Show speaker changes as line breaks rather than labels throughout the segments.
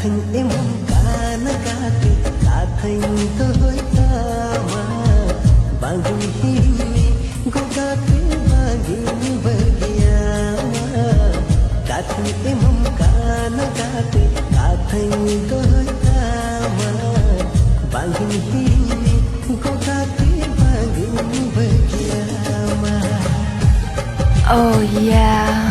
Kathang emong kana kate kathang to hoitama bangun himi gogate bagin bagiyama kathang emong kana kate kathang to hoitama bangun himi gogate bagin bagiyama.
Oh yeah.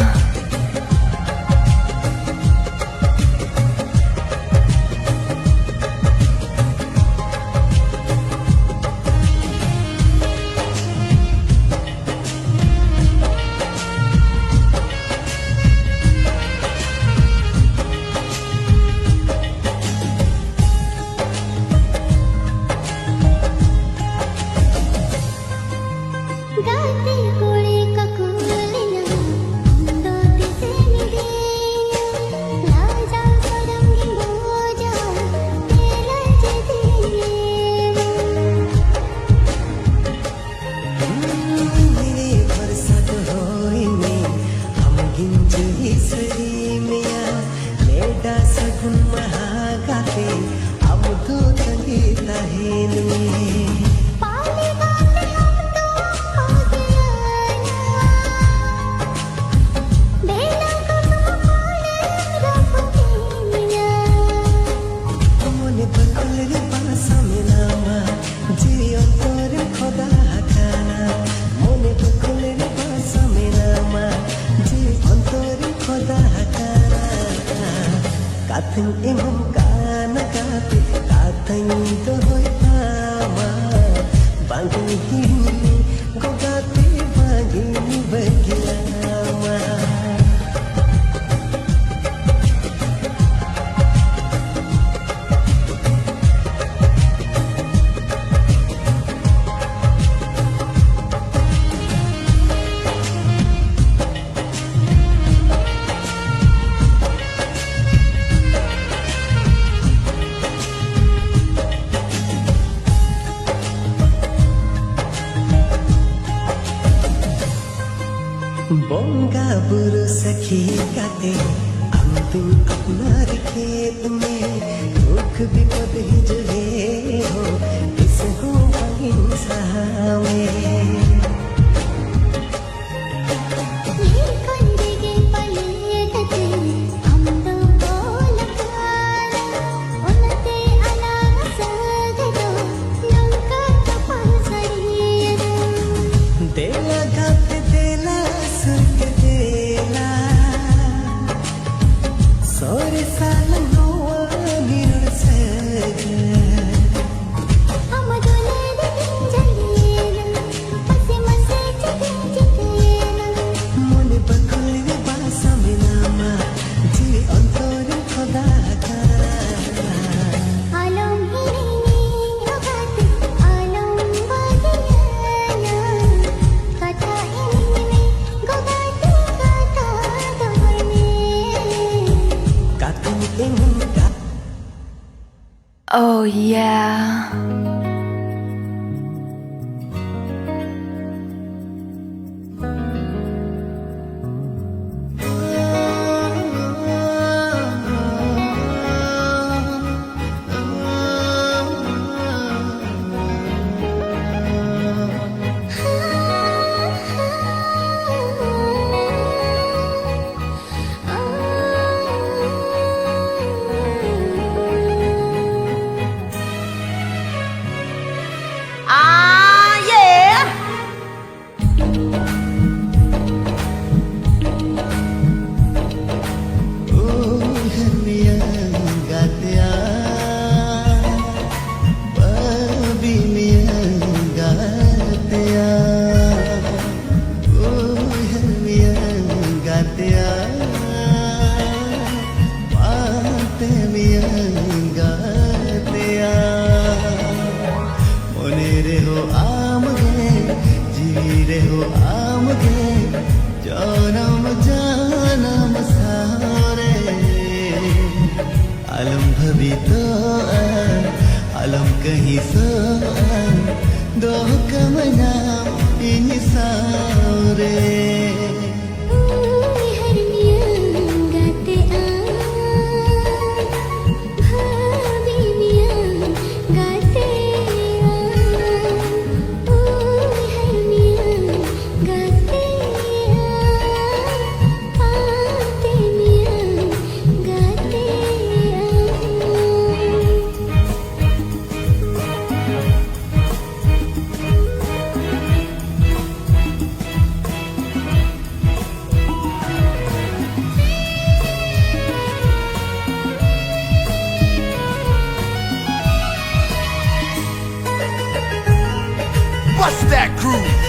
Kathang emong kana kate kathang to hoitama bangun himi gogate bagin bagiyama. बोंगा बुरु सखी काटे अंतिम अपना खेत में दुख विपद हिजले हो किस हो हिंसा में
Oh yeah.
जानम जानम सारे आलम भवी तो आलम कहीं सो दो कमना इन सारे
Bust that groove.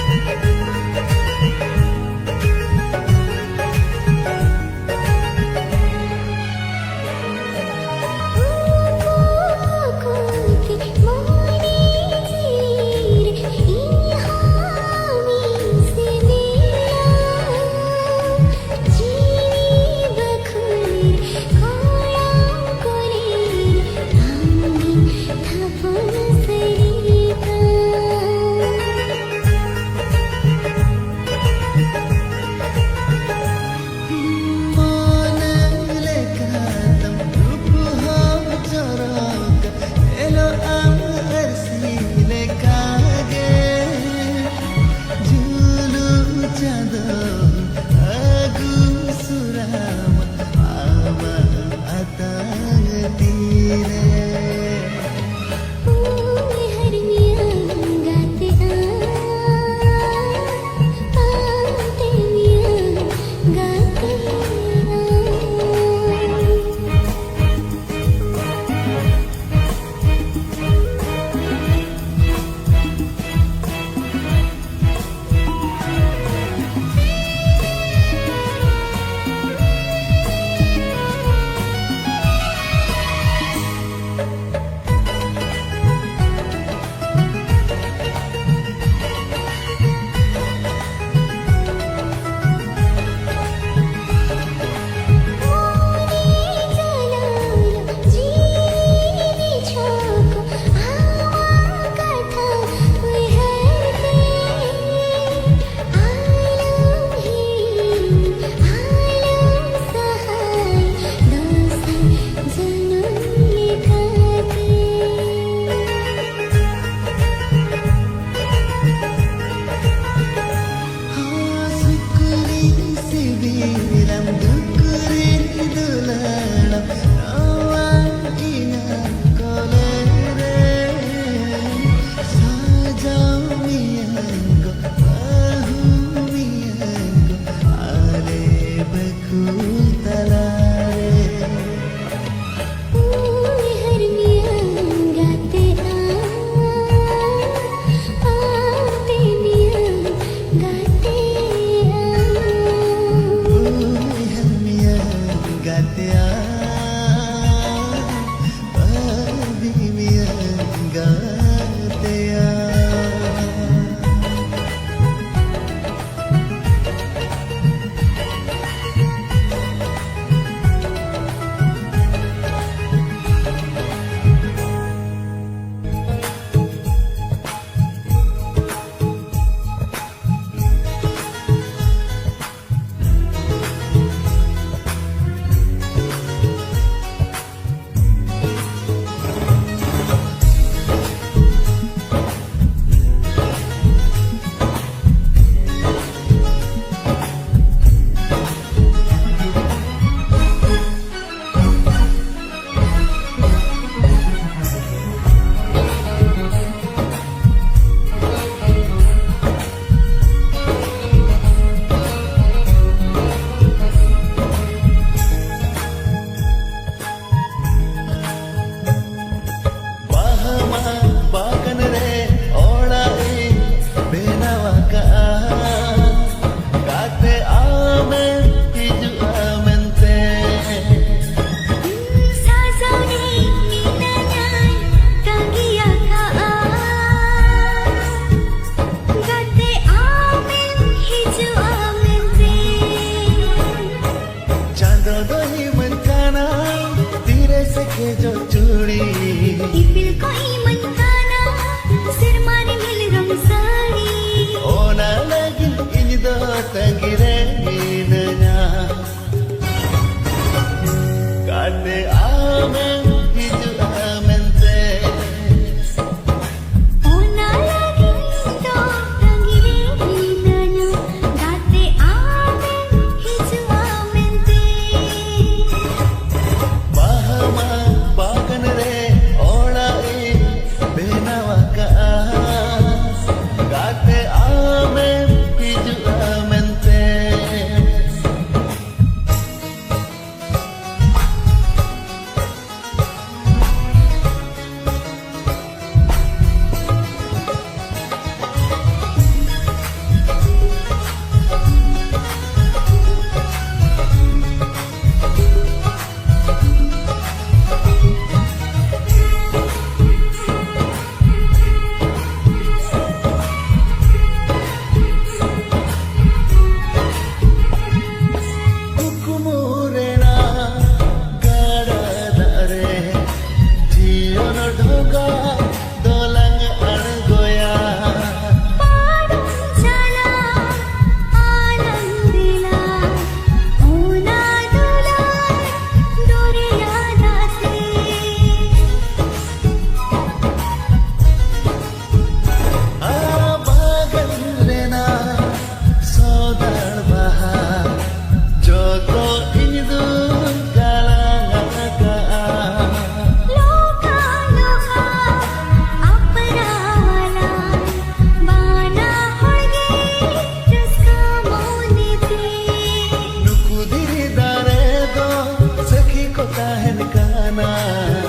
ना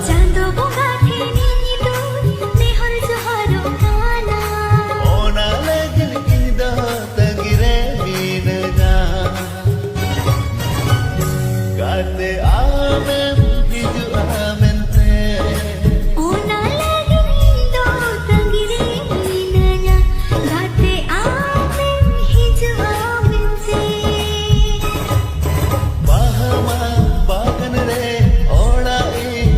चाँदो बोगाथेनी तू नेहर जोहरो गाना
ओना लगिन इंदो तंगिरे मीनगा काते आमें हिजु आमें ते
ओना लगिन इंदो तंगिरे मीनगा गाते आमें हिजु आमें से
bahama bagan re ola e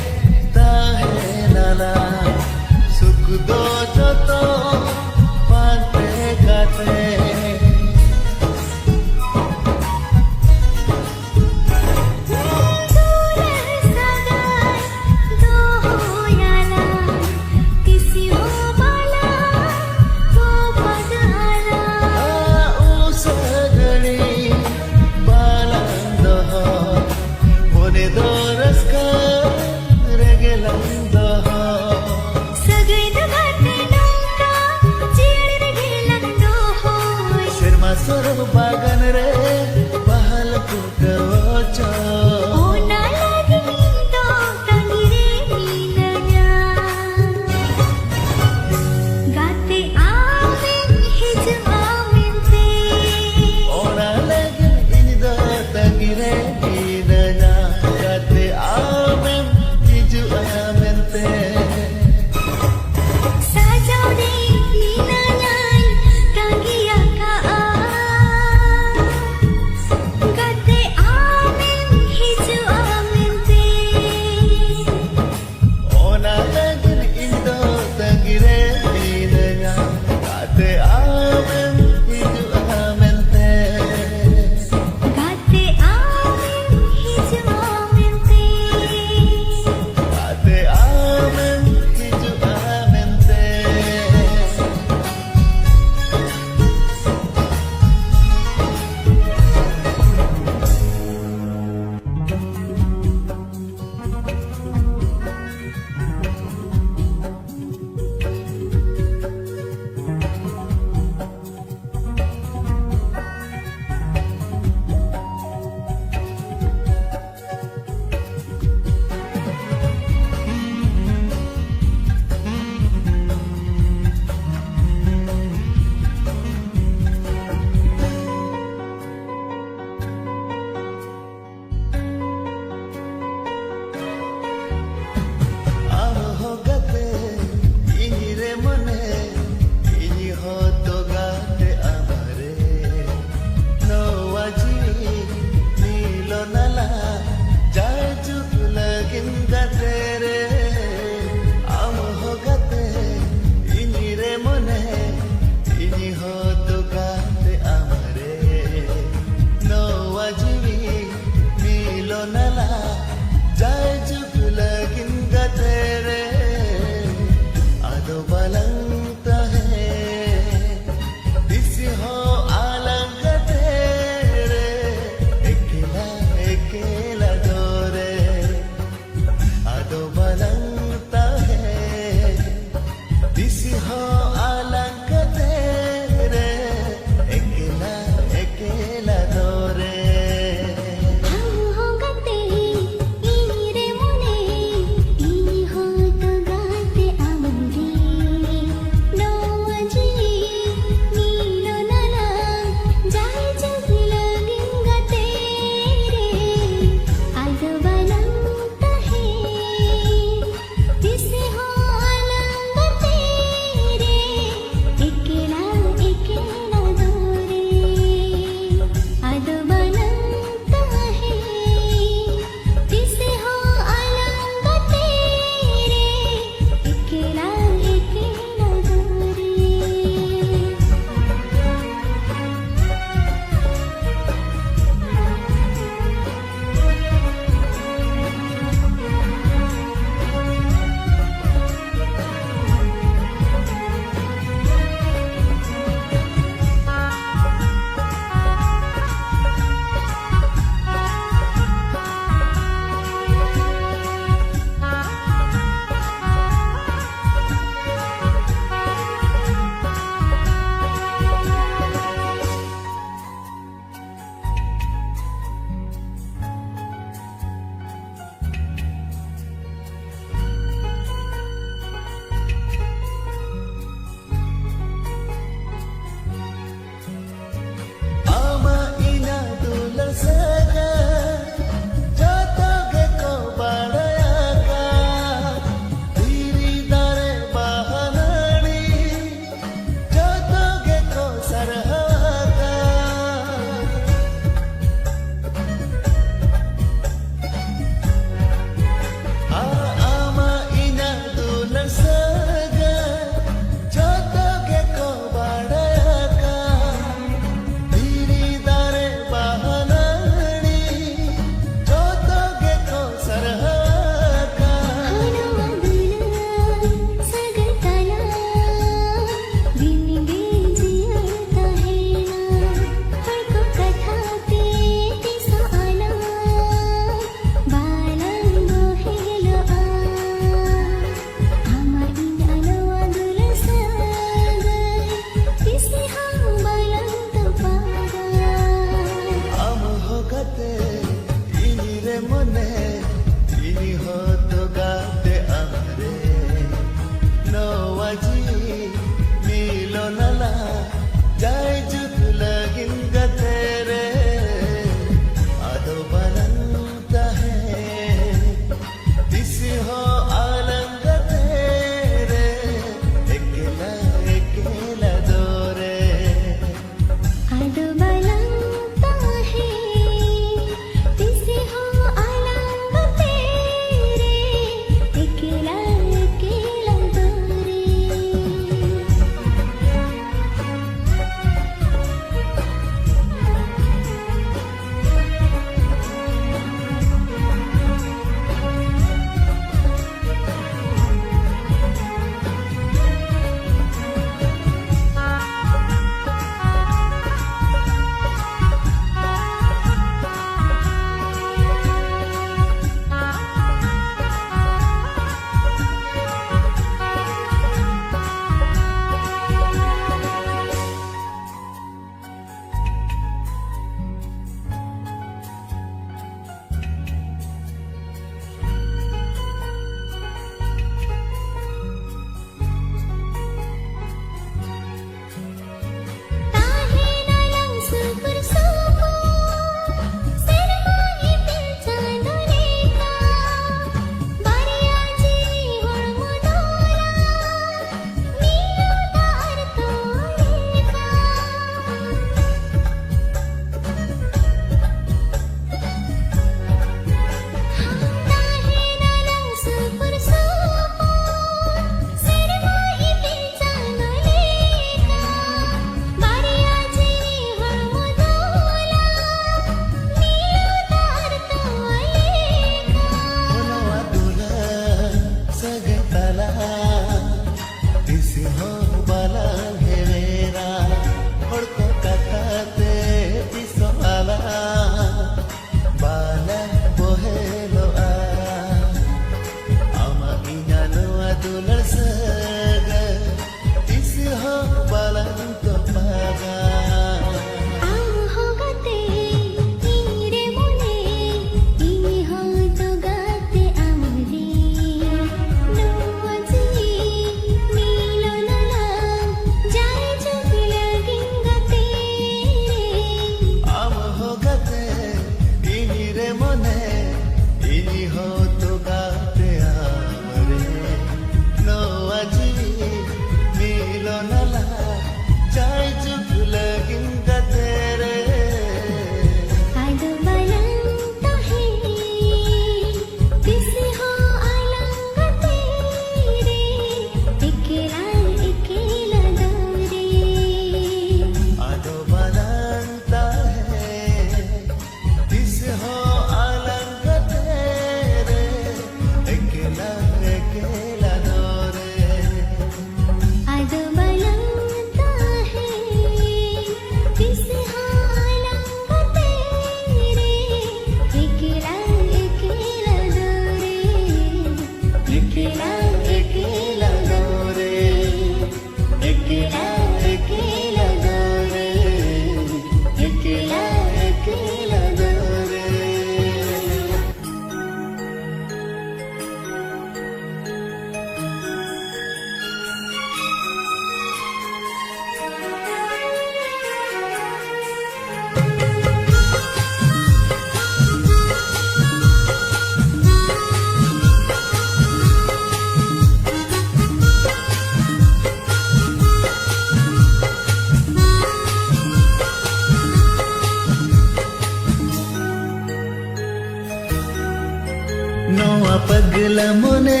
Noa pagla mone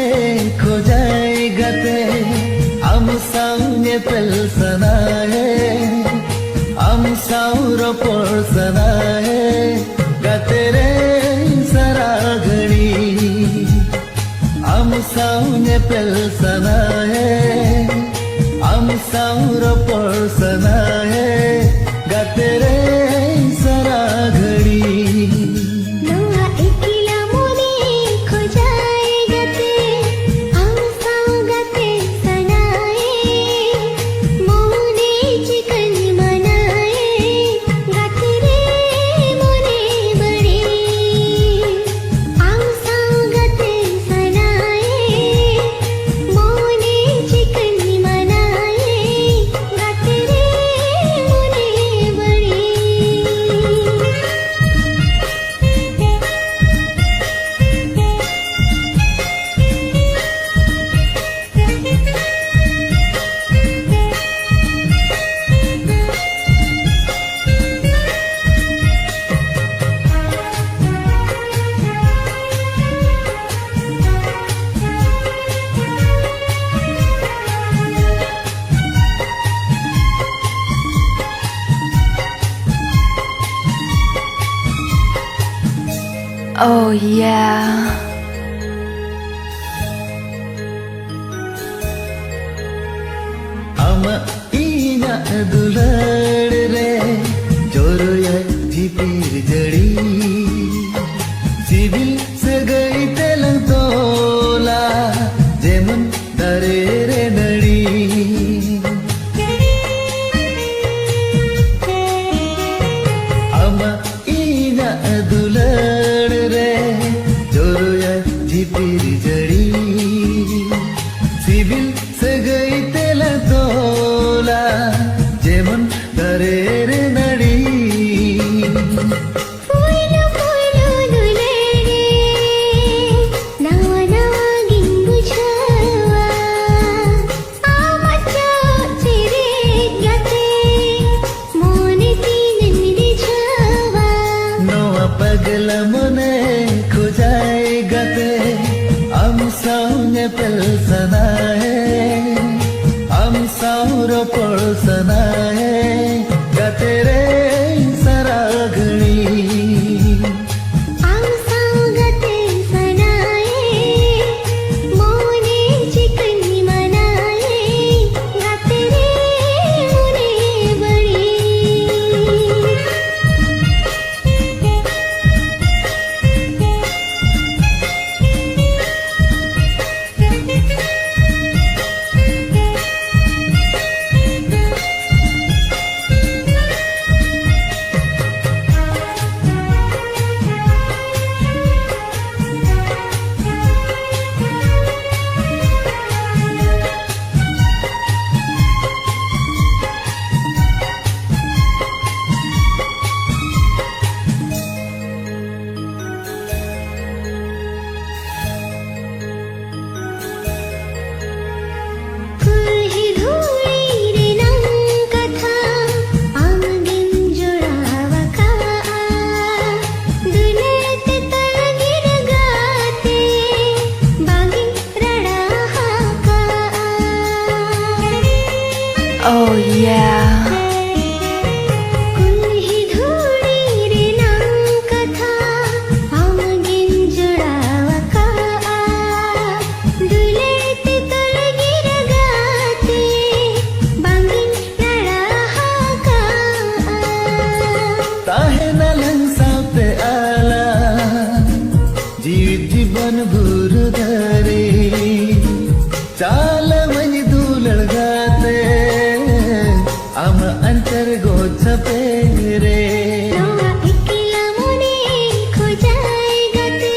khojai gate am saunge pel sanae am sauro por sanae gate re sara ghadi am saunge pel sanae am sauro por sanae gate re sara ghadi
नवा एकिला मोने खोजाए गते हम साव गते सनाए मोने chicken मनाए गते रे मोने बड़े हम साव गते सनाए मोने चिकन मनाए गते रे मोने बड़े
Oh yeah.
ama ina dulad re joroya jipir jadi civil sagai telang tola jeman dare re nadi ama ina dulad re joroya jipir jadi civil sagai telang tola jeman dare re nadi
Puelo puelo dulere nawa nawa gingu chawa amacha chere gate mone tinen di chawa
noa pagla mone khojai gate am saunge pel sanae am sauro por sanae gate re sara ghadi
am saw gate sanae mone chikan manae gate re mone badi kulhi dhuli re nang katha amgin jorawa ka dunet talgir gate bangin rada ka
Oh yeah.
kulhi dhuli re nang katha amgin jorawa ka dulet talgir gate bangin rada ka
tahe na lang saute ala jeevit jiban bur dhare chala mani dulad gate am antar go chape re
नवा एकिला मोने खोजाए गते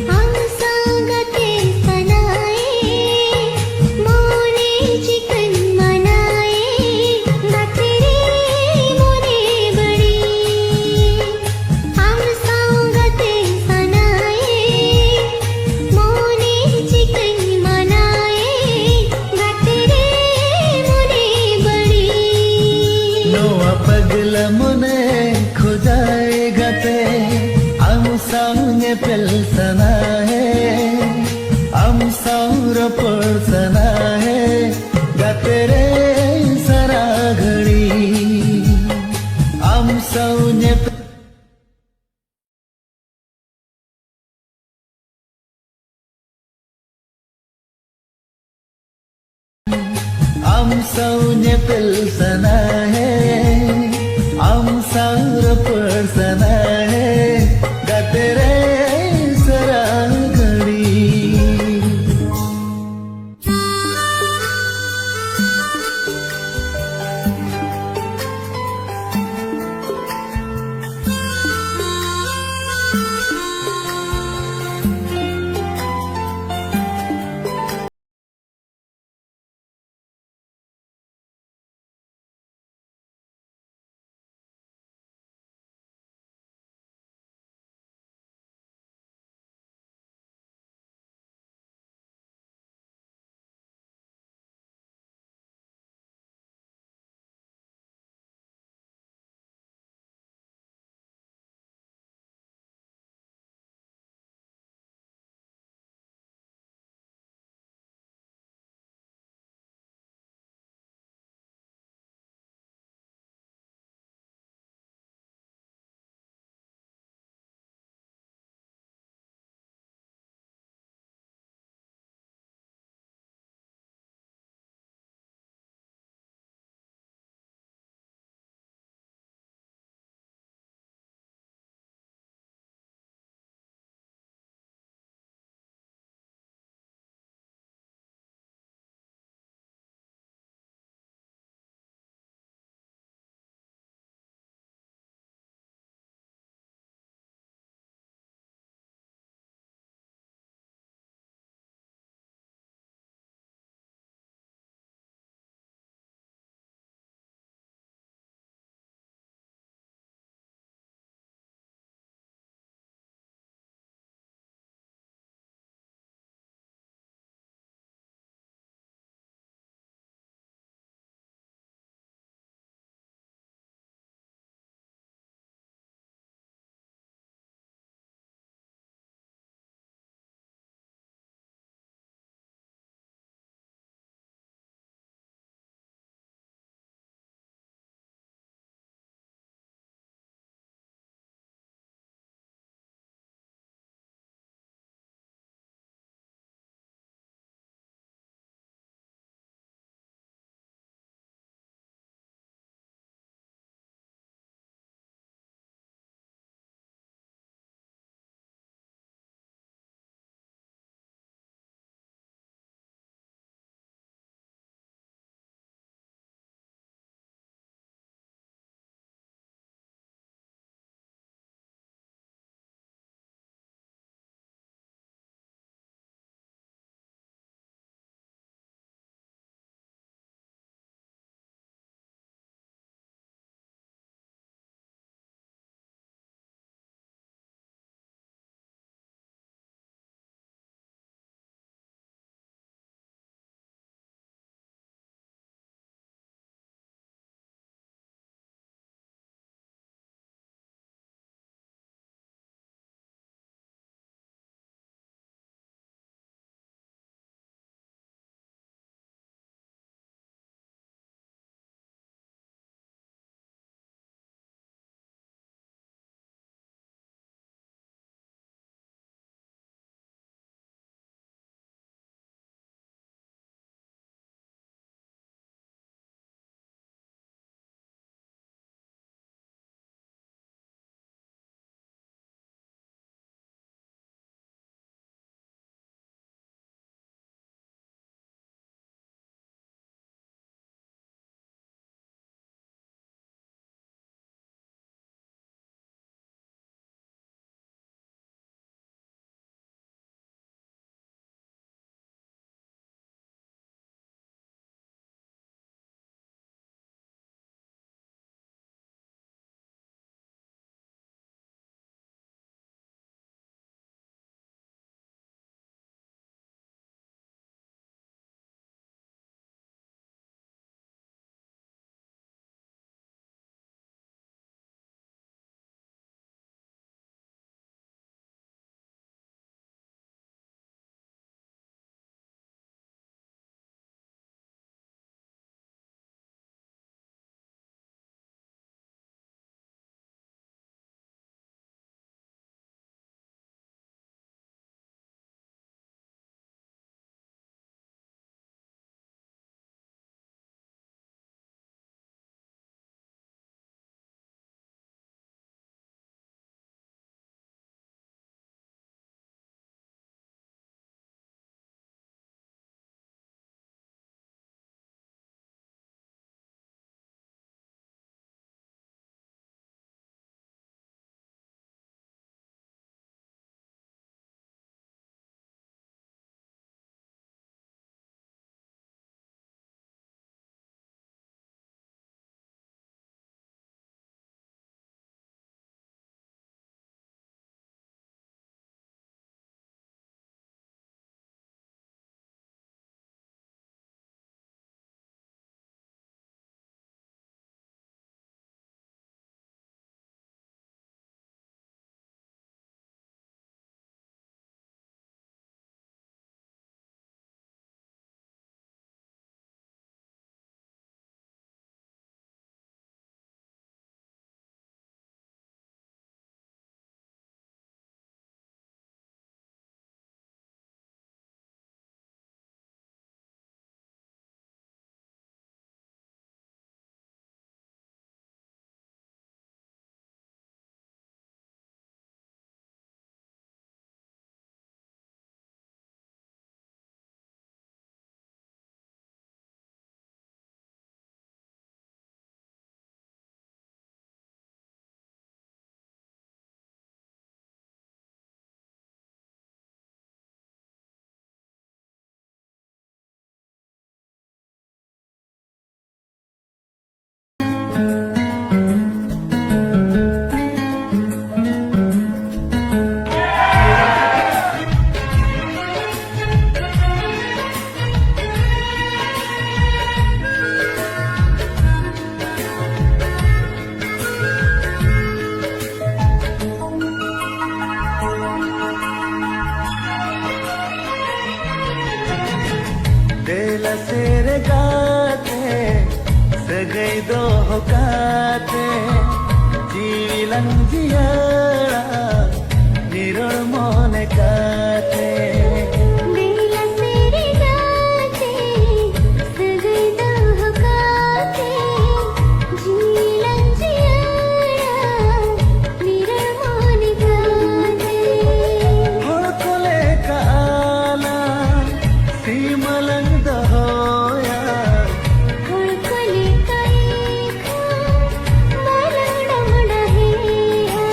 हम साव गते सनाए मोने chicken मनाए गते रे मोने बड़ी हम साव गते सनाए मोने चिकन मनाए गते रे मोने बड़ी
noa pagla mone khojai gate am saunge pel sanae पड़सना है गाते रे सारा घड़ी आम सौने आम सौने पिलसना है आम सार पड़सना है गाते रे सारा घड़ी बेला सेरे गाते सगैदो होकाते जीविलं जियाळा निरोळ मोने काते
बेला सेरे गाते सगैदो होकाते जीविलं जियाळा निरोळ मोने काते
होळकोले काला सीमलं दहोया
हुळकुले कैखा मरडमड हेया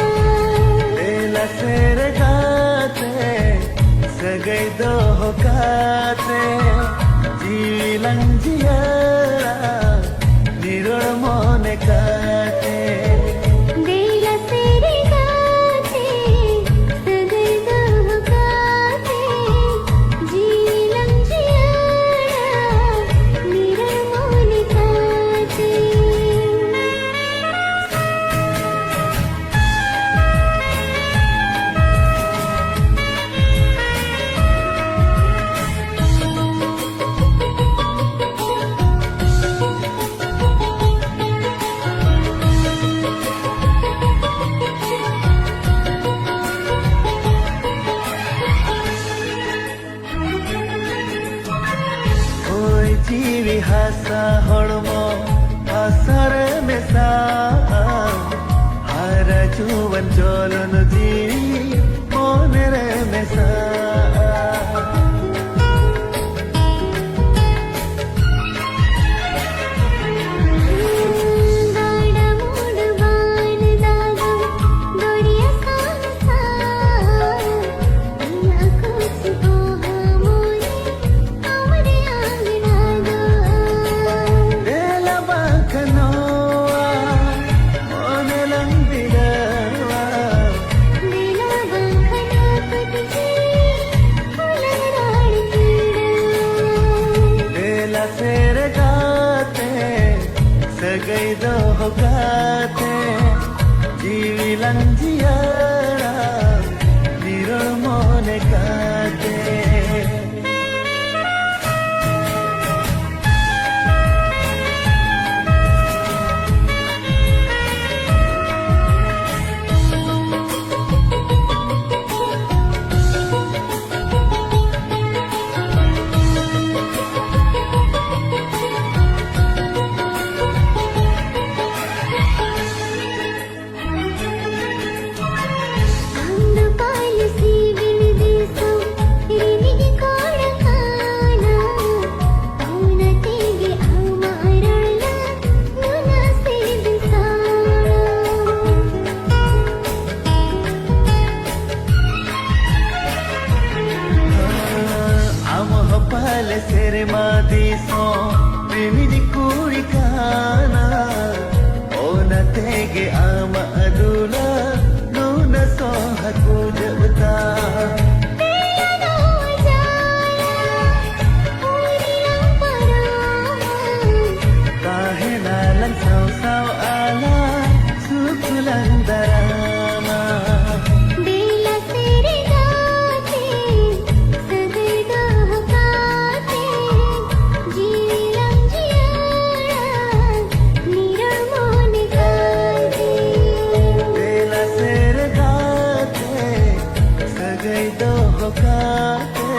बेला सेरे गाते सगैदो होकाते जीविलं जियाळा निरोळ मोने काते
बेला सेरे गाते सगैदो होकाते जीविलं जियाळा निरोळ मोने काते
ओय जीवी हासा होळमो हासारे मेसा हारा जुवन चोलन जीवी मोनेरे मेसा
गाडा मोडवान दागा दोडिया सांसा आँखों से ओहा मोरे हमरे आंगना दो
बेला बाखनोआ मोने लंबिडवा
बेला बांखना तुझे फुलराड कीड़ा
बेला सेरे गाते सगैदो होकाते जीविलं जियाळा निरोळ मोने काते
अंग पालसी बिन देसो रिमिगी कोडकाना औना तेगे आमारळला नुना से बिसावळा
आमह पाले सेरे मादिसो बिमिजी कुड़ी काना ओना तेगे आमा अदुला नूना सोहा कुजबता
तेरा जाला पूरीला परा
काहे नालन साव साव आला सुकुलन दरामा
बेला सेरे गाते सगैदो होकाते जीविलं जियाळा निरोळ मोने काते
बेला सेरे गाते सगैदो होकाते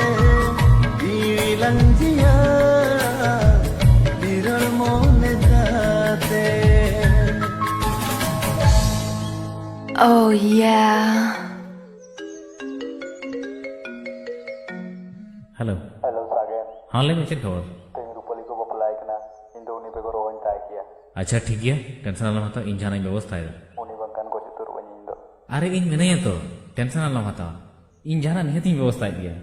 जीविलं जियाळा निरोळ मोने काते
Oh yeah.
Halo.
Halo Sagen,
हाँ ले मुझे खबर
तेरी रूपली को बपलाय कना इंदो उनी पे को रोवन काय किया
अच्छा ठीक है टेंशन आलम हता इन जाना व्यवस्था है
उनी बंकन को चितुर वनी इंदो
अरे इन मिने तो टेंशन आलम हता इन जाना निहती व्यवस्था दिया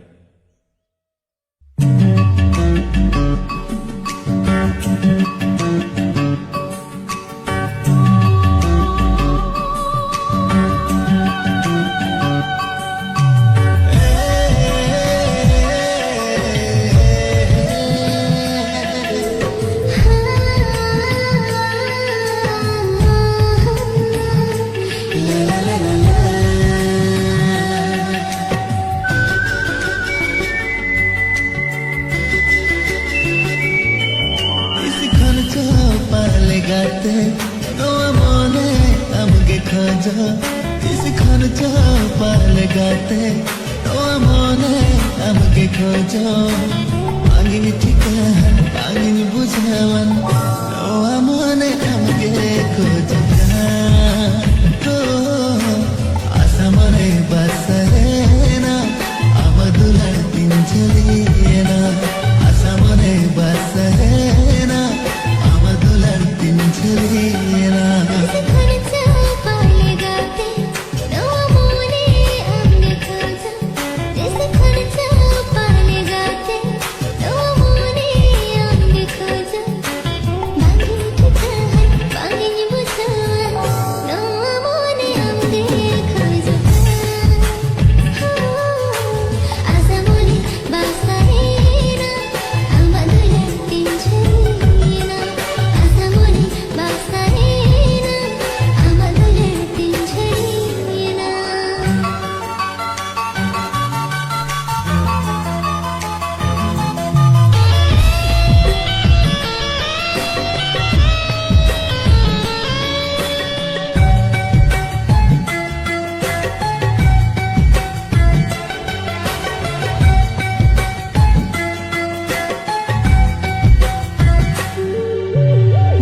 গাতে মনে আমাকে খোঁজো ভাঙিনি ঠিকান ভাঙিনি বুঝাওয়ান মনে আমাকে খোঁজো আশা মনে বাসরে না আমাদুলার দিন ঝলিয়ে না আশা মনে বাসরে না আমাদুলার দিন ঝলিয়ে না
खर्चा पाले गाते नवा मोने हमने खोजा जैसे खर्चा पाले गाते नवा मोने हमने खोजा बांगी ठिकान बांगी बुझान नवा मोने हमने खोजा आशा मोने बासाएना আমাদের দিন ঝরিয়ে না আশা মোনে বাসাएना আমাদের দিন ঝরিয়ে না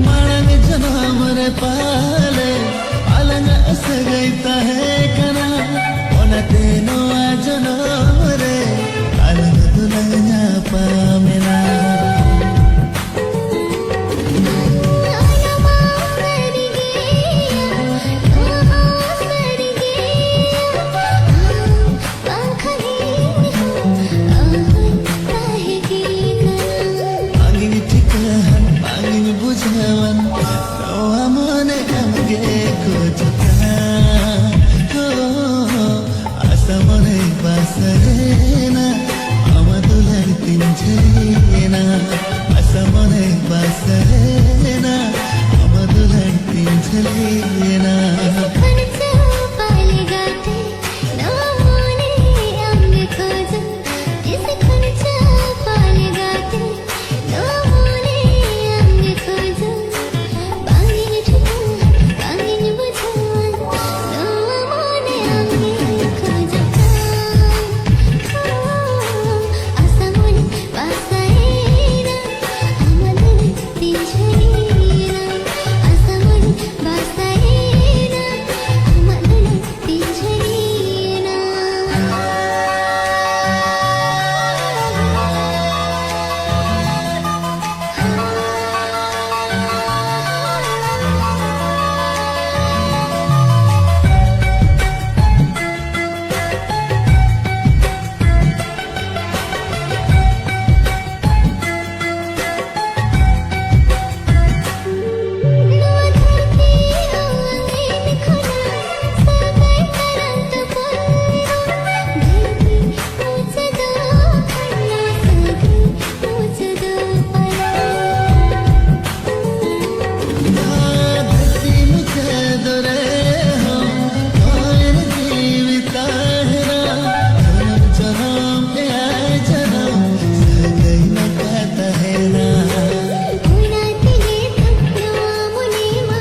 मांग जन्म रे पाले अलंग सगैता है कना ओना तेनो आजनो रे अलंग दुलना पामेला
आलमा मरी गया आस मरी गया पंखली रहेगी कना
भागिनी ठिकान भागिनी बुझावन नवा मने हमगे खोजता आशा मने बासरे ना আমাদুলার দিন ঝরিয়ে না আশা মনে বাসরে না আমাদুলার দিন ঝরিয়ে না
खर्चा पाले गाते नवा मोने हमने खोजा जैसे खर्चा पाले गाते नवा मोने हमने खोजा बांगी ठिकान बांगी बुझान नवा मोने हमने खोजा आशा मोने बासाएना আমাদের দিন ঝরিয়ে না আশা মোনে বাসাएना আমাদের দিন ঝরিয়ে না नवा धरती आंगन खड़ा सगाई करंत धरती ऊंच दो खड़ा सगाई ऊंच दो
धरती मुझे दरे हो कौन जीविता है जन्म जन्म के आए जन्म सगई न कहता है ना
गुणातिले नवा मुने मा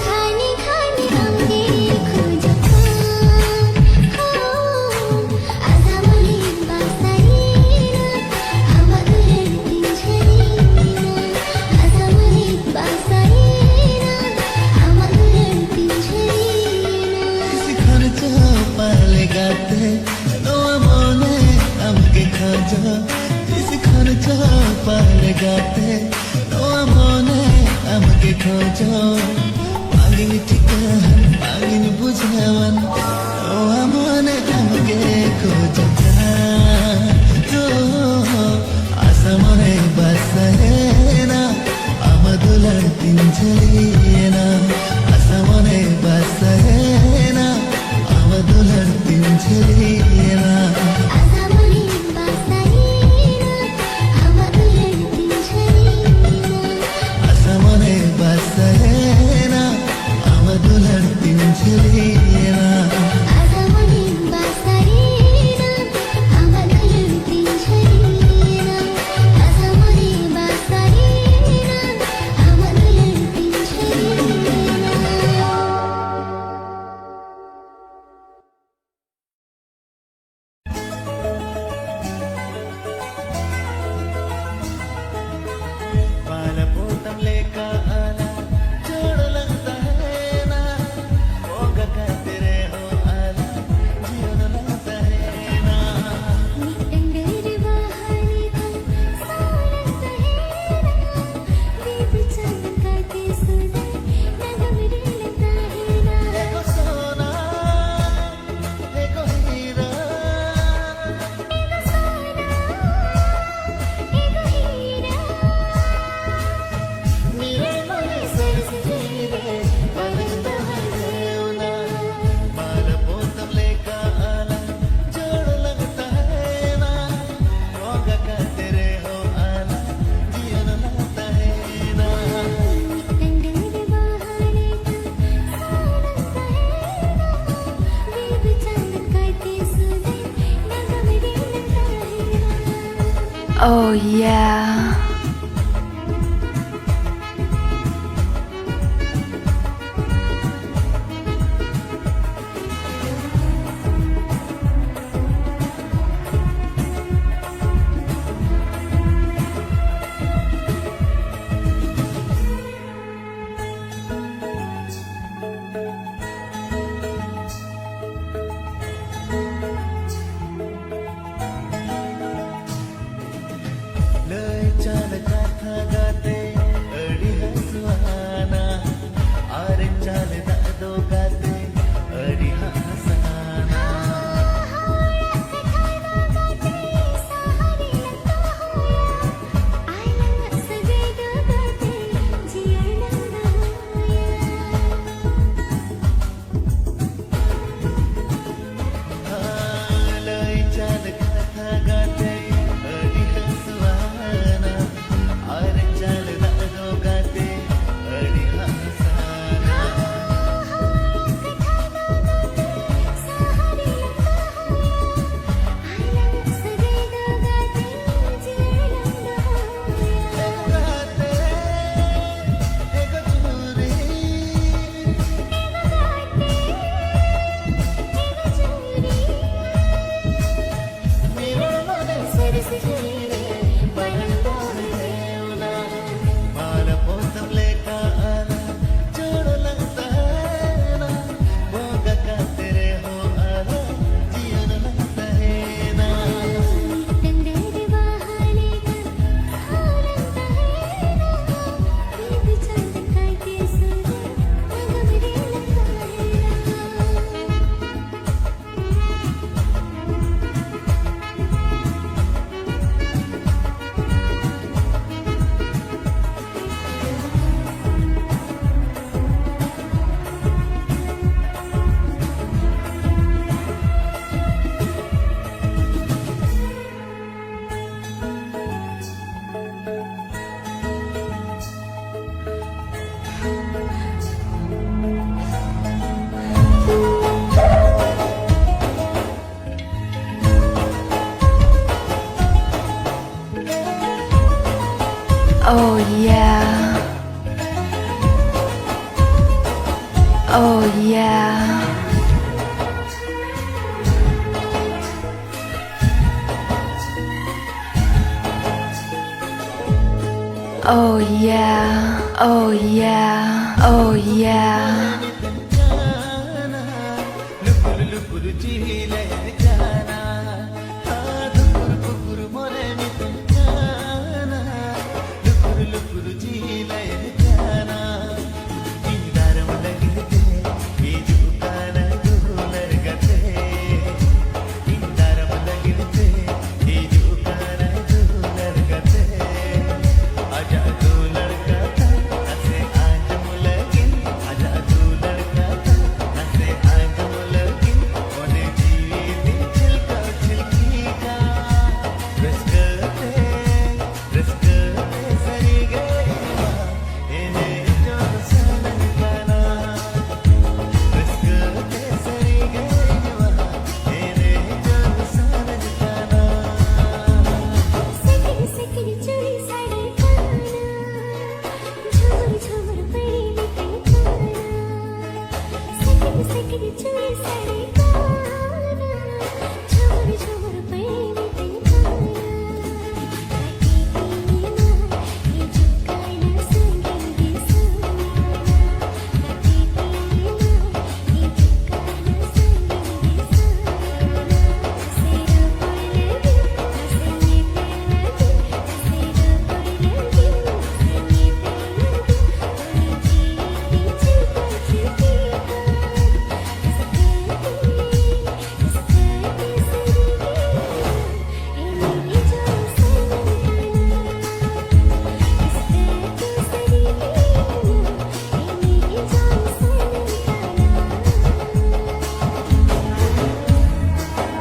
घानी घानी हमने खोजा आशा मोने बासाएना আমাদের দিন ঝরিয়ে না আশা মোনে বাসাएना আমাদের দিন ঝরিয়ে না
किसी खर्चा पाले गाते नवा मोने हमके खोजो किसी खर्चा पाले गाते नवा मोने हमके खोजो भागिनी ठिकान भागिनी बुझावन नवा मोने हमके खोजो आशा मोने बासरे ना আমাদুলার দিন ঝরিয়ে না আশা মনে বাসরে না আমাদুলার দিন ঝরিয়ে না
Oh yeah.
लय चाल गाथा गाते अडी हसवाना आरे चाल दादो गाते अडी हसवाना लय चाल गाथा गाते अडी हसवाना आरे चाल दादो गाते अडी हसवाना गाते एक चुरी माल पोतम लेका आना जोड़ लगता है ना भोगा का तेरे हो आना जीवन लगता है ना
Oh yeah. Oh yeah. Oh yeah. Oh yeah. Oh yeah.
जाना लुपुर लुपुर जीले जाना धुपुर पुपुर मोरे मितम जाना लुपुर लुपुर जीले जाना इंदारम लगते ये जुकाना दूलर गते इंदारम लगते ये जुकाना दूलर गते आजा तू लड़का था हंसे आज मुलगिन आजा तू लड़का था हंसे आज मुलगिन ओने जीवी चिलका चिलकी का रस्कते सरी गई इने जो सनन बना रस्कते सरी गई इने जो सनन बना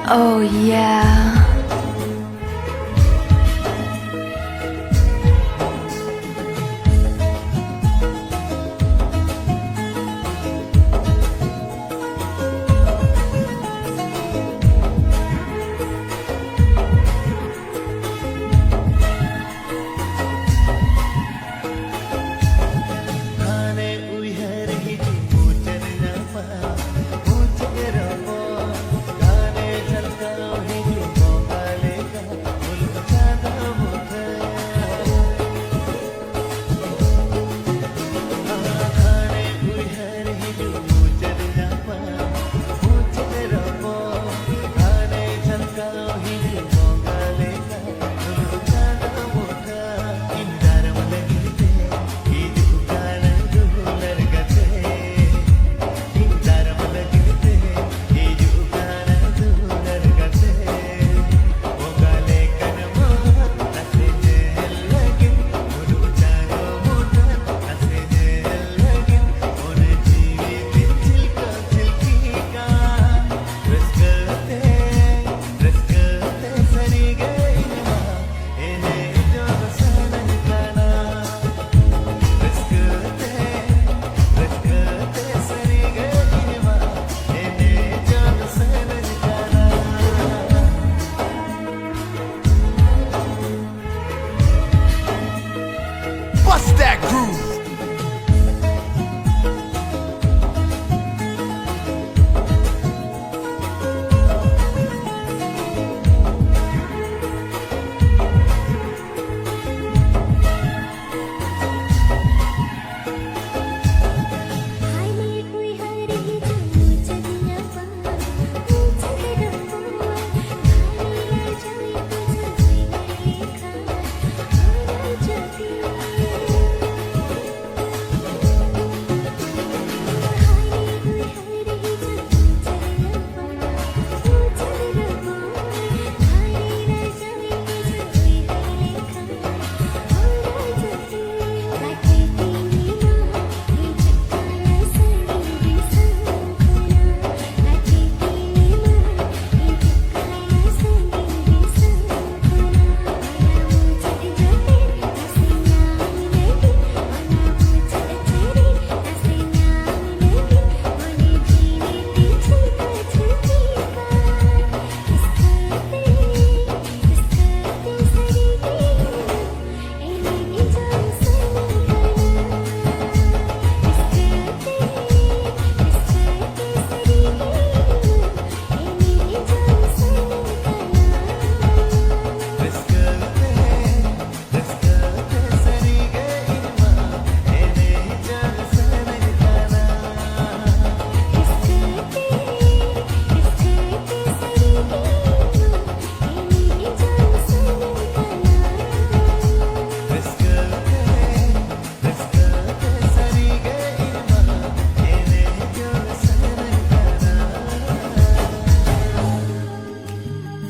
Oh yeah.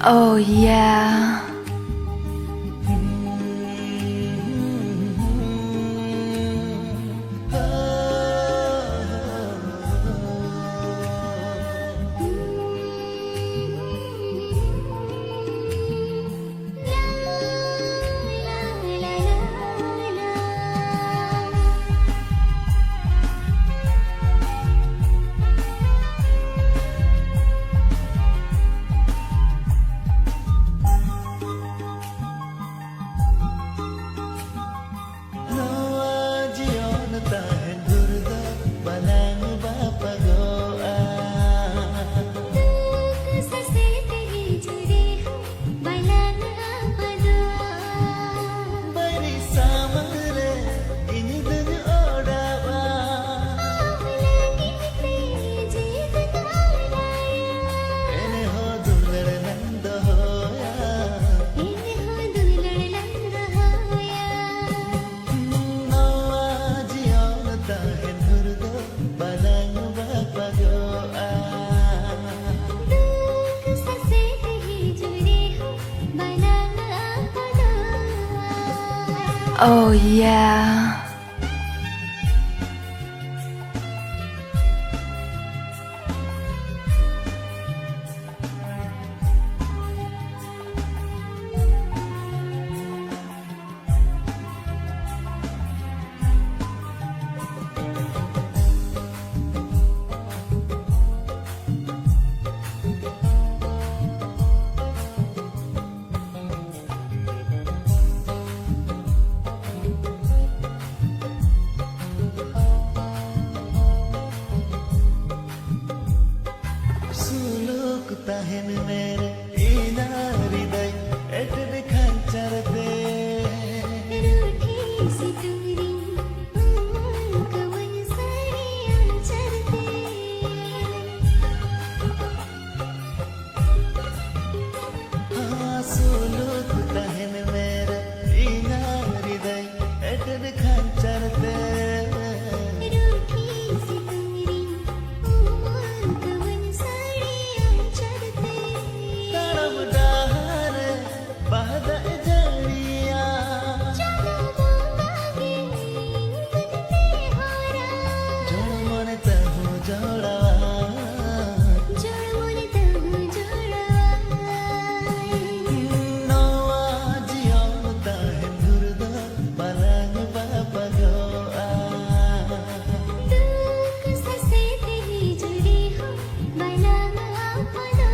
Oh yeah. Oh yeah.
tahen mere inaridai etde khancharte
रूठी सी दूरी कवन साड़ियाँ चलते
suluk tahen mere inaridai etde khancharte
रूठी सी दूरी कवन साड़ियाँ चलते
तड़प डहरे bahda jariya
चलो मांगे तुझसे हारा
jod mone tahu joda
जोड़ मोरे तहु जोड़ा
noa jiyon tahen durda balang bapagoa
दुख ससे तेरी जुड़ी हो बना अपना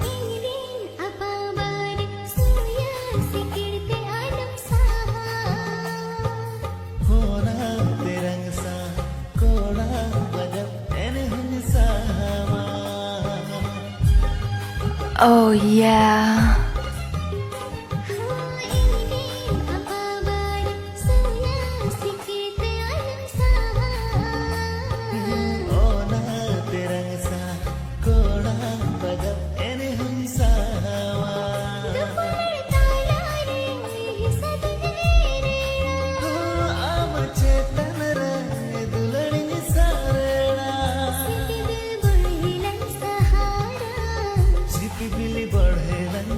Ingin apa bar surya sikirte alam saha
hona terang sa koda badab ene hun sama
Oh yeah.
ingin apa bar surya sikirte alam saha
hona terang sa koda badab ene hun sama
दुपहर ताला रे सदने रे
am chetan re dulani sarena
दिल बढ़िलन सहारा
siti bili badhelan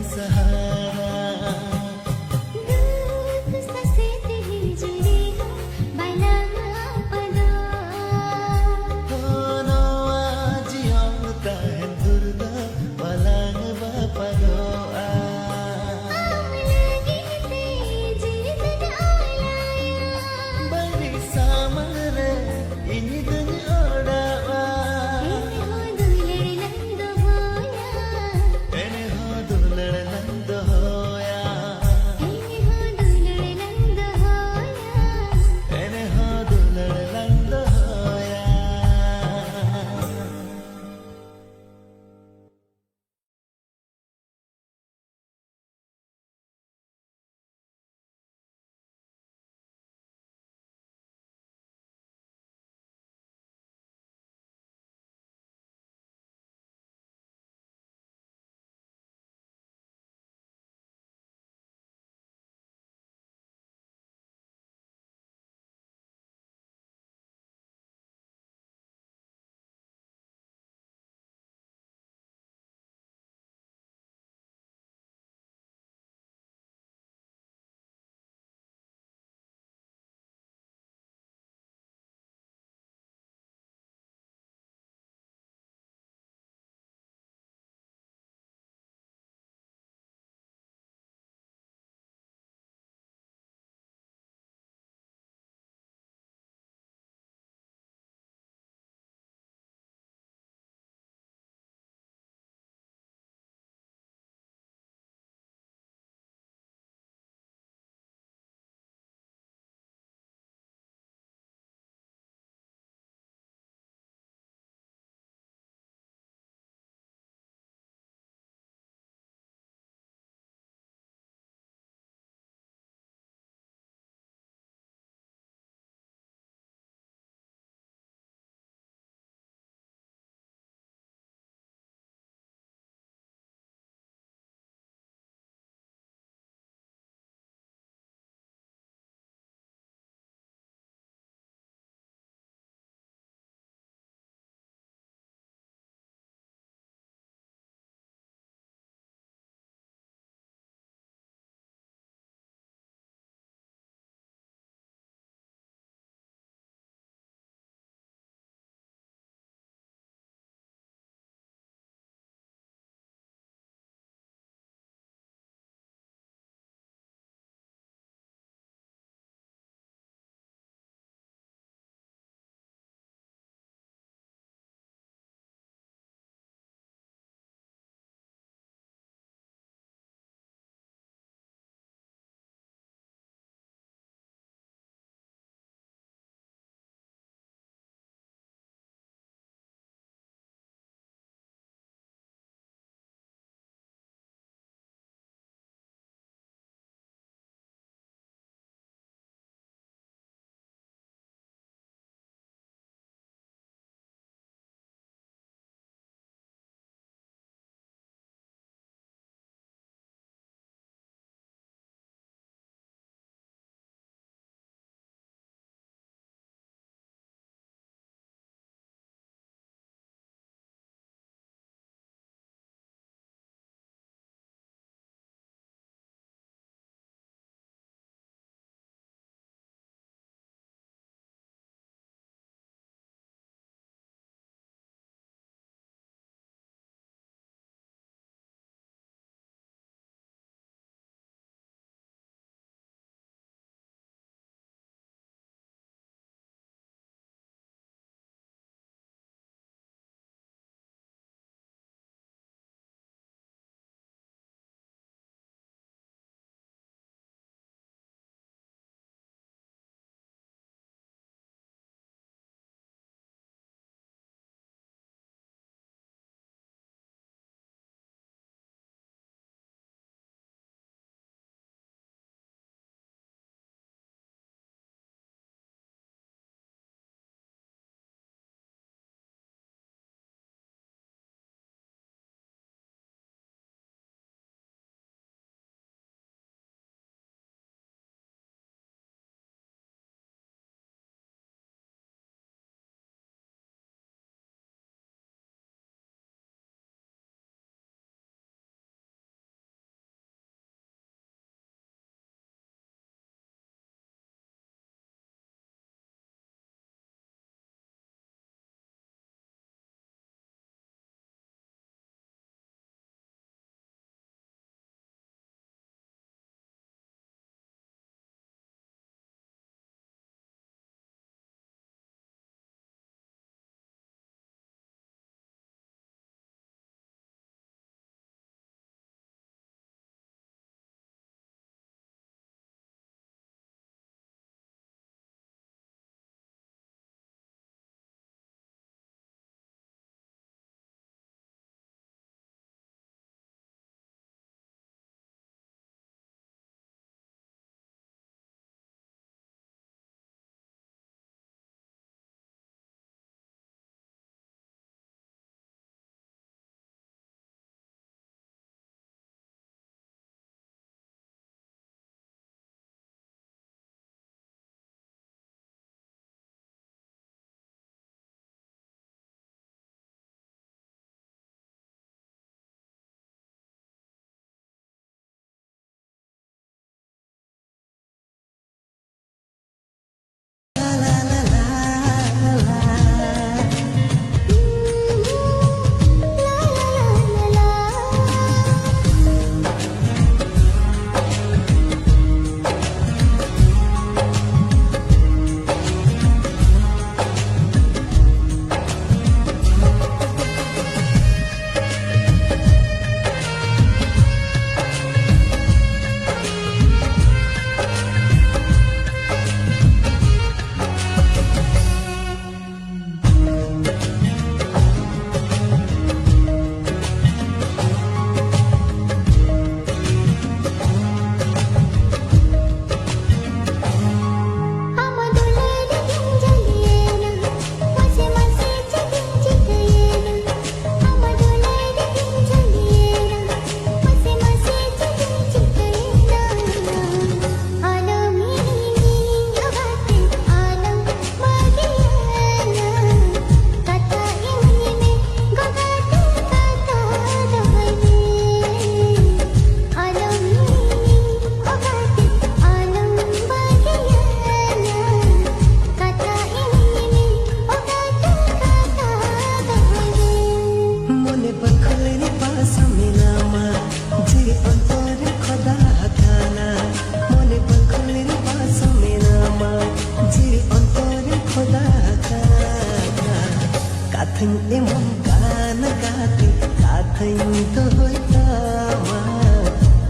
Kathang emam kana kate kathang doy tama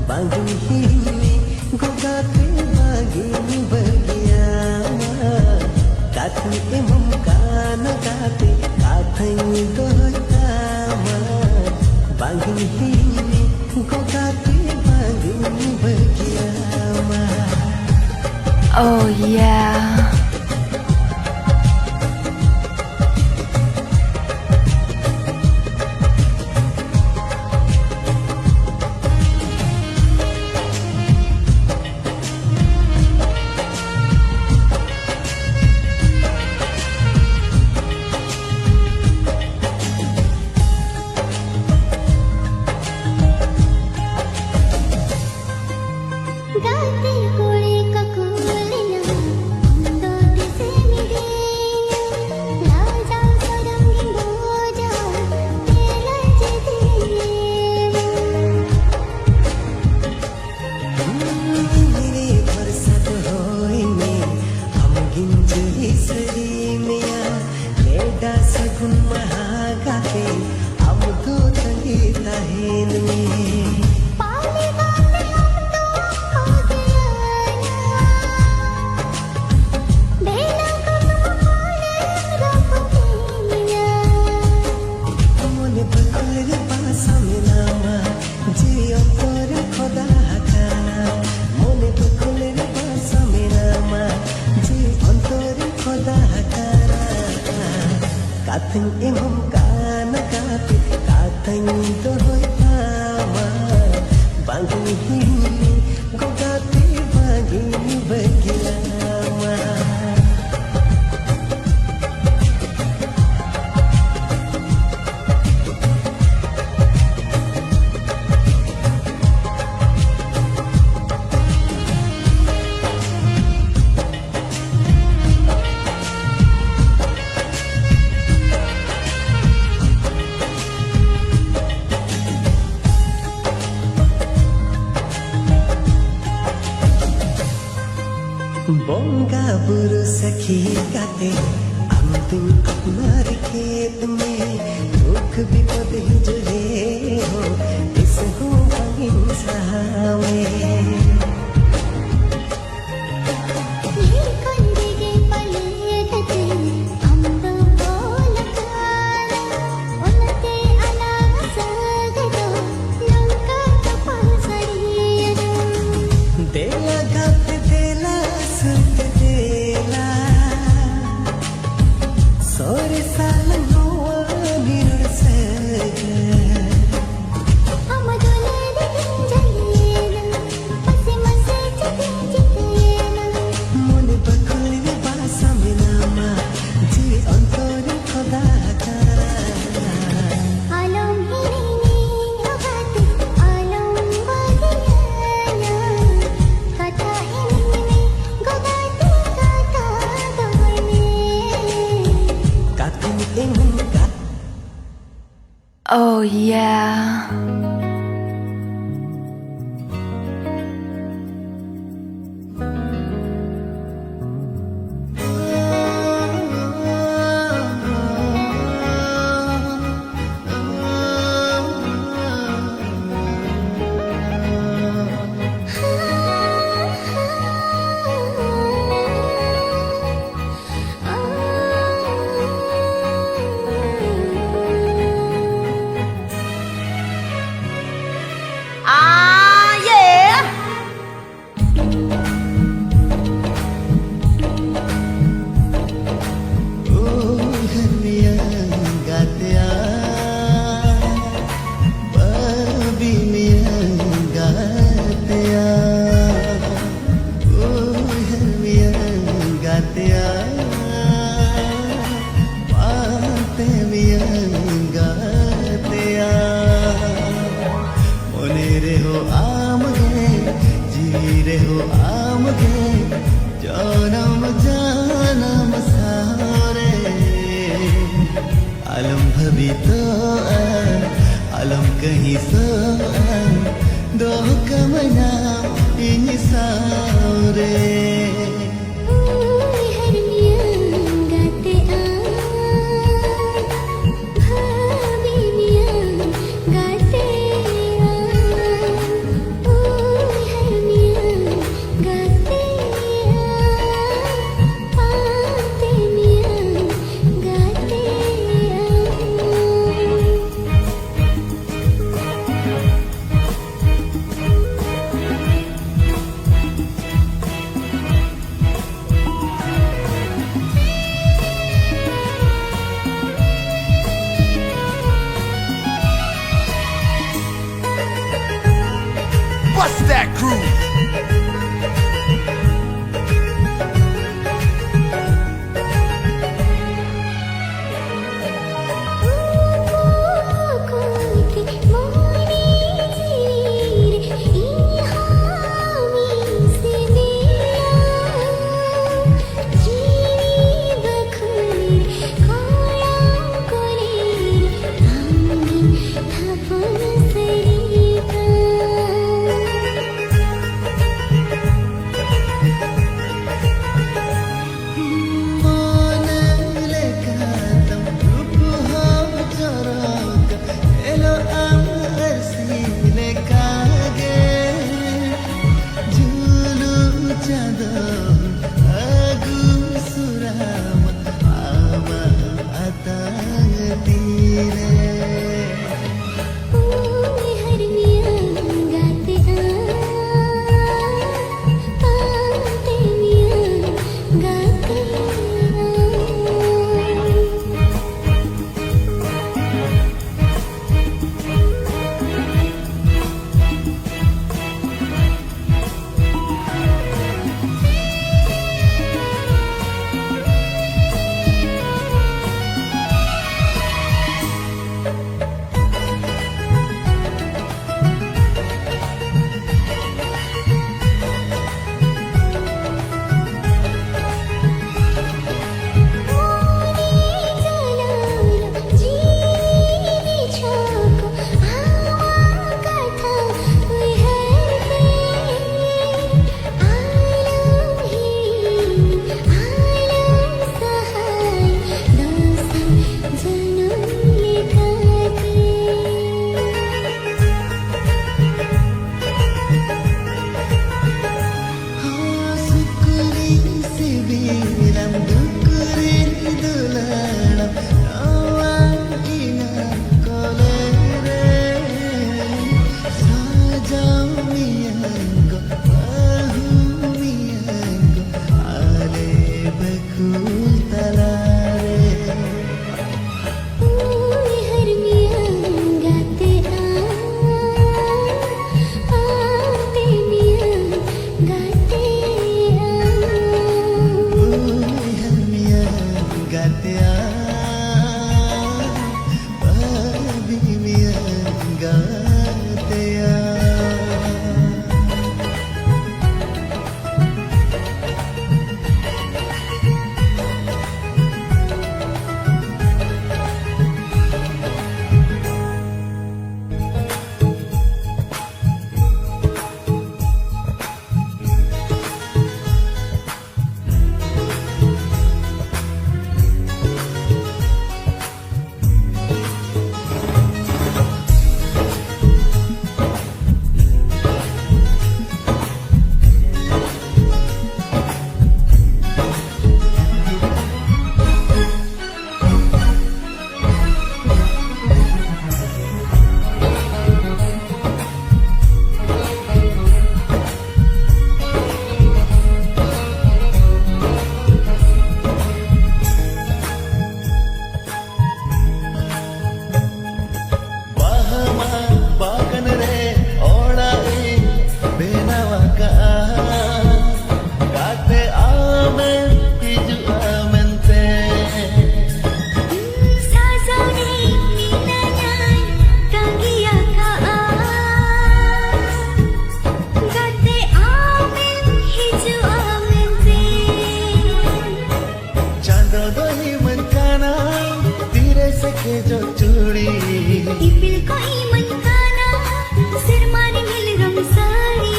bangin hini gogate bagin bagiama Kathang emam kana kate kathang doy tama bangin hini gogate bagin bagiama
Oh yeah.
गाते कोड़े का कोलिया दो दिसे मिलेना लाजा सरंगी बोजा तेरा जिदेवा
मेरे बरसात होई में हम गिंजली सरी मिया लेडा सगुन महागाते हम दो तंगी तहेन में
पाले गाते हम तो खो गया बेला कदम खोले रखोगिया
मोने बकुलर पासा मिलामा जियो तोर खुदा हकाना मोने बकुलर पासा मिलामा जियो तोर खुदा हकाना काथंग एमम काना काते काथंग दोय तामा बांगी हिनी गोगाते बागी बगिलामा बोंगा बुरु सखी गाते हम तुम अपना खेत में दुख विपद ही जुड़े हो इस हो अहिंसा में
ये कंदिगे पलेटते अंदो बोलकारा उनते अलावा सगदो लंका तपसरियरो
देला गाते देला सुत देला सोरे साल नोआ निरसग
हम दोले जलेना मसे मसे चितेना
मोने बकुलर पासा मिलामा जी अंतोर खुदा हकाना
आलम हिनी गाते आलम बगियाना कथा हिनी गोगाते कथा दोने
काथंग एमम का
Oh yeah.
कहीं सो दो कमना इन सारे
हरनिया गाते
gatea Pabimian gatea जो चूड़ी
ipil ko iman ka na sirmani nilram sari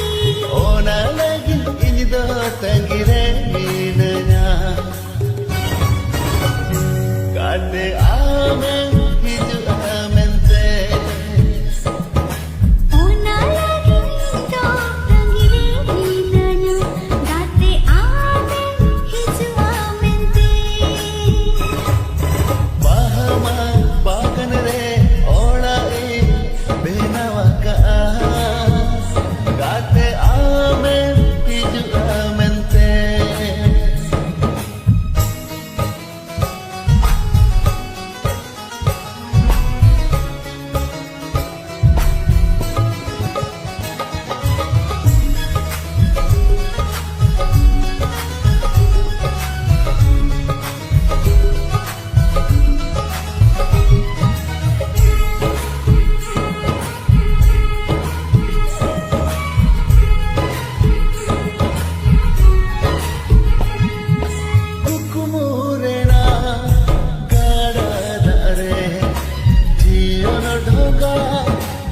ona lagi ini do tangire minanya kate amen hiju amente
ona lagi to tangire ninanya date amen hiju amente
bahama bagan re ola e benawa ka kate amen hiju amente kumurena gada dare jion dhoga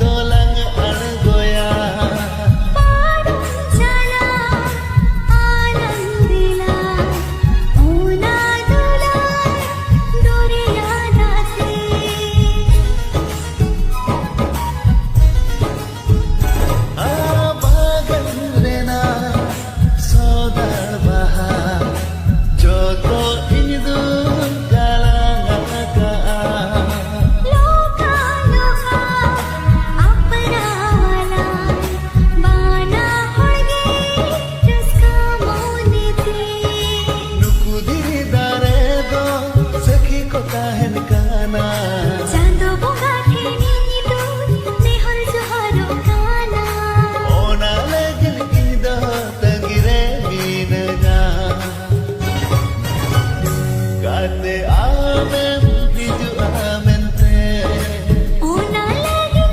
dolang argoya
padam chala anandila ona dula doriya date
bagan rena sodar baha joto idu galanga
loka loka apna wala bana hoge raska mone te
nukudiri dare do sakhi ko kahen kana
chando bonga theni tu nehol joharo kana
ona legil ido tangire minanya kate amen hiju amente
ona lagi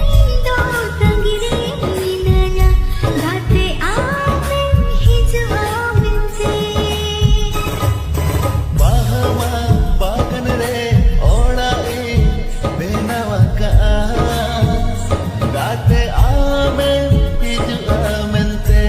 do tangire ninanya date amen hiju amente
bahama bagan re ola e benawa ka kate amen hiju amente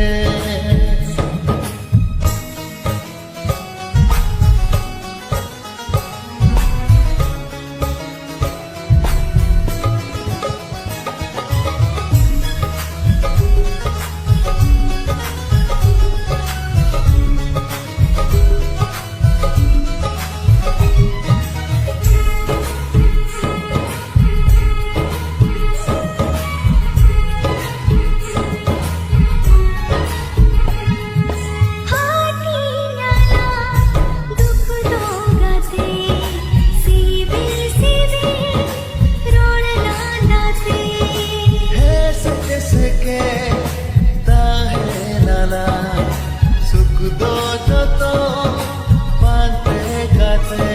hati nala dukh do gate sibil sibil rodna date
है सके सके ताहे नाला सुख दो जो तो पाते गाते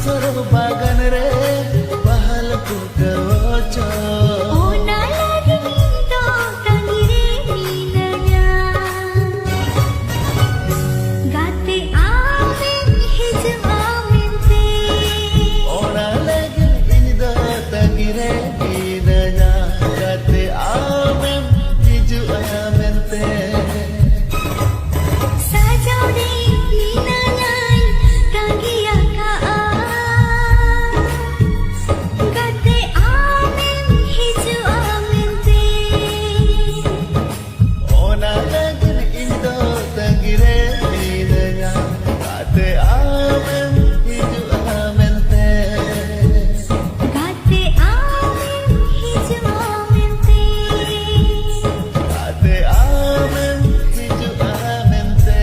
Suruh bagan re bahal ku kewoco
Ona lagi minta tangire minanya Gate amen hiju amen te
Ona lagi ini do tagire hidanya Kate amen hiju amen te
Sajau de minanya tangia ka Gate amen hiju amen te
Ona lagi ini do tagire hidanya Kate amen hiju amen te
Gate amen hiju amen te
Kate amen hiju amen te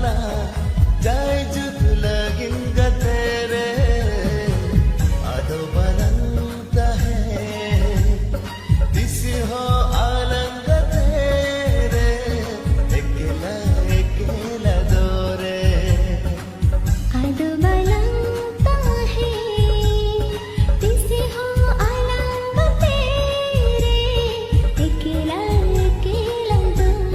nala jai juk lagin ga tere ado balanta hai disi ho alang ga tere ekela ekela dore
ado balanta hai तिसे हो along तेरे अकेला अकेला दोरे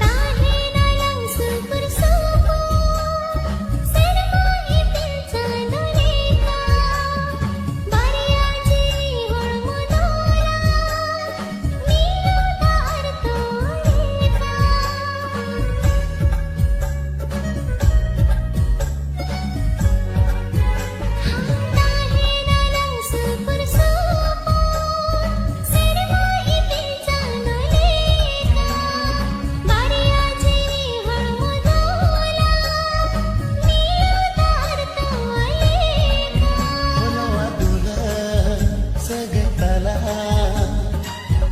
ताहे नलंग super सोपो सरमाही पिलचानो लेका बारियाजी हळमदोला नीलो दार तो लेका ताहे नलंग सुपर सोपो सरमाही पिलचानो लेका बारियाजी हळमदोला नीलो दार तो लेका
Olawa dula sagatala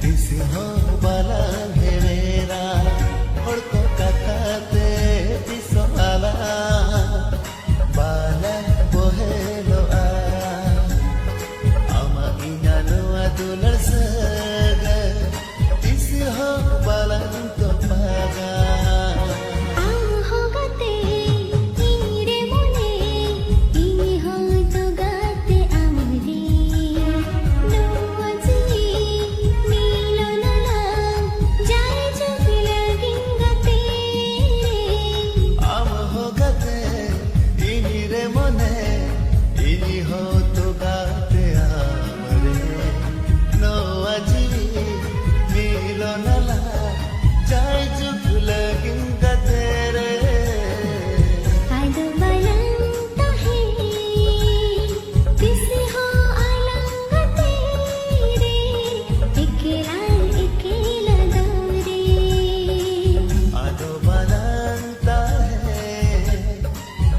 tisi ho balang herera horko kakate tiso ala bala bohelo a ama inalo adular saga tisi ho balang to paga
आम हो गाते इनिरे मोने इनि हो तो गाते आमरे नोजी नीलो नला जाय जुग लगिन गाते
am ho gate ini re mone ini ho to gate amare no aji nilo nala jai juk lagin gate re
आदो balanta hai तिसे हो आलंग तेरे अकेला अकेला दोरे
ado balanta hai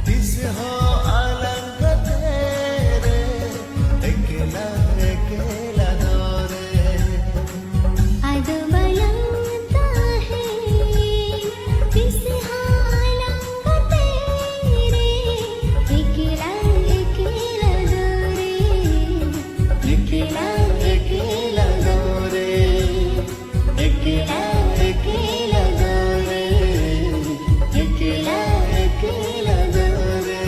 tis ho alang tere ekela ekela dore
आदो balanta hai तिसे हो आलंग तेरे अकेला अकेला दोरे
ekela ekela dore ekela ekela dore ekela ekela dore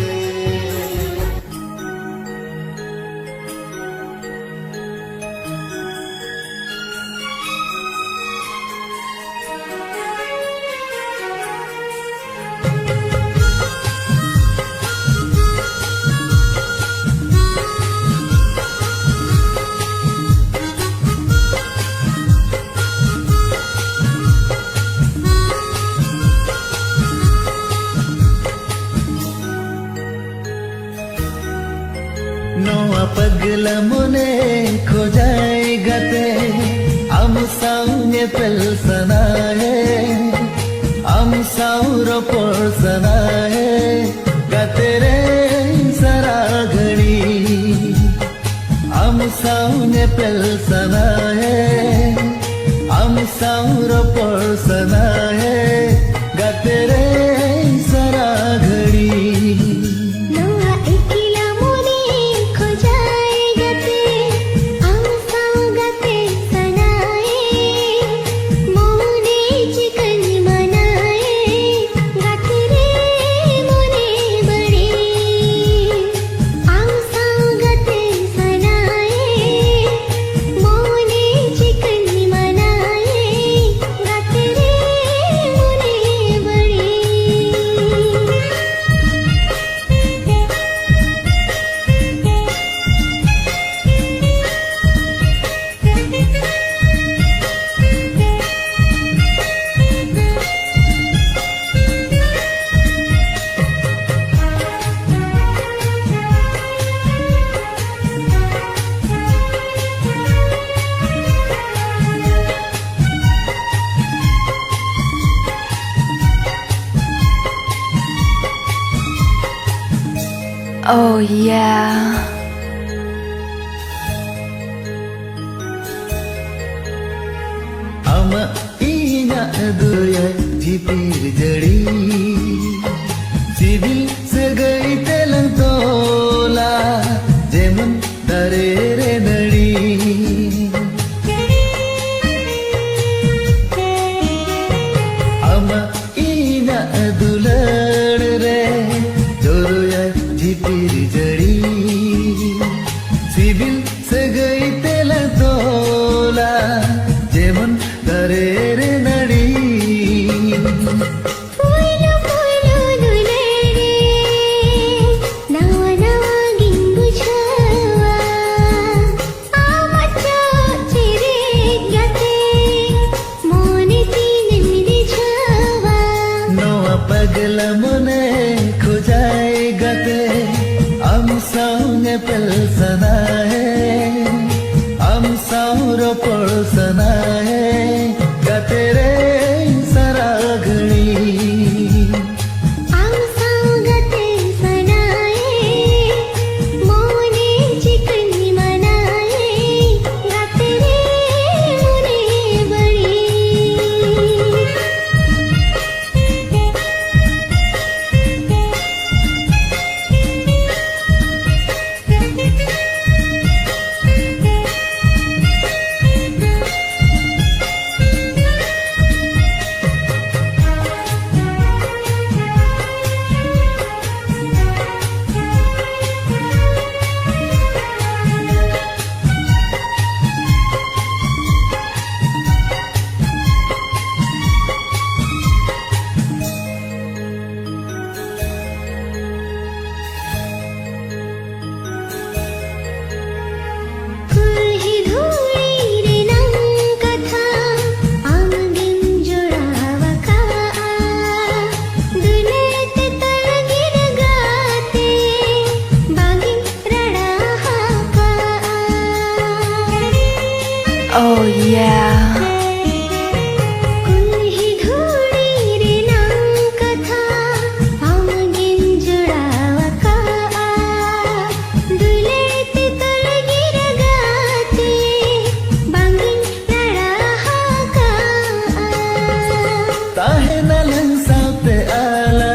Noa pagla mone kho jayega te am saunge pelsana hai am sauro porsana hai gate re sara ghadi am saunge pelsana hai am sauro porsana hai gate re sara ghadi
नोआ अकेला मोने खो जाए गाते आम साव गाते सनाए मोने chicken मनाए गाते रे मोने बड़े आम साव गाते सनाए मोने चिकन मनाए गाते रे
Oh yeah.
Ama inya aduya jipir jadi Civil segai telang tola Jemun darere nadi Ama inya adular re Joroya jipir jadi Civil segai telang tola Jemun darere nadi
Puilo puilo dulere nawa nawa gingu chawa amacha chire gate mone tinimdi chawa
Noa pagla mone khojayega te am saunge pelsana hai am sauro polsana hai gate re saragani
am saugate sanae mone chikan manae gate re mone badi kulhi dhuli renang katha amgin jorawa ka dunet talgir gate bagin rada ka
Oh yeah.
kulhi dhuli renang katha amgin jorawa ka dulet talgir gate bagin rada ka
tahe nalang saute ala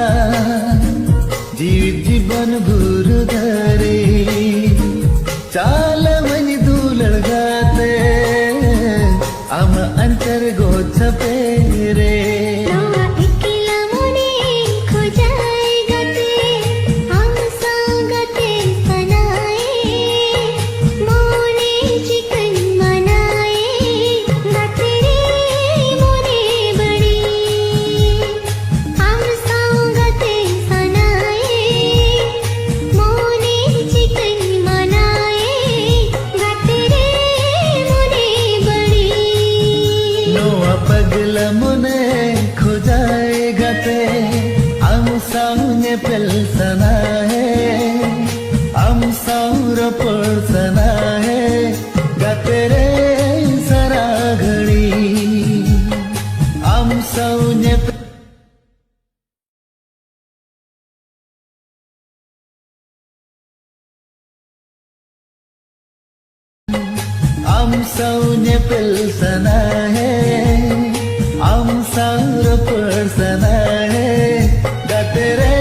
जीवन भूर धरे चाल money दूलड़ गाते am antar goch pere
nawa ekila mone khojai gate am saugate sanae mone chikan manae gate re mone badi am saugate sanae mone chikan manae gate re mone badi
noa pagla mone khojayega te am saunge pelsana hai am saura polsana hai gate re saragani am saunge am saunge pelsana hai am saura polsana hai gate re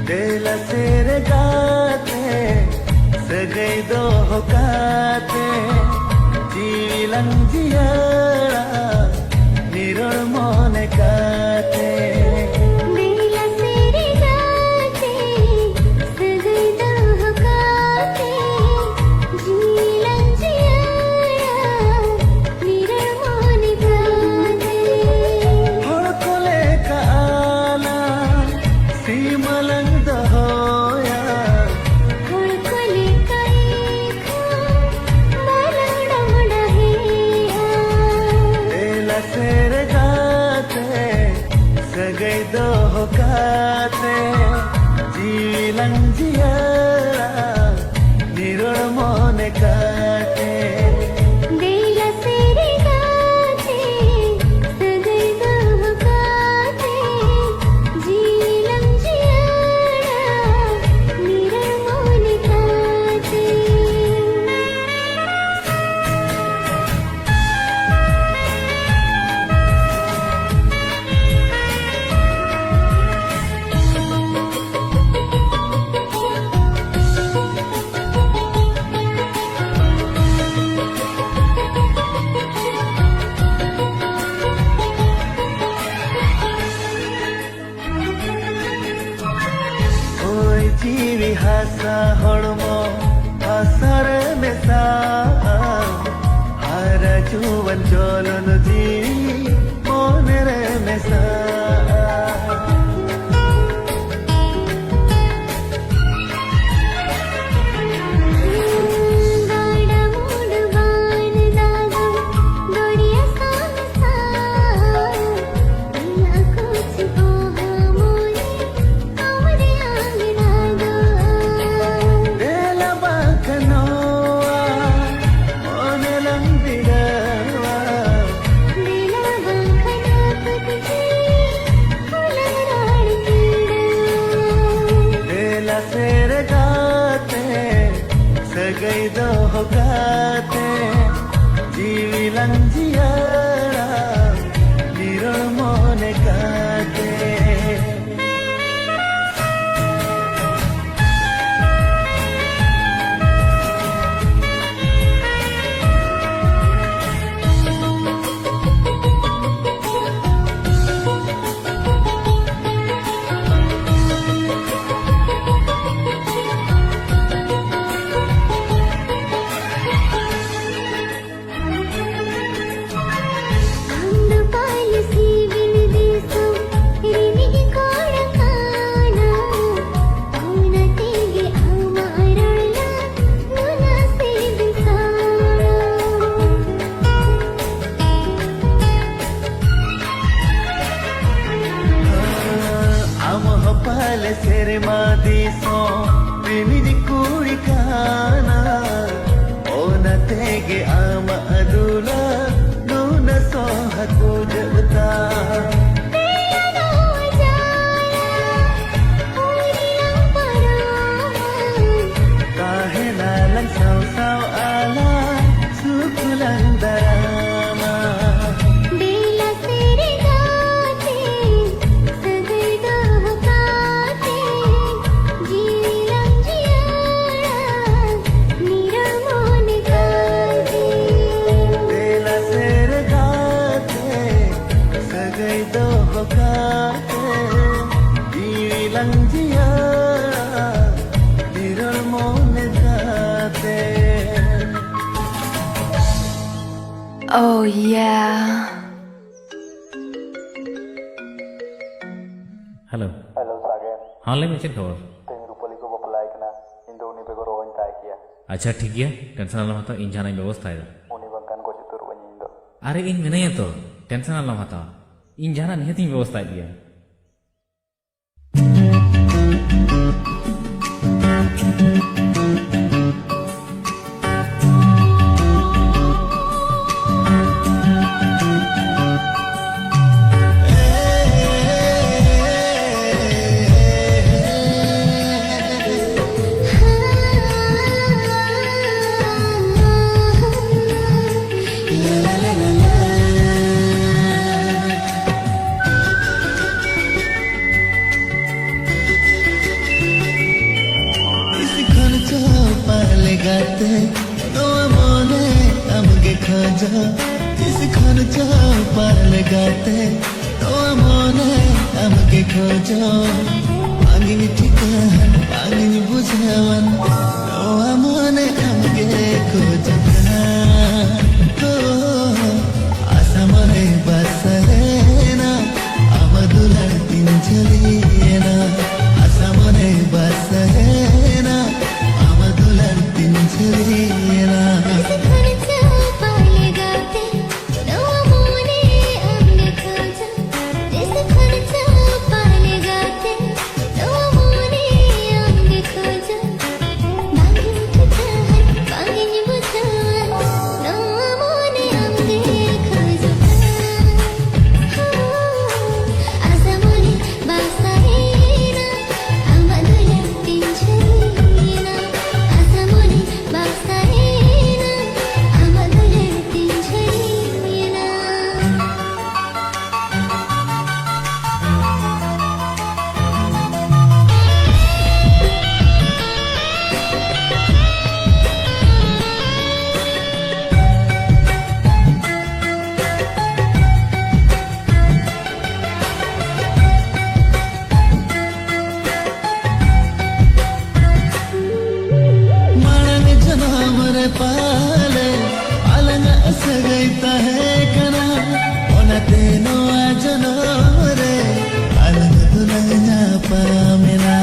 दिल तेरे गाते सगै दो होकाते जीलन जियारा निरळ मने काते
दिल तेरे गाते सगै दो होकाते जीलन जियारा निरळ मने काते
हळकोले काला सीमलंग होया
हळकोले काही मरडमड हेया
दिल तेरे गाते सगै दो होकाते जीलन जियारा निरळ मने काते
दिल तेरे गाते सगै दो होकाते जीलन जियारा निरळ मने काते
ओय जीवी हासा हळमो हासार मेसा हारा जुवन चलन जीवी मोनेर मेसा
गाडा मोडवान दागा दोरिया सासा आँखों से ओहा मोरे हमरे आंगना दो
देल बाकनोआ मोने लंबिडवा
दिला बाखना तुझे फुलराड कीड़ा
देल तेरे गाते सगै दो होकाते जीविलन जियारा निरळ मने काते
अंध पालसी विन देसो रिनिगी कोडकाना औना तेगे आमारळला नुना से बिसाना
आमह पाल सेरे मादिसो बिनिजी कुड़ी काना ओना तेगे आम अदुला नून सोह कुजता
तेरा जाया पूरी परा
काहे लालन साव साव आला सुकुलन दरामा
दिल तेरे गाते सगै दो होकाते जीलन जियारा निरळ मने काते
दिल तेरे गाते सगै दो होकाते जीविलन जियारा निरळ मने काते
Oh yeah.
Halo.
Hello Sagen,
हाँ ले में चेक खबर
तेरी रूपली को बपलाय कना इंदो उनी पे को रोइन ताय किया
अच्छा ठीक गया टेंशन आलम हाताव इन जाना व्यवस्था है
उनी बंकन को चितुर बनी इंदो
अरे इन मिनाया तो टेंशन आलम हाताव इन जाना निहती व्यवस्था दिया
লা লা লা।
কিছুক্ষণ চপালে গাতে তোমার মনে আমাকে খোঁজ কিছুক্ষণ চপালে গাতে তোমার মনে আমাকে খোঁজ ভাঙিনি ঠিকান ভাঙিনি বুঝাওয়ান তোমার মনে আমাকে খোঁজ আশা মনে বাসরে না আমার দুলার দিন চলিয়ে না আশা মনে বাসরে না আমার দুলার দিন চলিয়ে না पाले अलग सगैता है कना ओना तेनो आजनो रे अलग दुलना पामेना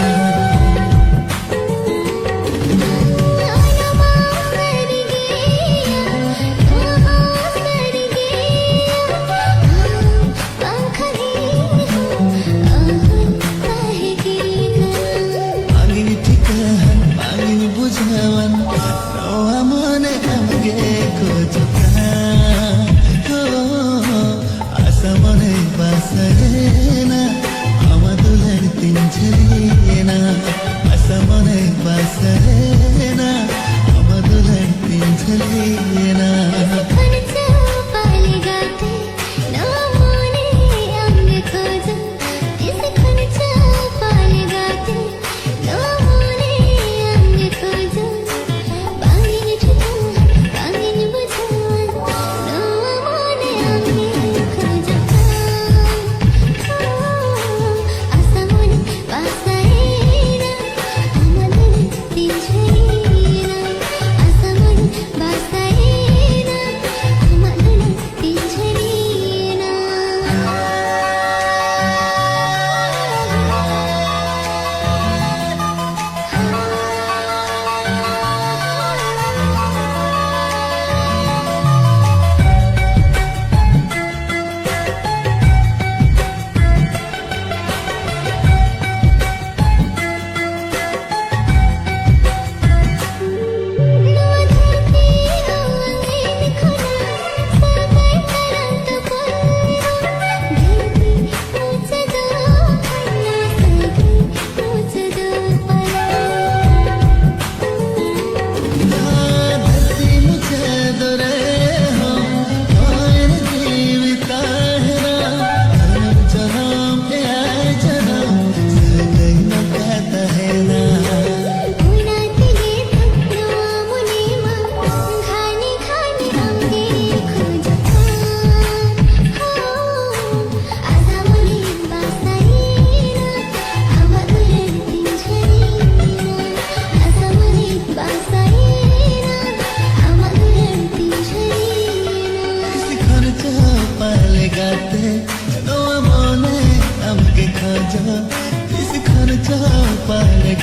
आगिनी ठिकान आगिनी बुझावन मने हमगे खोजता आशा मने बासरे ना আমার দুলার দিন চলিয়ে না আশা মনে বাসরে না আমার দুলার দিন চলিয়ে না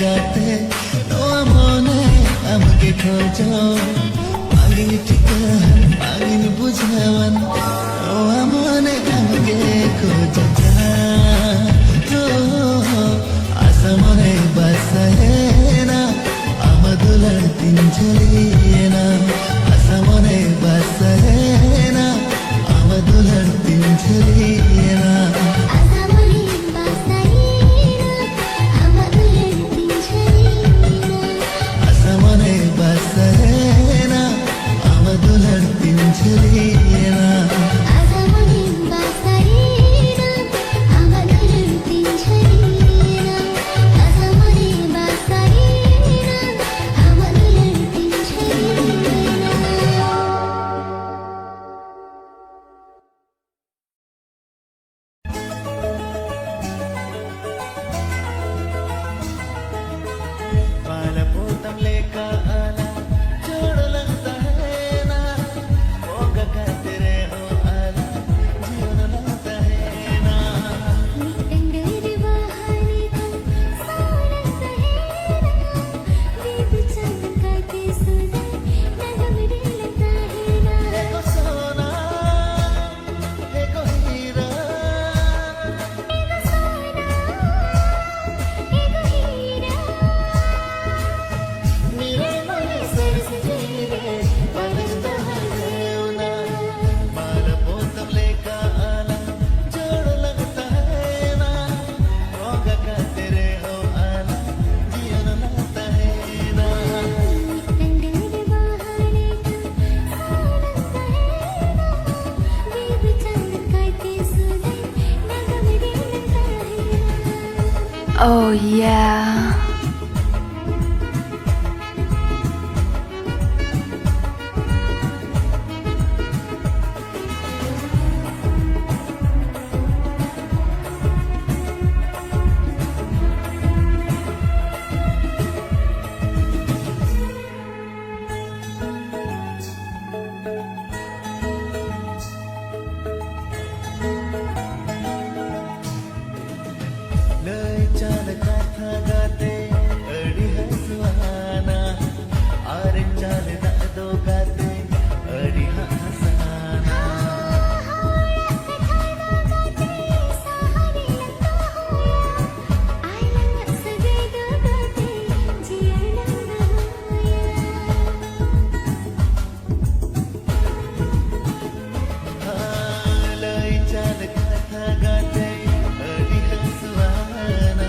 गाते मने हमके खोजो आगिनी ठिकान आगिनी बुझावन मने हमके खोजो आशा मने बासरे ना আমার দুলার দিন চলিয়ে না আশা মনে বাসরে না আমার দুলার দিন চলিয়ে না বাসরে না আমার দুলার দিন চলিয়ে
Oh yeah.
लय चाल गाथा गाते अडी हसवाना आरे चाल दादो गाते अडी हसवाना लय चाल गाथा गाते अडी हसवाना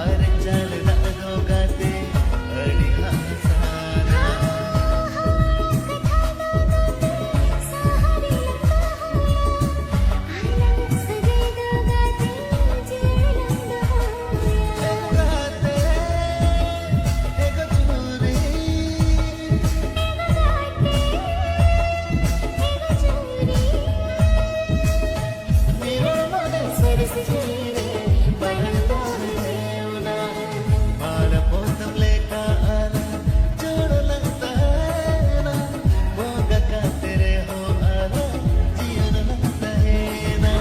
आरे चाल दादो गाते अडी हसवाना गाते एक चुरी माला पोतम लेका आना जोड़ लगता है ना मोगा का तेरे हो आना जीवन लगता है ना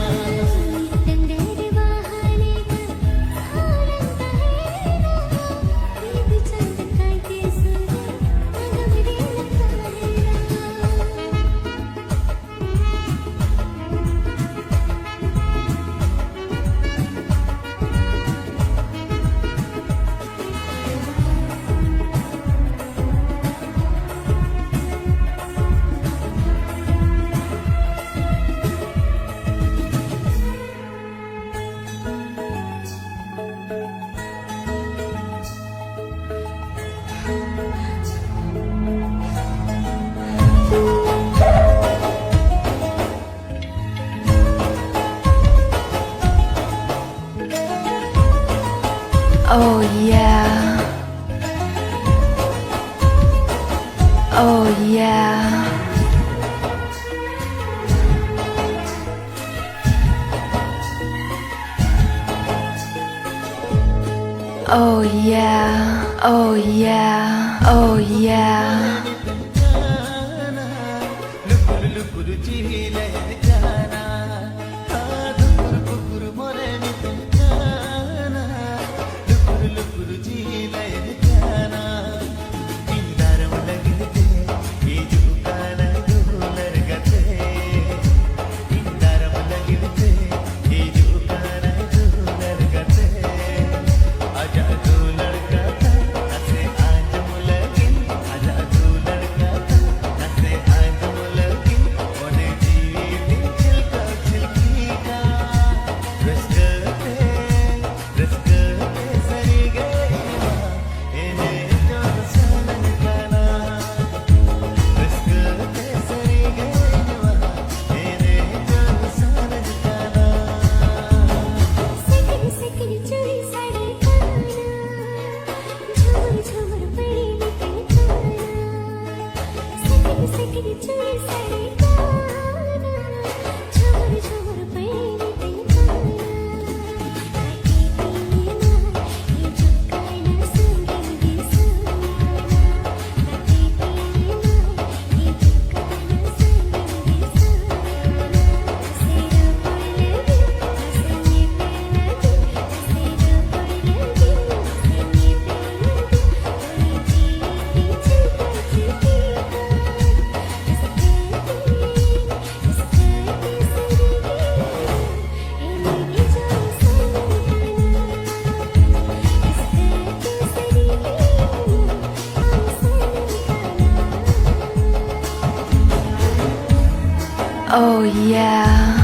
Oh yeah. Oh yeah. Oh yeah. Oh yeah. Oh yeah.
जाना लुकुर लुकुर जीले जाना दुकुर कुकुर मोरे नितम जाना लुकुर लुकुर जीले जाना इंदारम लगते ये जुकाना दूलर गते इंदारम लगते ये जुकाना दूलर गते आजा तू लड़का था हसे आज मुलगिन आजा तू लड़का था हसे आज मुलगिन ओने जीवी चिलका चिलकी का रस्कते सरी गई इन्हें जो सालन गाना रस्कते सरी गई इन्हें जो सालन गाना
Oh yeah.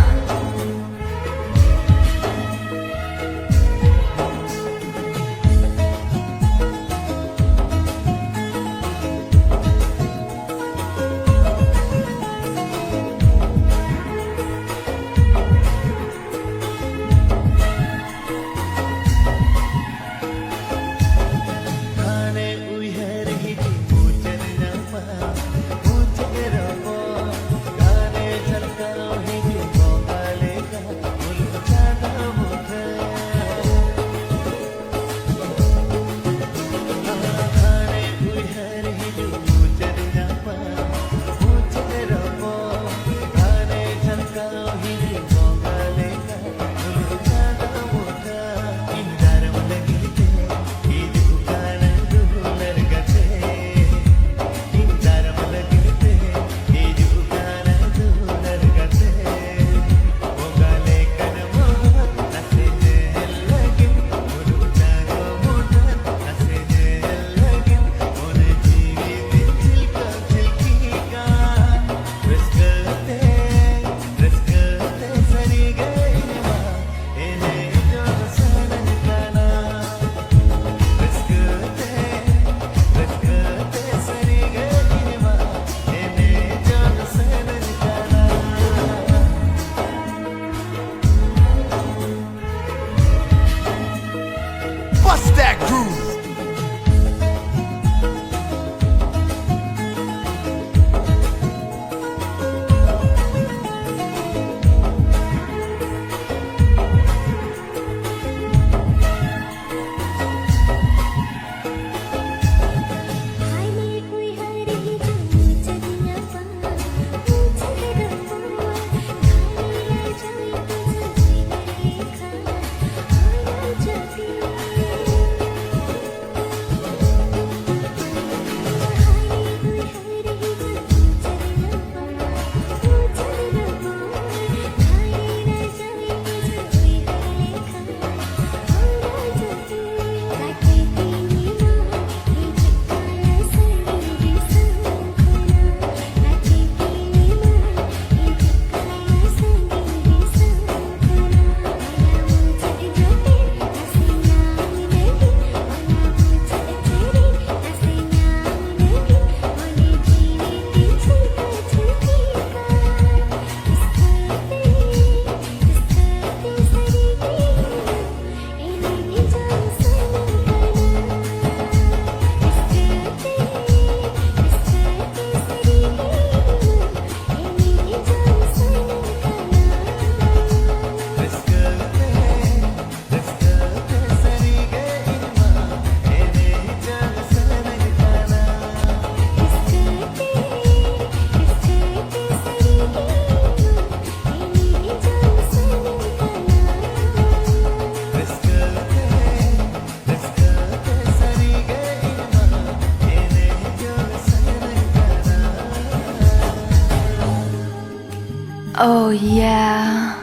Oh yeah.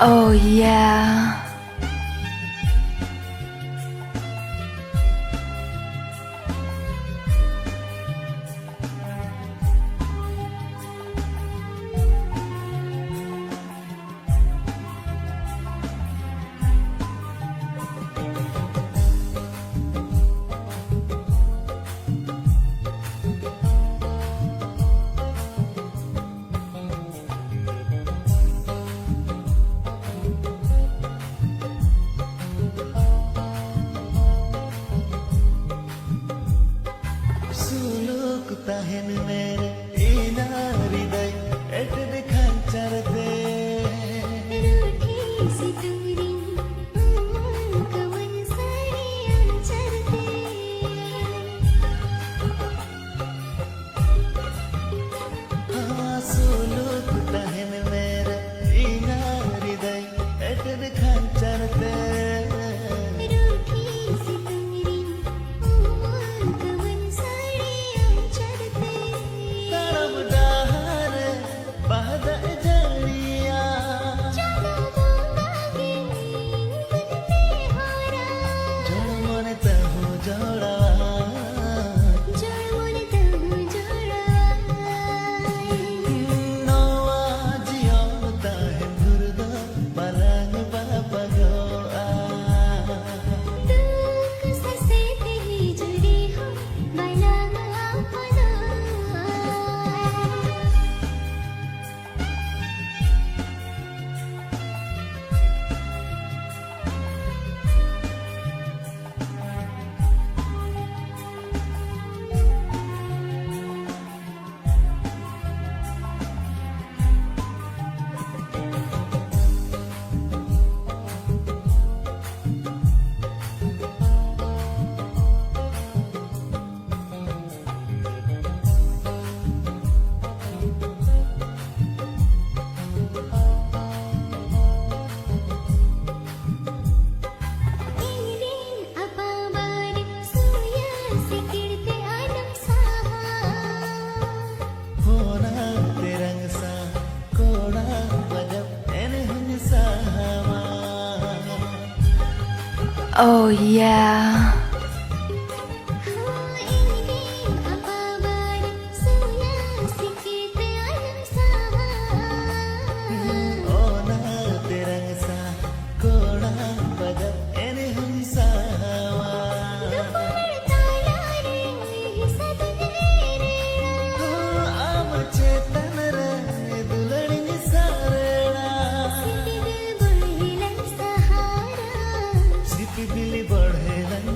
Oh yeah.
tahen mere inaridai ete dekhan charte
रूठी सी दूरी कवन साड़ियाँ चलते
suluk tahen mere inaridai ete dekhan charte
रूठी सी दूरी कवन साड़ियाँ चलते
tarab dahare bahda jariya
चलो मांगे बनने हारा
jod mone tahu joda
जड़ मोने तहु जोड़ा
noa jiyon tahen durda balang baba goa
दुख ससे ते ही जुड़ी हो बना अपना Ingin apa balik suya sikirte alam saha
hona terang sa koda wajab ene hun sahama
Oh yeah.
Ingin apa balik suya sikirte alam saha
hona terang sa koda wajab ene hun sahama
तालारे सदने रे
am chetan re dulani sarela
दिल बढ़ेलन सहारा
siti dili badhe lan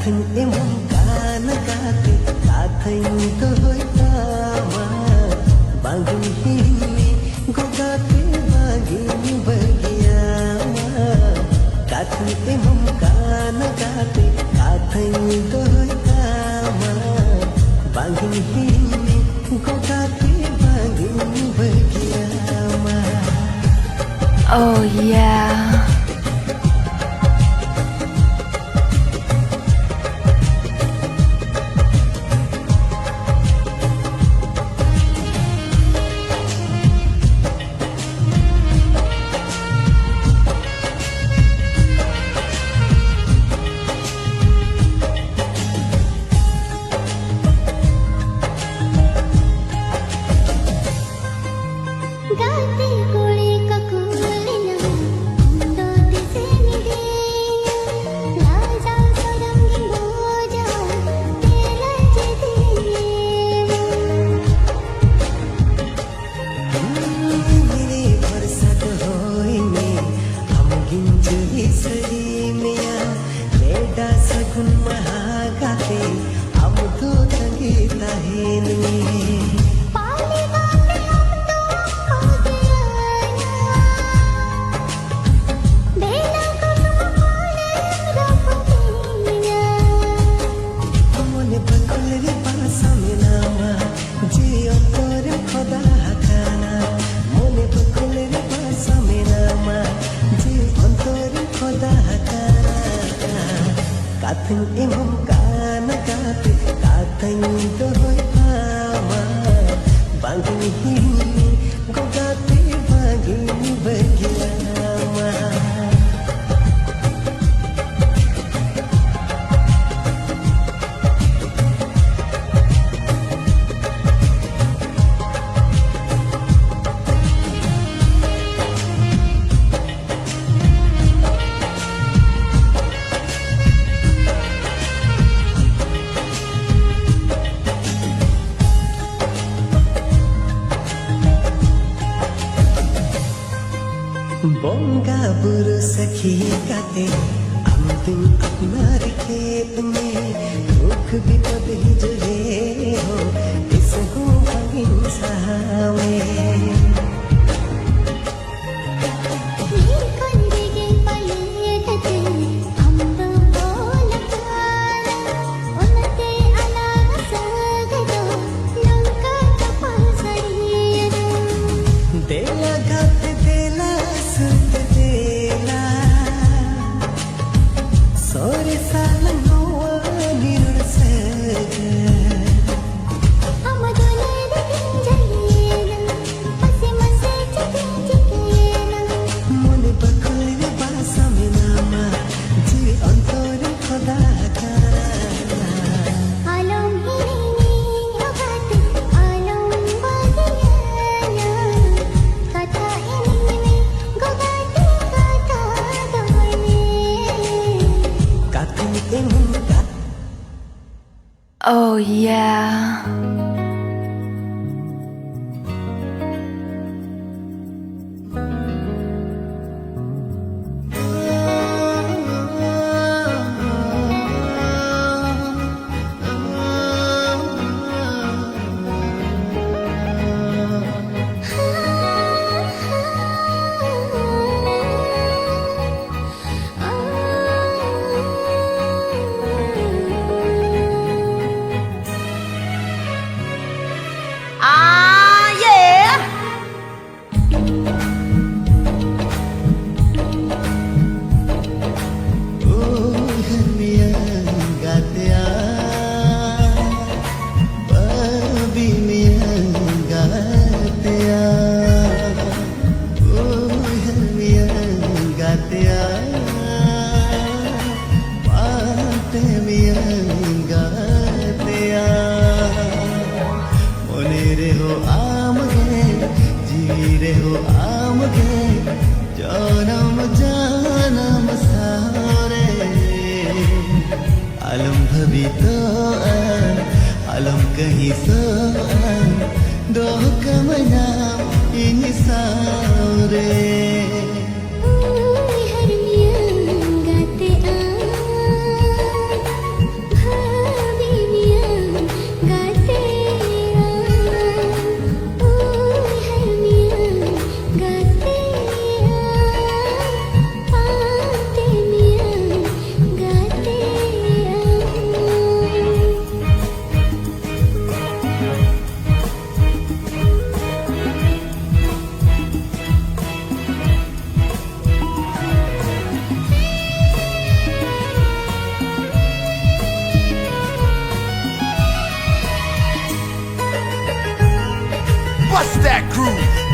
Kathang emang kana kate kathang toy tama bangin hini gogate bangin bagiyama Kathang emang kana kate kathang toy tama bangin hini gogate bangin bagiyama
Oh yeah.
गाते कोड़े का कोलना दो दिसे निदेना लाजा सरंगी बोजा तेरा जदेना
मेरे बरसात होइने हम गिंजरी सरी मिया लेडा सगुन महागाते हम तो संगीता हेन में
पाले गाते हम तो हो गया बेला कदम पाले रफतीना
हमने बकल रे पासा में नामा जियो तोरे खुदा खाना मोने बकल रे पासा में नामा जियो तोरे खुदा खाना काथन एमम काना काते काथन तो होय पामा बांगिन हिनी गोगाते बांगिन बगियामा बोंगा बुरु सखी काते अंतिम अपनार खेत में दुख विपद ही जुड़े हो इस हो हिंसावे
नीर कंदिगे पलेटते हम तो बोलतारा उनते अनाग सगदो लंका तपसरियरो
देला गाते देला सुत देला सोरे साल नोआ निरुण सग
हम दोले दिंजलेना पसे मसे चिकेना
मोने बकुल रे बासा में नामा जी अंतोरे खुदा खाना
आलम हिनी गोगाते आलम बागियाना कथा हिनी गोगाते कथा दोने
काथन एमम का
Oh yeah.
जानम जानम सारे आलम भवी तो आलम कहीं सो दो कमना इन सारे
हरमिया गाते
Bust that groove.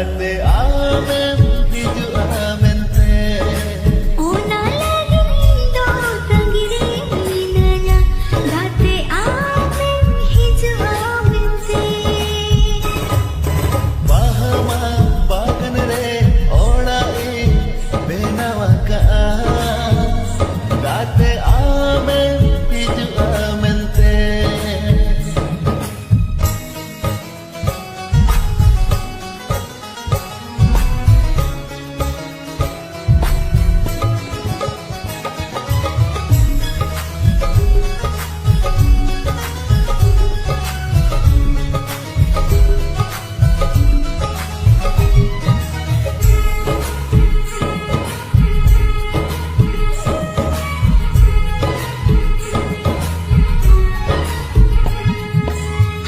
Gate amem hijua mente
Ona lagi nindo tangire ninanya Gate amem hijua mente
Bahama bagan re odai benawa ka Gate amem hijua mente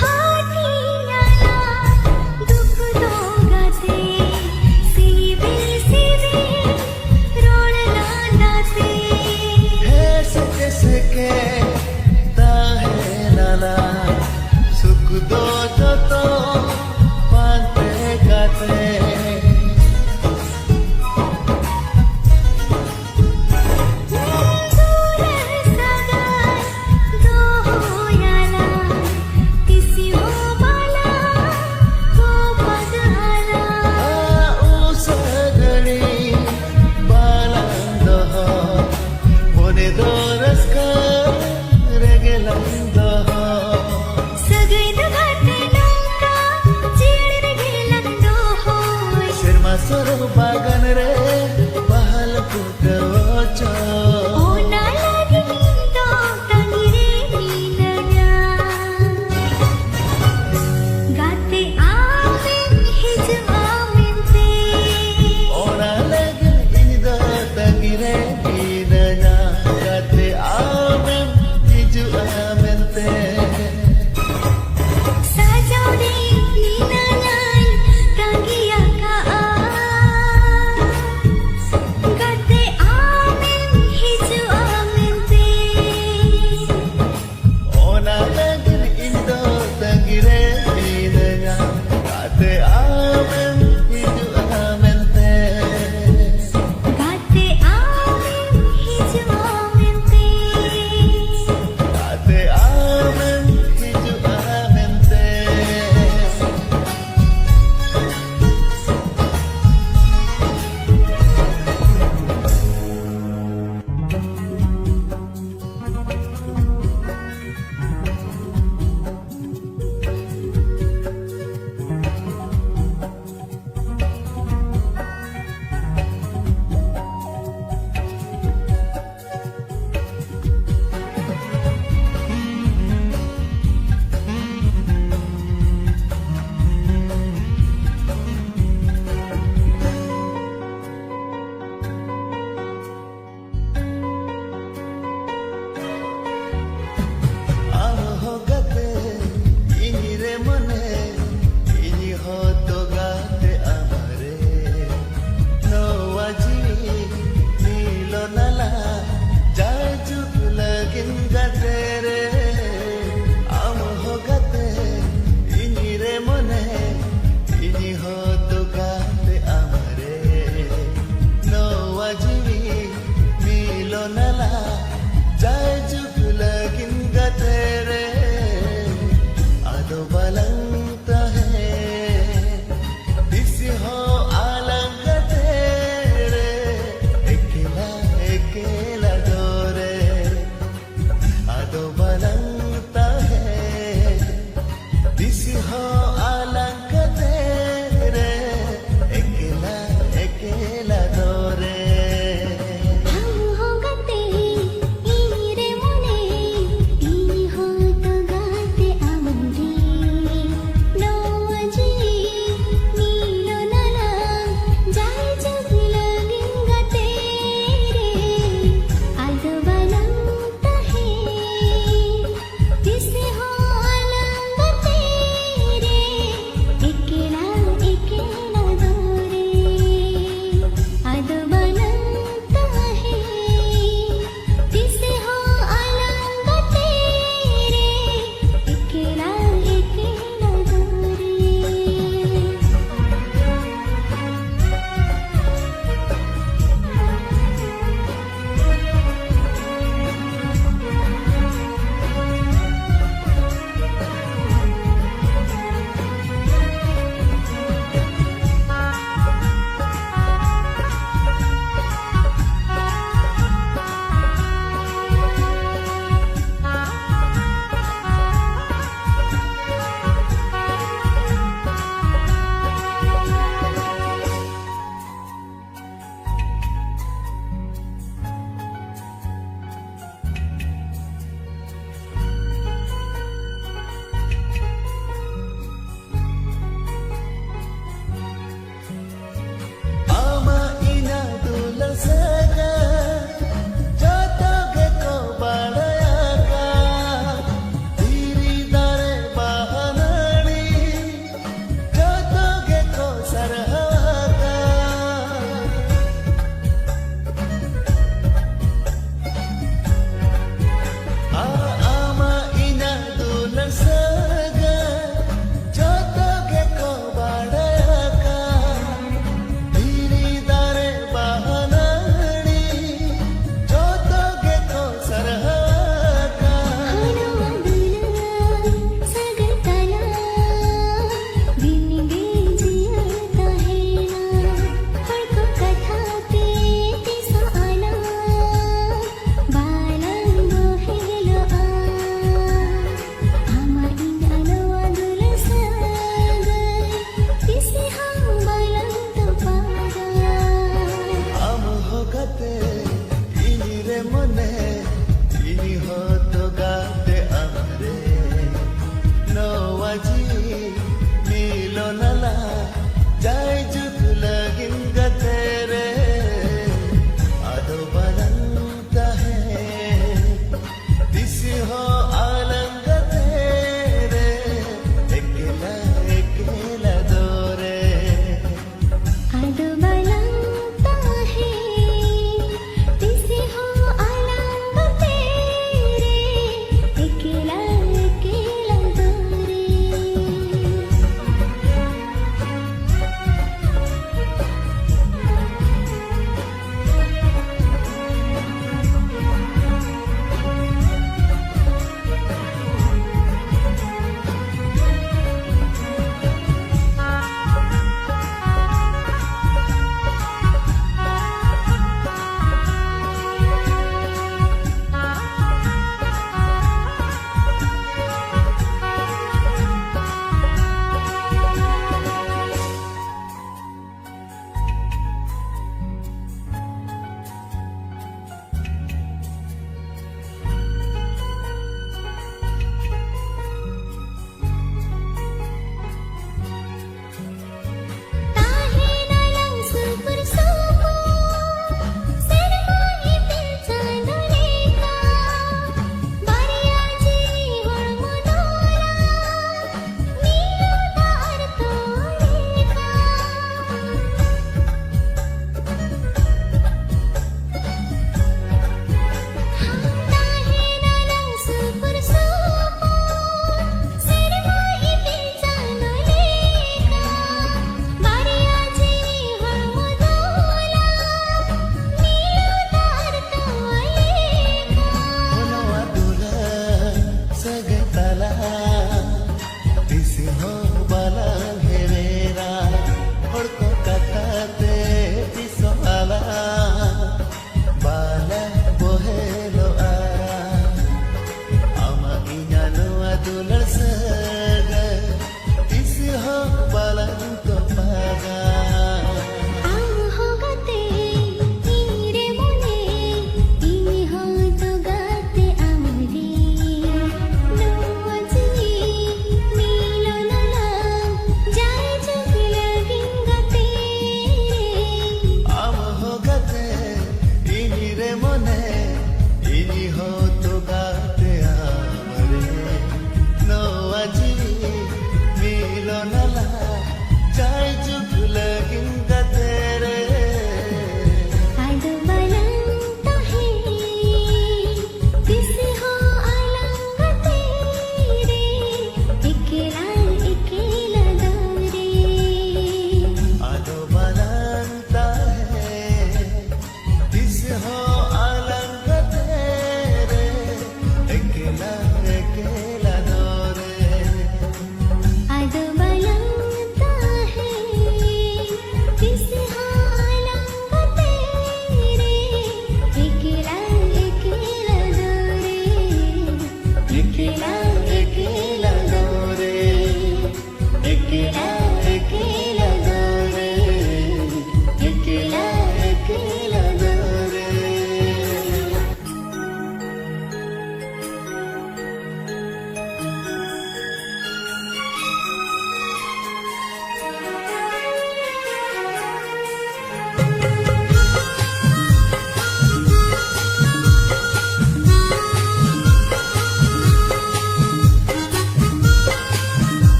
Hati nyala duk do gate Sibil sibil rod nandate
Seke seke tahe nala suk do joto pante gate Bagan re bahal putocho
Ona lagi nindo tangire ninanya Gate amem hijua mente
ora lagi indo tangire inanya gate amem hijua mente
Sajau de ninanya tangia ka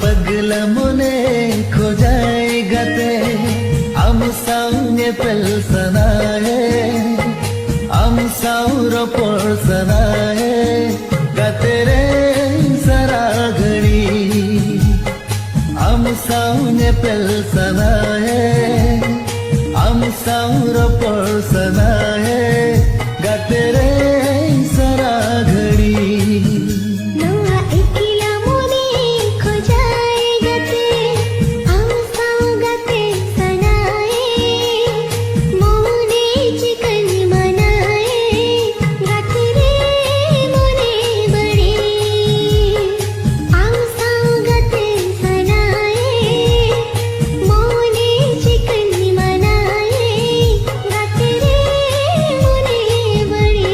पगला मोने खो जाएगा ते आम साउने पेल सनाए आम साउर पर सनाए गाते रे सारा घड़ी आम साउने पेल सनाए आम साउर पर सनाए गाते रे सारा घड़ी
नवा एकिला मोने खो जाएगा ते हम साउगाते सनाए मोने चिकन मनाए गाते रे मोने बड़ी हम साउगाते सनाए मोने चिकन मनाए गाते रे मोने बड़ी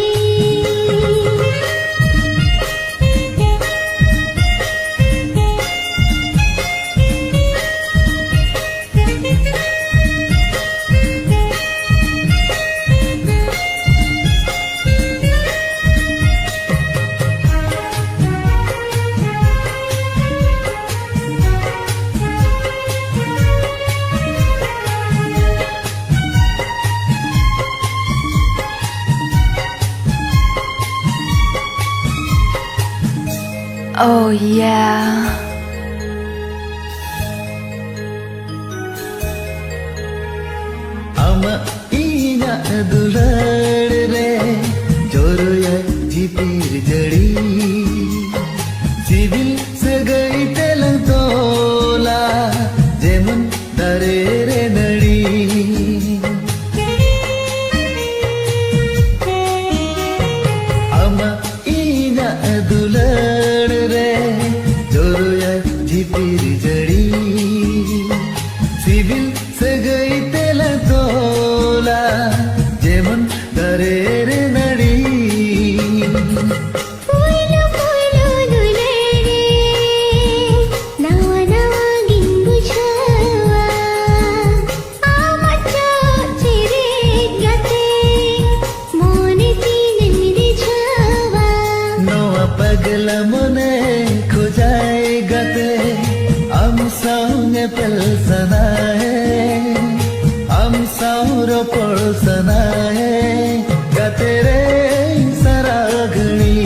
Oh yeah.
ama ina dulad re joroya jipir jadi civil sagai telang tola jeman dare re nadi ama ina dulad re joroya jipir jadi civil sagai telang tola jeman dare re nadi
Puelo puelo dulere nawa nawa gingu chawa amacho chire gate mone tinere chawa
नवा पगला मोने खो जाएगा ते हम साउने पेल सनाए हम साउर पर सनाए गाते रे सारा घड़ी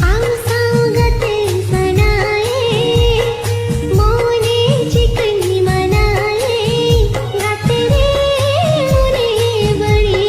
हम साउगाते सनाए मोने चिकन मनाए गाते रे मोने बड़ी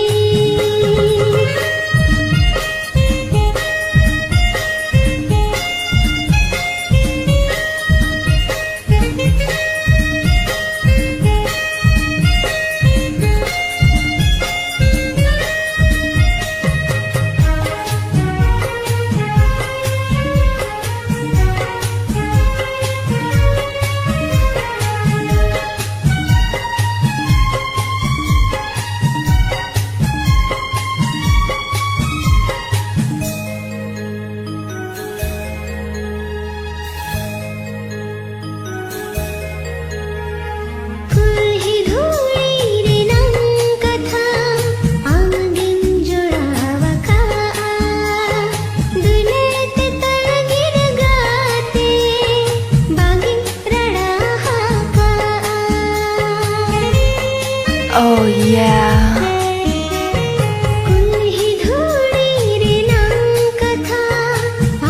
कुल्ही धूळी रे नंग कथा आमगिन जोडावा का दुनेत तळगिर गाते बागिन रडा हाका
Oh yeah.
कुल्ही धूळी रे नंग कथा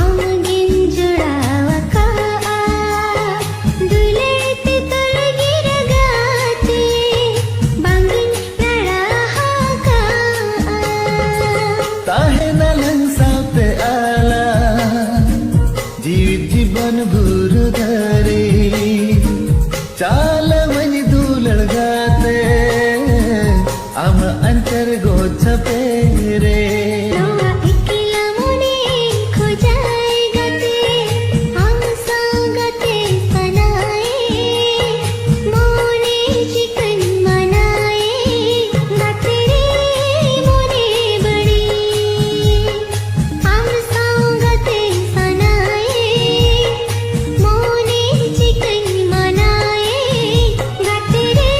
आमगिन जोडावा का दुलेत तळगिर गाते बागिन रडा हाका
ताहे नलंग साथे आला जीवित जीवन भूर धरे चाल मनी दुलड़ गाते आम अंतर गोछ पेरे
नवा एकिला मोने खो जाएगा ते हम साउगाते सनाए मोने चिकन मनाए गाते रे मोने बड़ी हम साउगाते सनाए मोने चिकन मनाए गाते रे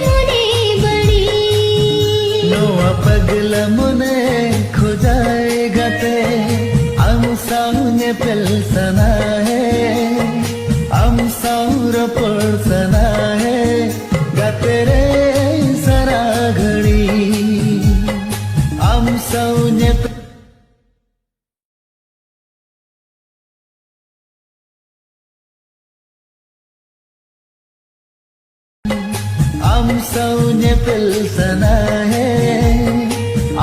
मोने बड़ी
नवा पगला मोने खो जाएगा ते हम साउने पेल्सना है आम साउर पड़सना है गाते रे सारा घड़ी आम साउने आम साउने पेल्सना है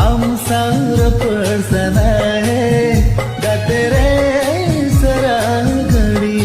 आम साउर पड़सना है गाते रे सारा घड़ी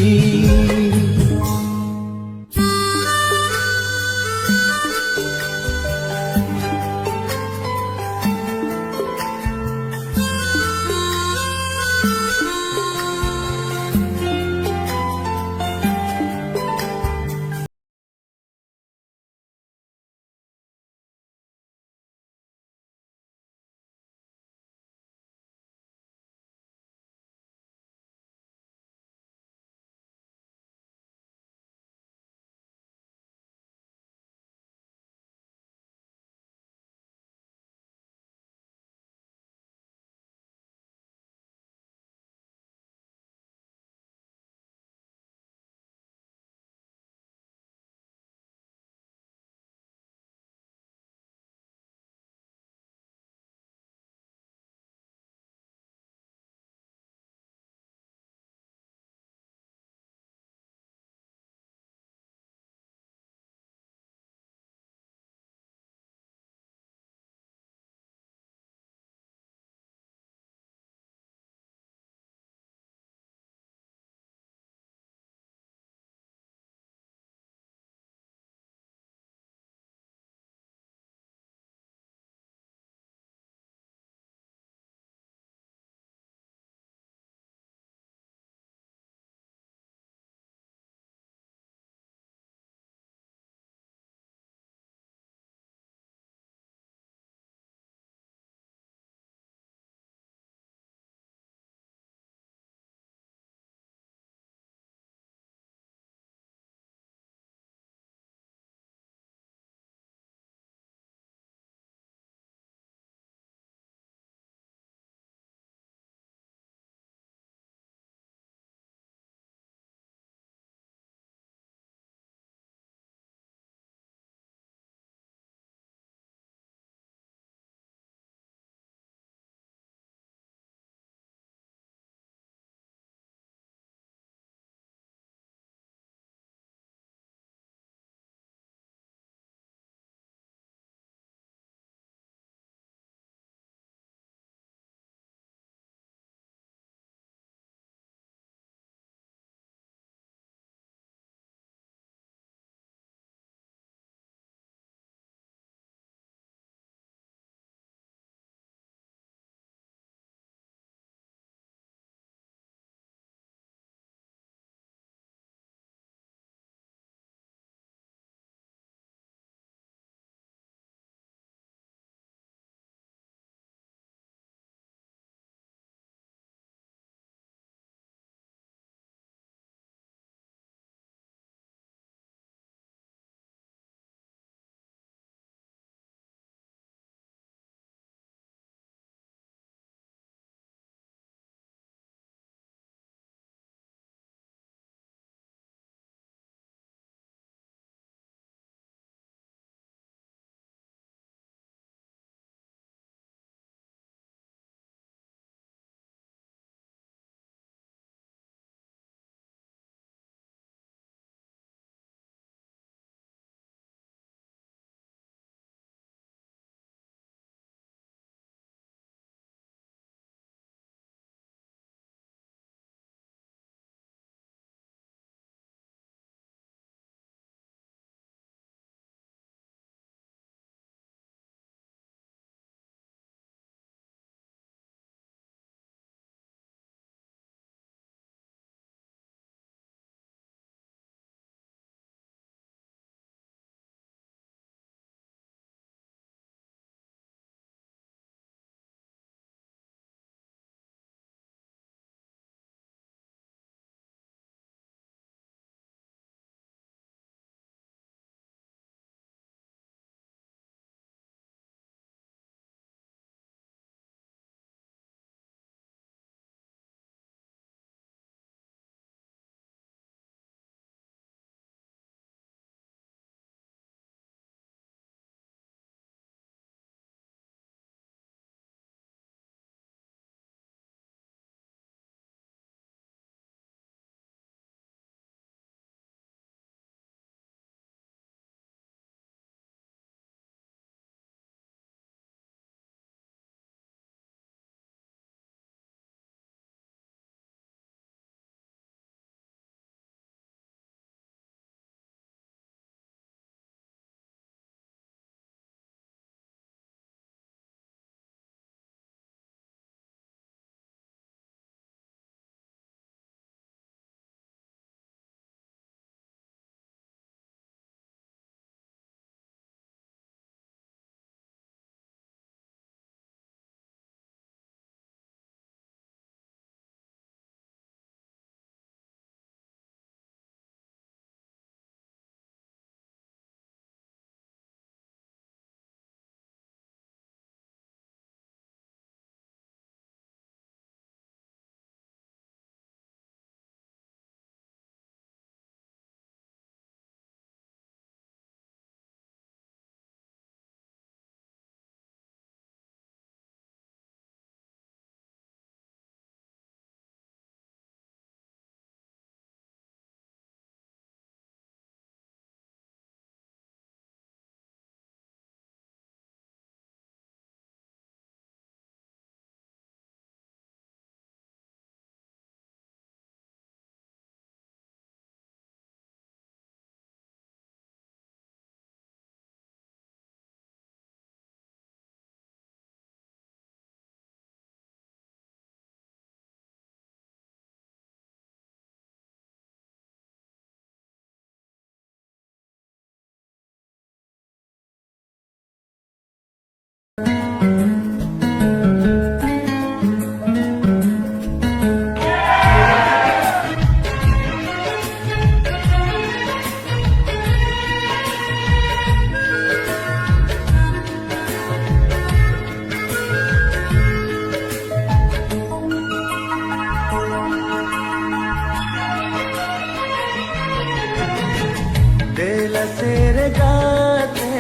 सेरे गाते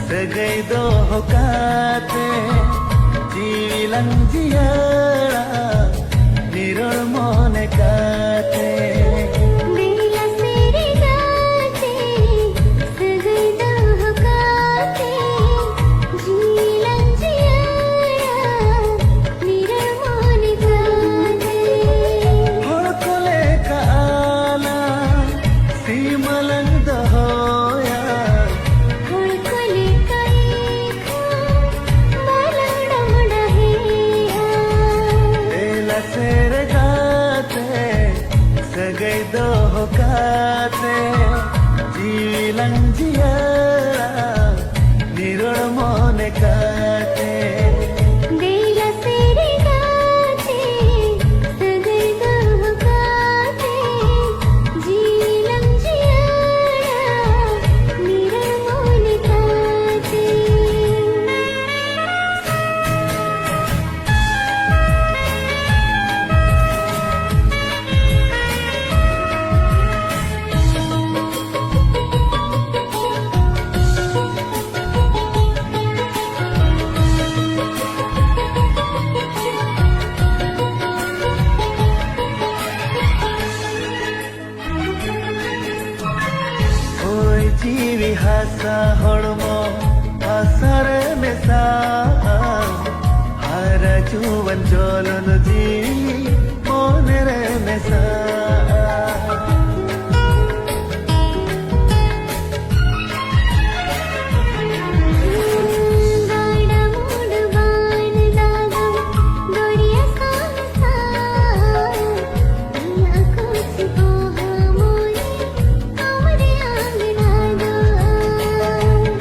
सगई दो होकाते जीविलं जियाड़ा निरोल मोने काते
बेला सेरे गाते सगई दो होकाते जीविलं जियाड़ा निरोल मोने काते
होड़कोले काला सीमलंग दहोया
होड़कोले काईखा मलंग डमडहेया
बेला सेरे गाते सगई दो होकाते जीविलं जियाड़ा निरोल मोने काते
बेला सेरे गाते सगई दो होकाते जीविलं जियाड़ा निरोल मोने काते
ओय जीवी हासा होड़मो आसारे मेसा हारा जुवन जोलन जीवी मोनेरे मेसा
गाड़ा मोड़ बाण दागम गोरिया सांसा आँखों से कोहा मोरे हमरे आंगना दो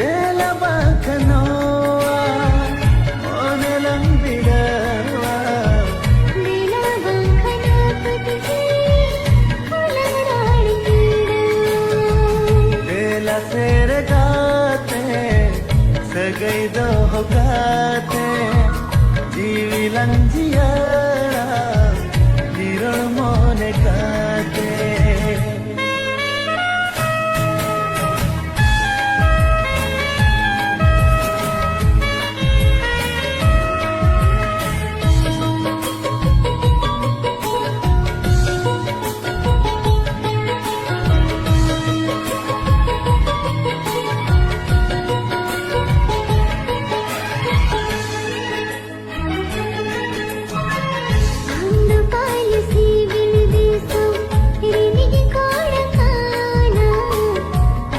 बेला बाकनोआ मोने लंबिड़वा
बेला बांखना तुझे फुलराड़ कीड़ा
बेला सेरे गाते सगई दो होकाते जीविलं जियाड़ा निरोल मोने काते
अंधु पाल सी बिन देसो रिनी कोड़ काना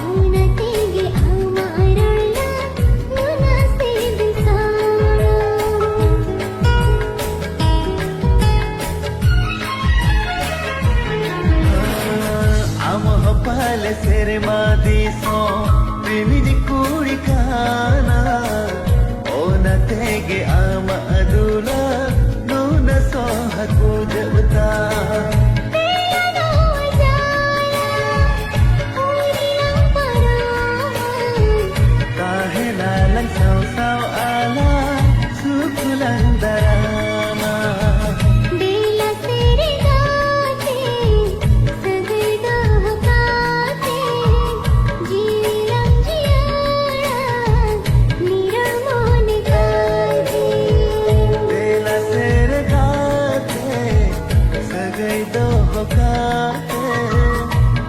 औना तेगे आमारला मुना से दिसाना
आमह पाले सेरे मादिसो प्रेमिनी कुड़ी काना ओना तेगे आमा अदुला नूना सोहकु जबता
बेला नो जाला पूरी लंपरा
काहे लालंग साव साव आला सुकुलं दरामा
बेला सेरे गाते सगई दो होकाते जीविलं जियाड़ा निरोल मोने काते
बेला सेरे गाते सगई दो होकाते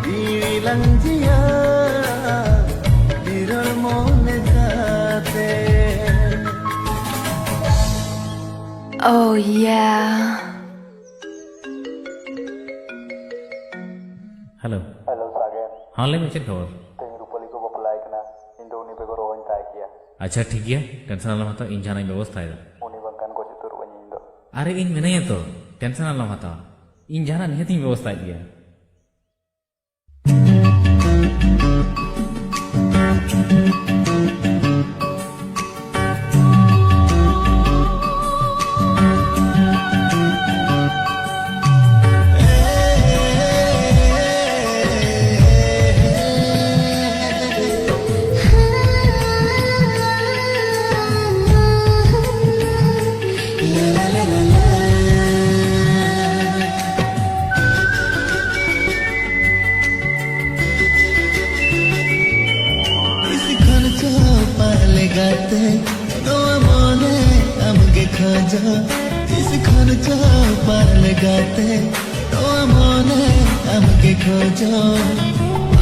जीविलं जियाड़ा निरोल मोने काते
Oh yeah.
हेलो
हेलो सागे
हाँ ले में चेक खबर
तेरी रूपली को बपलाय कना इंदो उनी पे को रोइन ताय किया
अच्छा ठीक गया टेंशन आलम हताव इन जाना व्यवस्था है
उनी बंकन को चितुर वनी इंदो
अरे इन मिनाया तो टेंशन आलम हताव इन जाना निहती व्यवस्था है
खोजो इस खर्च पाल गाते तो मने हमके खोजो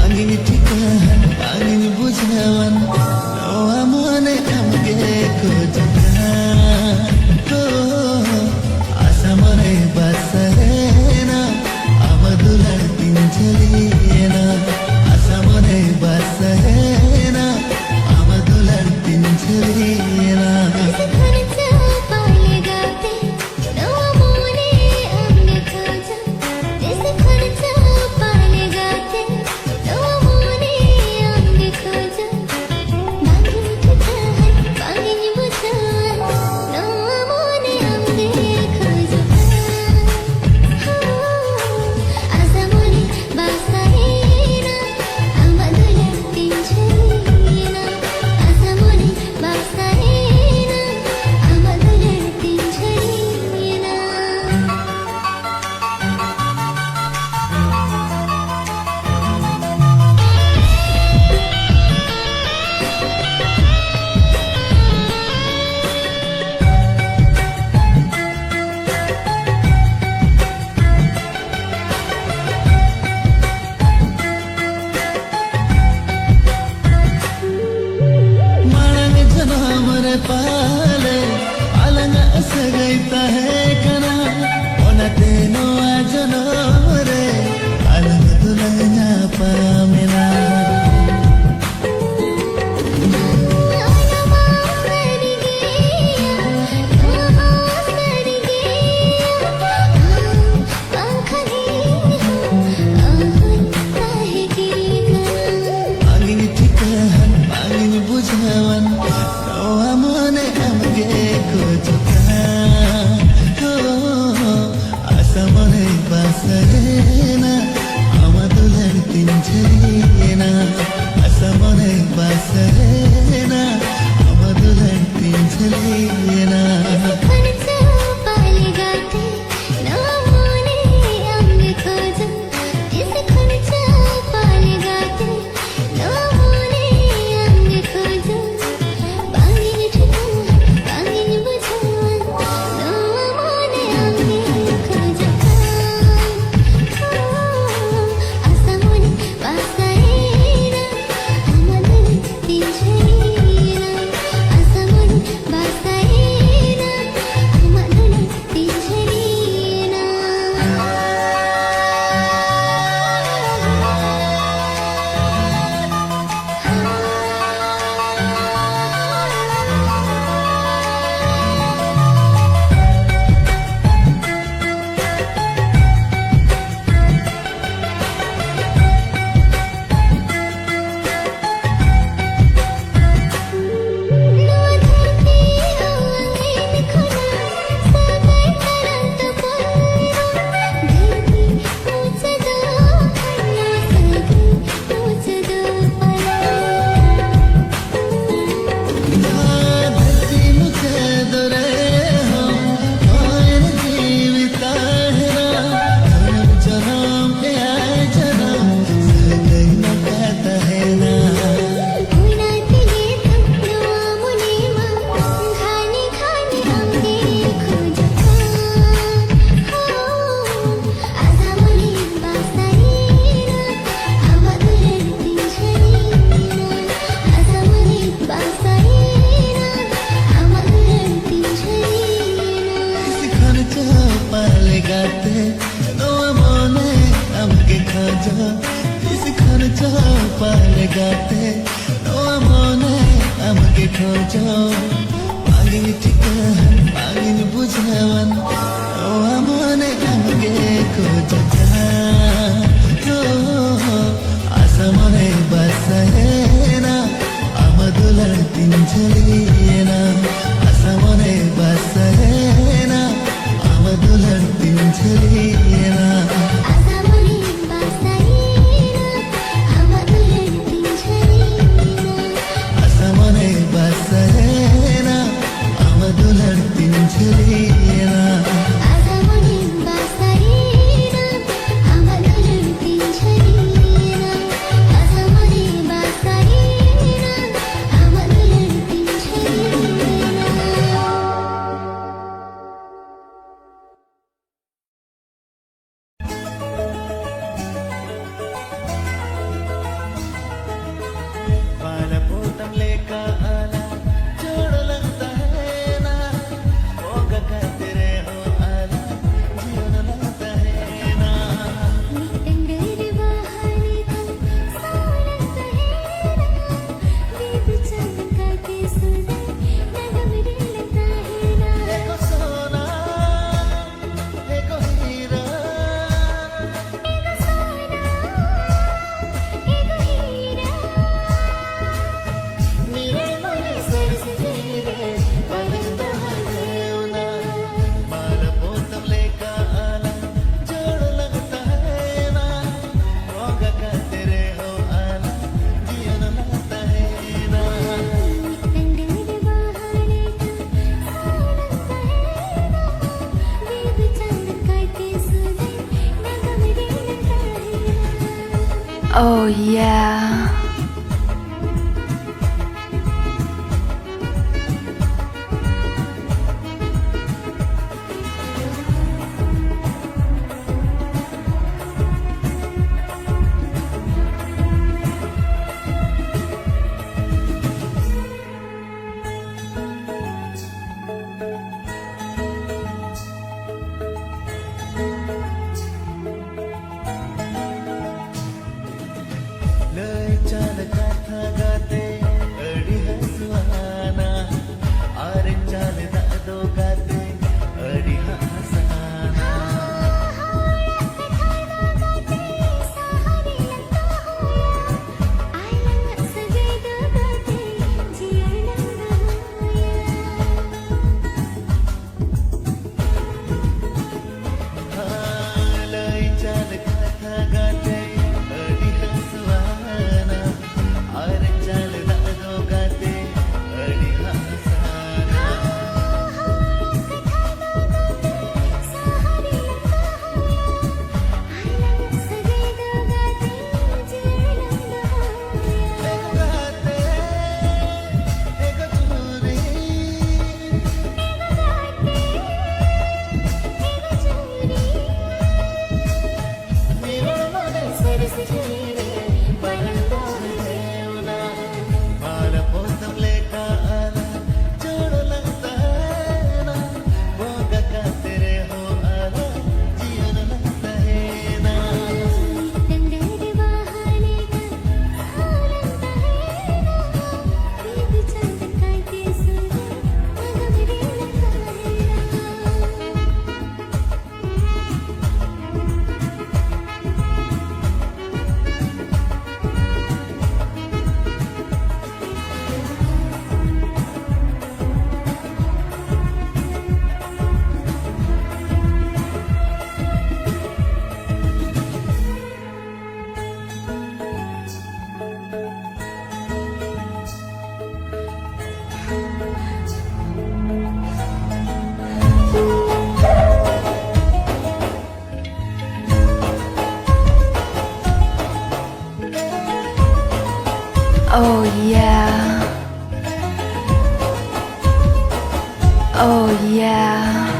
angin tikahan angin bujawan no mane हमके खोजो asa mane basarena amadular pinjalina asa mane basarena amadular pinjalina पाले अलंग सगैता है कना ओना तेनो आजनो रे Alang दुलना पामेना angin tikahan angin bujawan basarena amadular pinjalina asa mane basarena amadular pinjalina गाते no mone हमके खोजो angin tikahan angin bujawan no mone हमके खोजो asa mane basarena amadular pinjalina asa mane basarena amadular pinjalina basarena amadular
Oh yeah.
लय चाल गाथा गाते अडी हसवाना आरे चाल दादो गाते अडी हसवाना लय चाल गाथा गाते अडी हसवाना आरे चाल दादो गाते अडी हसवाना गाते एक चुरी माला पोसम लेका आला जोड़ लगता है ना बोगा का तेरे हो आला जीवन लगता है ना
Oh yeah. Oh yeah.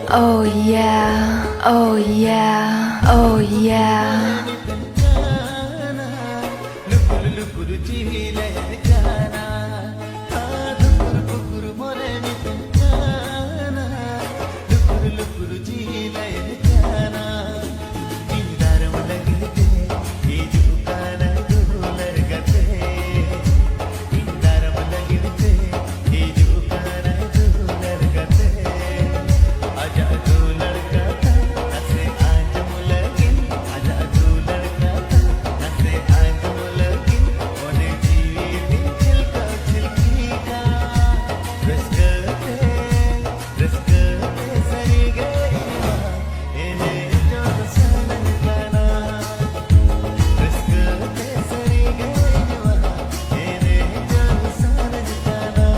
Oh yeah. Oh yeah. Oh yeah.
लुकुर लुकुर चिहिले जाना धुकुर कुकुर मोरे मितुम जाना लुकुर लुकुर चिहिले जाना इंदारम लगते ये जुकाना दुलर गते इंदारम लगते ये जुकाना दुलर गते आजा तू लड़का था ऐसे आज मुलगिन आजा तू लड़का था ऐसे आज मुलगिन ओने जीवी चिलका चिलकी का रिस्क सरी गई इन्हें जो सनन गाना रिस्क सरी गई इन्हें जो सनन गाना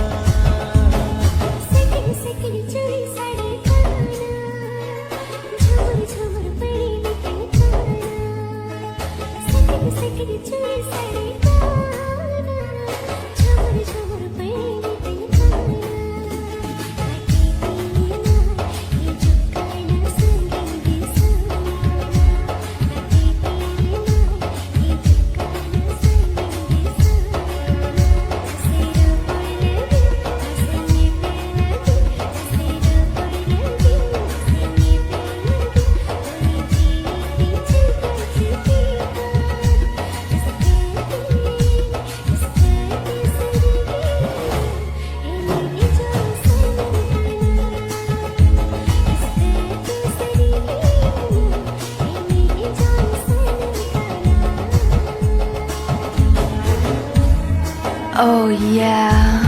Oh yeah.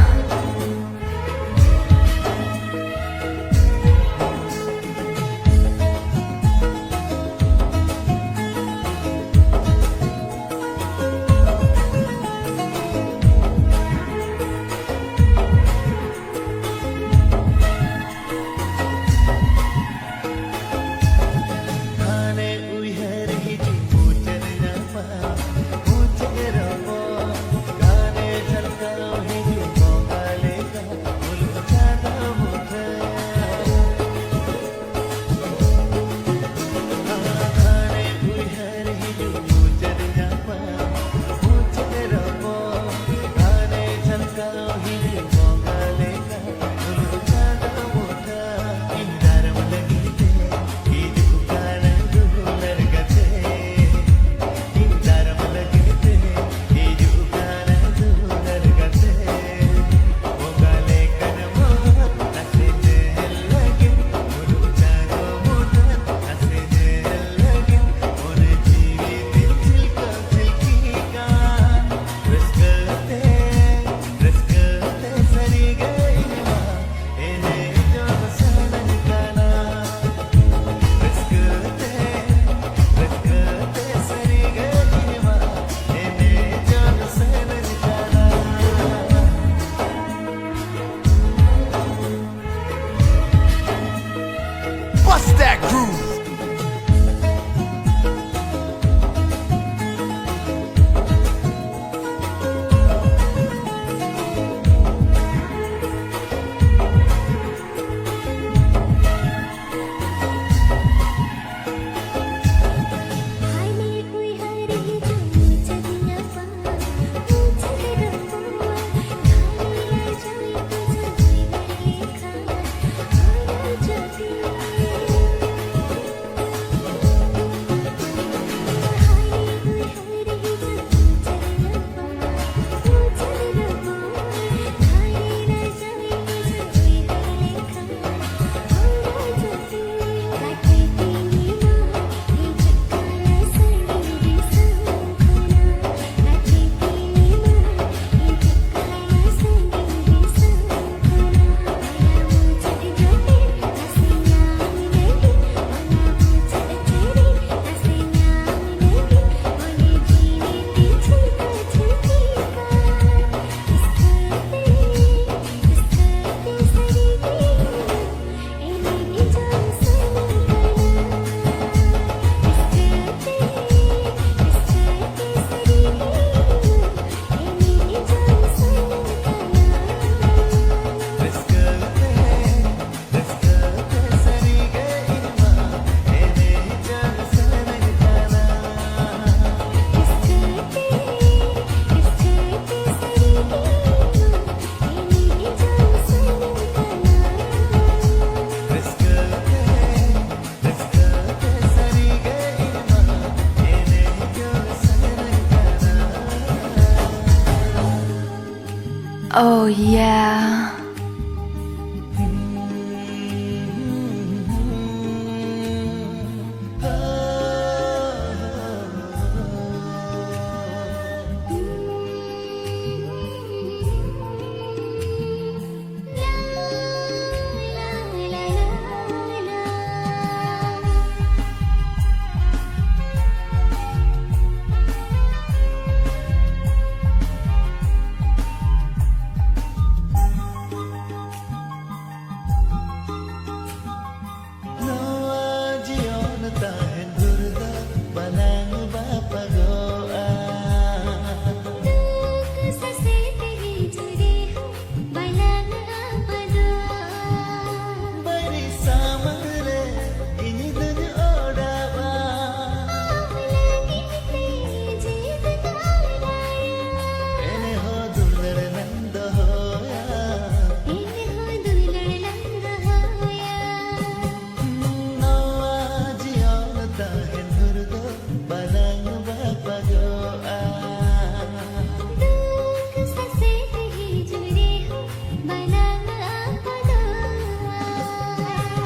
Oh yeah.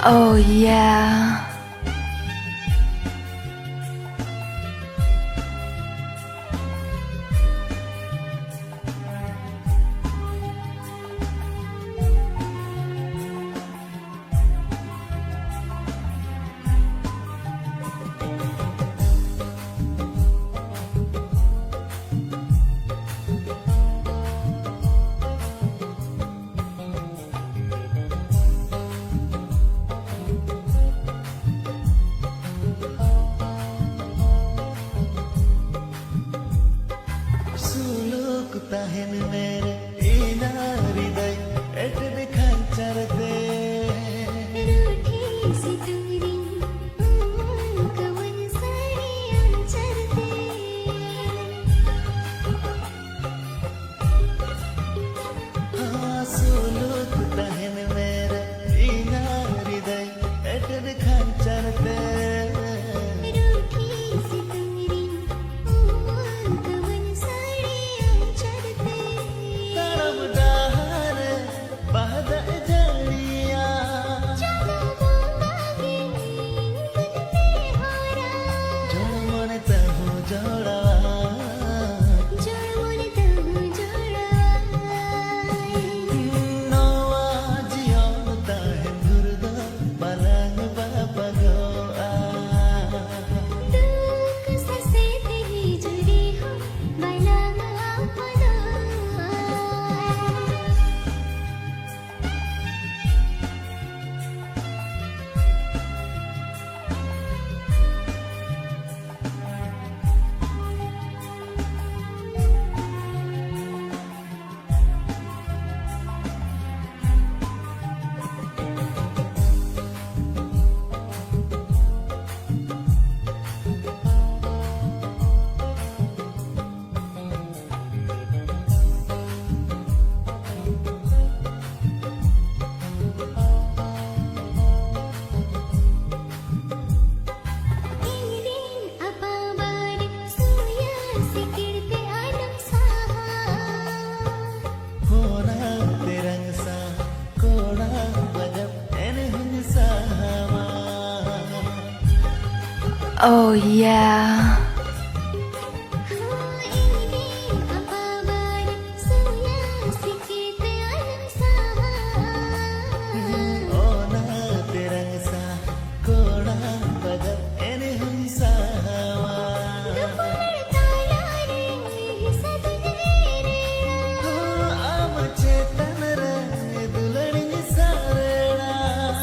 Oh yeah.
tahin mere inariday etde khancharte
रूठी सी दूरी कवन साड़ियाँ चरते
suluk tahin mere inariday etde khancharte
रूठी सी दूरी कवन साड़ियाँ चरते
tarab dahare bahda jaliya
जाना मांगे उनते हारा
jod mone tahu joda
जोड़ मोरे तहु जोड़ा
noa jiyon tahin durda balang bapagoa
दुख ससे तेरी जुड़ी हो बनाना अपना Ingin apa bari suya sikir pe alam saha
hona terang sa koda bajab ene hun sahama
Oh yeah.
Ingin apa bari suya sikir pe alam saha
hona terang sa koda bajab ene hun sahama
Dupar tayare sadun re
am chetan re dulani sarena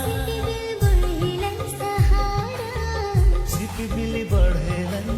Sikir बढ़ेलन Sahara
sit bili badhelan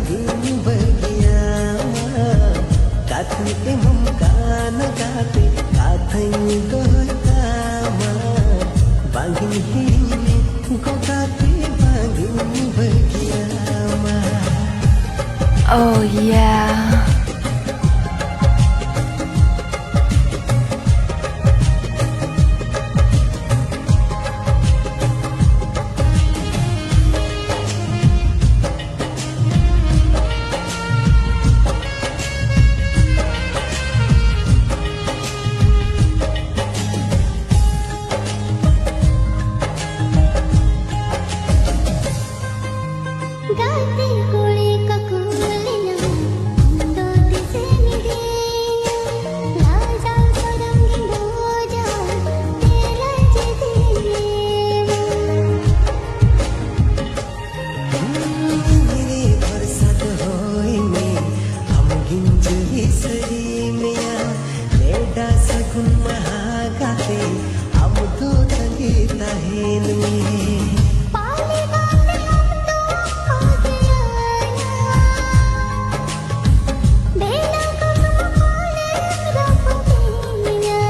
बागिन बगियामा काथै एमम कान गाते काथै गहतामा बागिन हिँड्ने गोगाते बागिन बगियामा
Oh yeah.
गाते कोळे ककुलिना दोते से निगे लाजा सरंगी दोजा तेरा जिदिले
मेरे बरसात होइने हम गिन्छु यसरी मिया मेडा सगुन महागाते हम तो तंगीता हेनमे
पाले गाते हम तो पागलाना बेला कसम खोले रखोतीना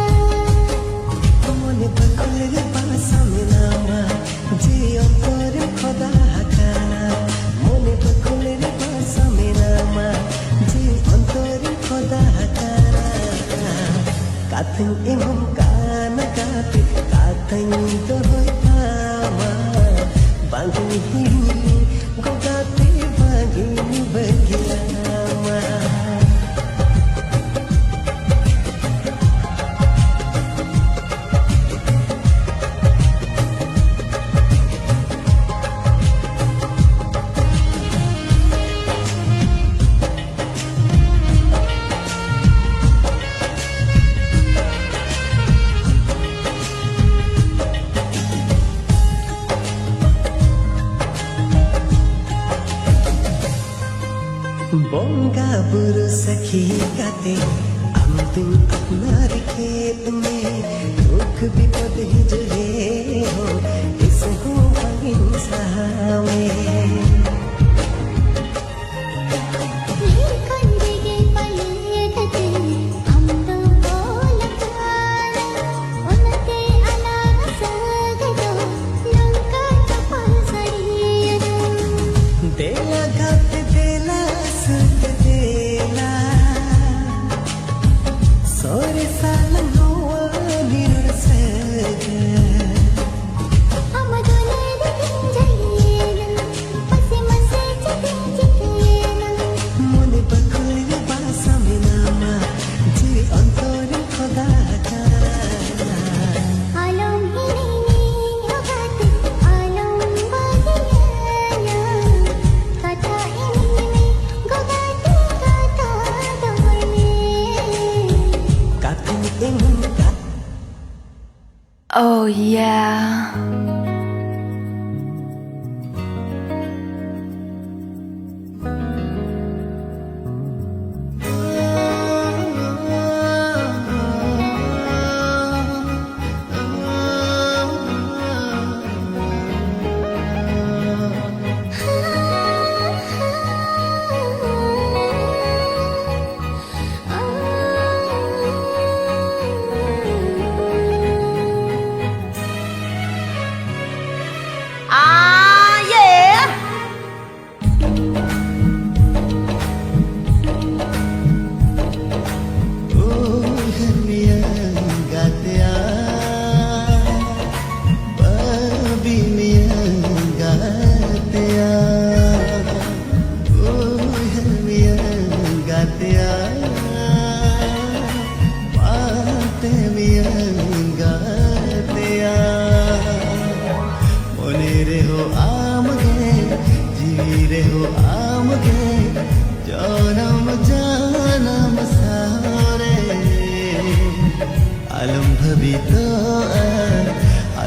मने बकुल पासा मिनामा जे अंतर खदा हकाना मने बकुल पासा मिनामा जे अंतर खदा हकाना काथै एमम कान गाते काथै दोहतामा बागिन हिँड्ने गोगाते बागिन बगियामा बोंगा बुरु सखी गाते हम तुम अपनार खेत में दुख विपद ही जुड़े हो इस हो हिंसा में
कंदिगे पलेटते हम तो बोलताना उनके अलावा सगदो लंका तपसरियदा
देला गाते देला सुत देला सोरे साल नोआ निर सगा
अमदुले दिंजयेना पसे मसे चितिंजितेना
मने बकुल बासा मिनामा जे अंतर खदा हकाना
आलम हिनी होगाते आलम बगियाना कथा हिनी गोगाते कथा दोने
काथै एमम का
Oh yeah.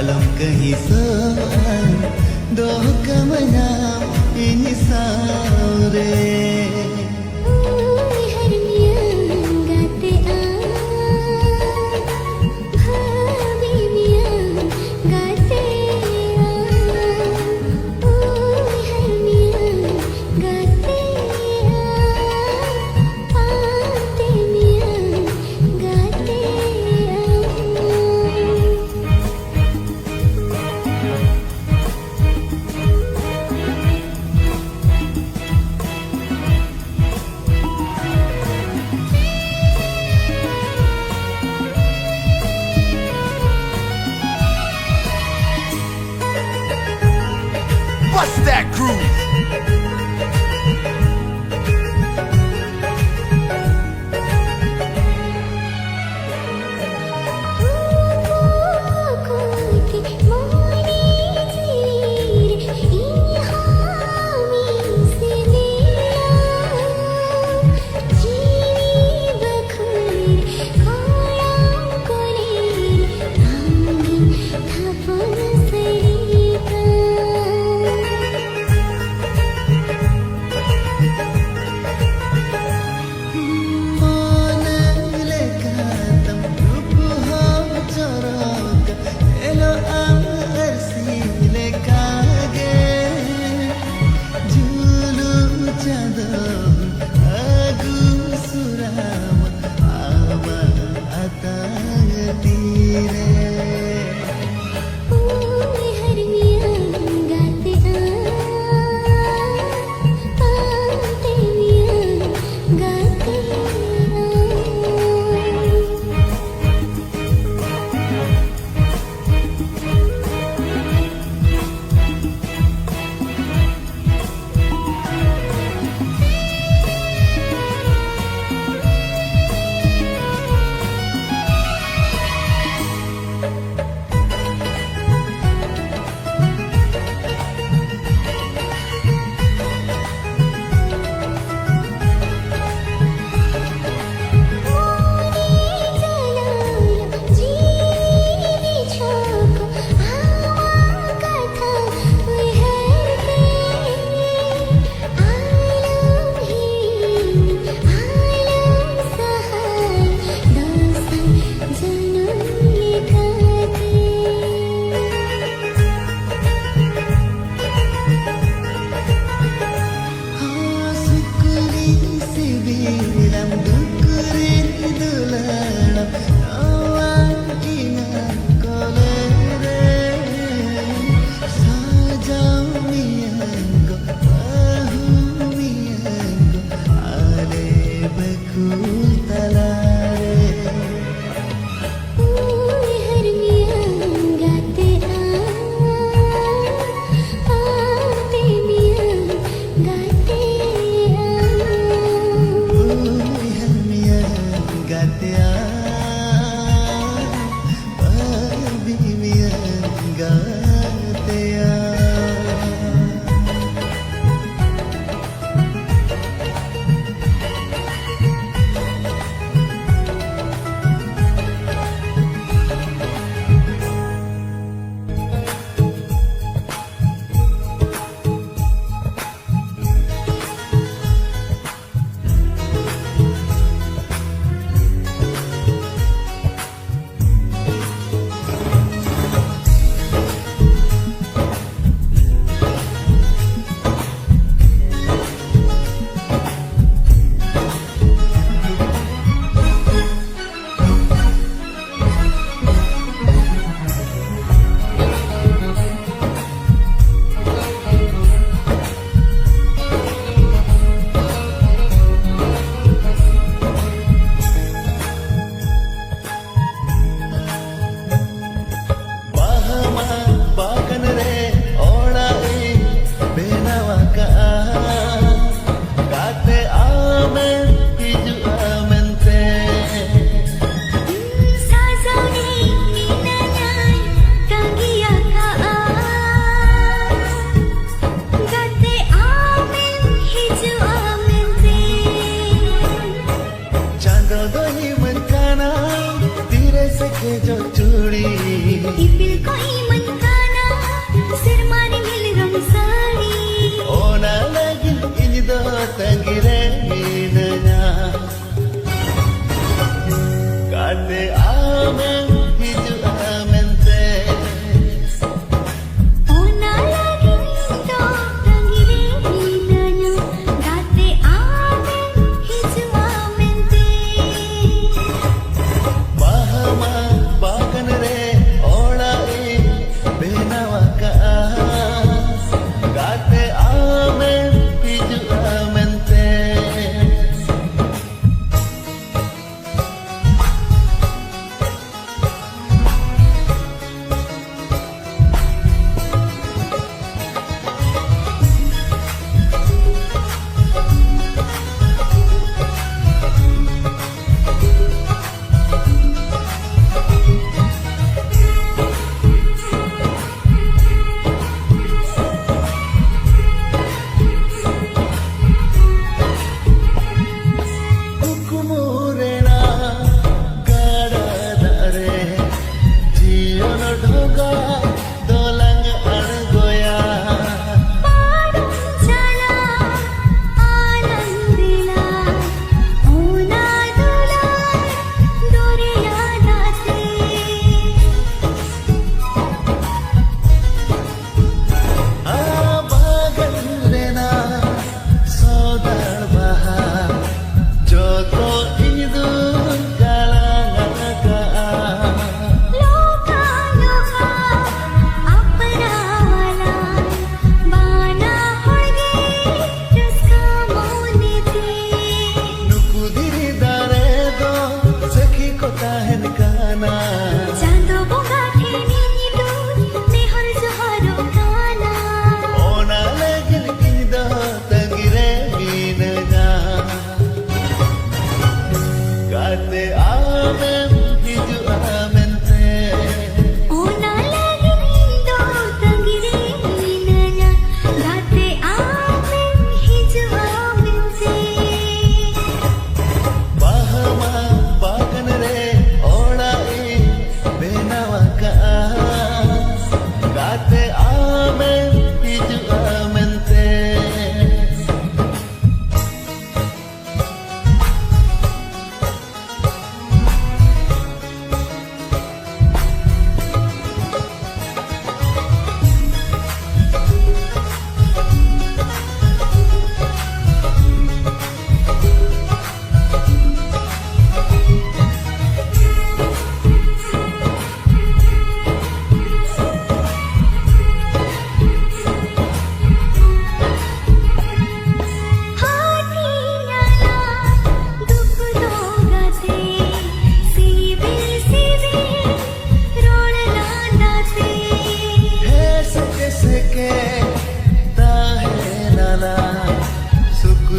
alam kehisaan do kamana ini saure
गाते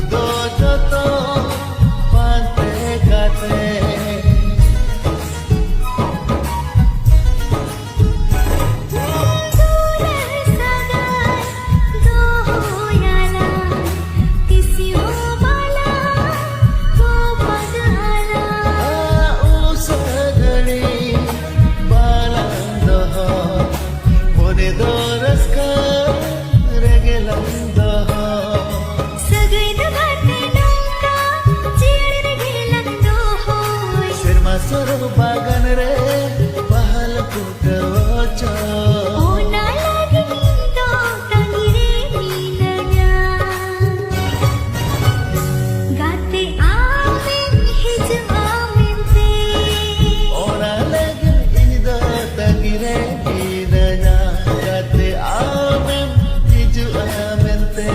do joto pante kate bagan re pahal kutocho
ona lagi do tangire milanya gate amen hij amen te
ona lagi indo tangire milanya gate amen hiju amen te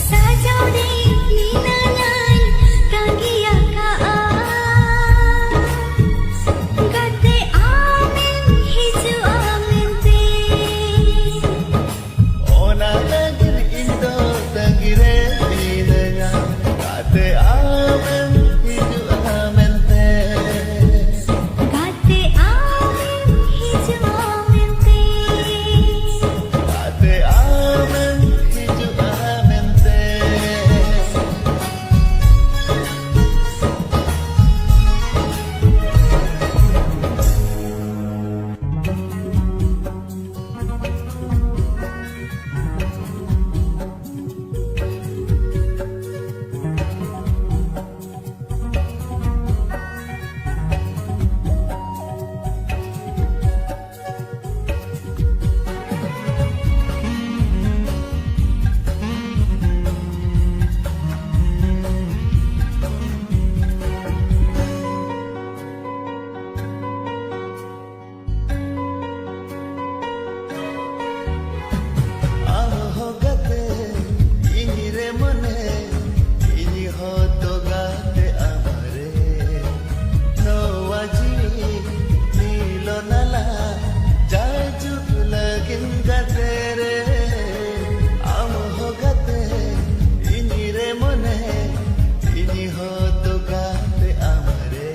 sajau de ninalan tangiya ka gate amen hij amen te
ona lagi indo tangire milanya gate amen hiju amen te
gate amen hij amen te
gate amen hiju amen te Aho gate ini re mone ini ho to gate amare no aji nilo nala jai juk lagin gate re aho gate ini re mone ini ho to gate amare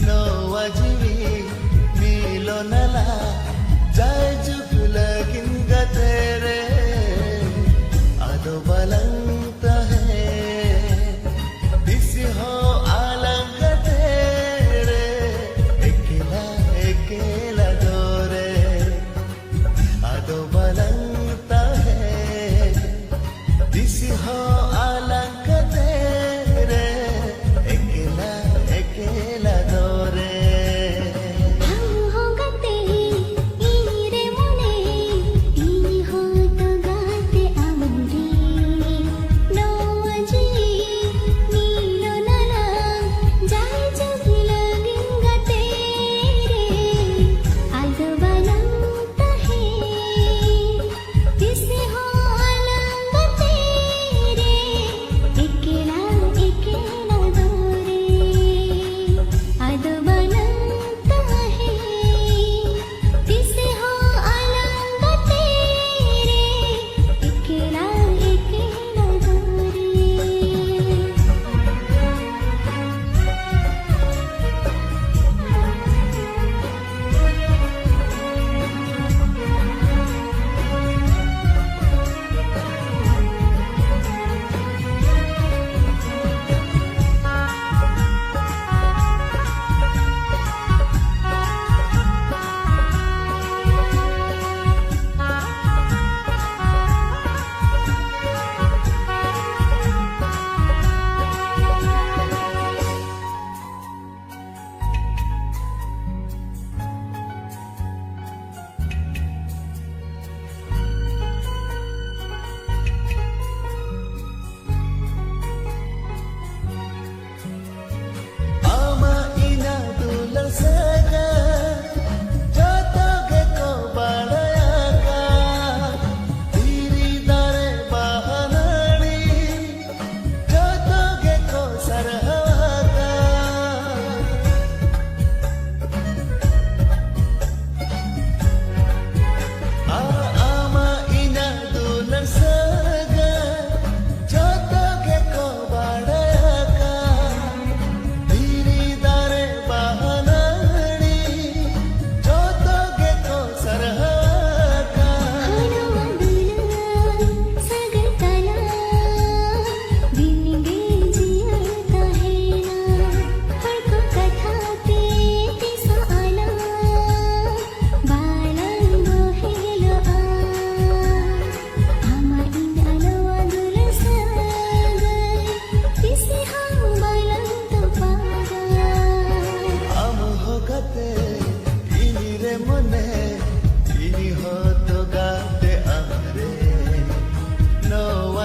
no aji nilo nala jai juk lagin gate re ado balanta hai disi ho alang gate re ekela dore ado balanta hai disi ho alang gate re ekela dore
हम हो गते ini re mone ini ho to gate amre no aji nilo nala jai jagi lagin gate re adwalam tahe kisi ho alang gate re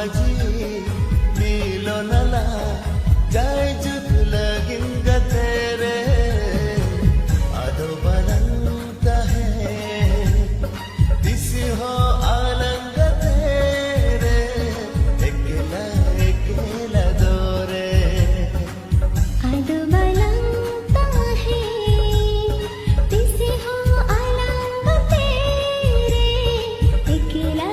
माझी मिलनाला जाय जुग लगीन ग तेरे अधोबनंत है दिसी हो आलंग तेरे एकेला एकेला दोरे
अडबलंत है तिसे हो अलंग तेरे एकेला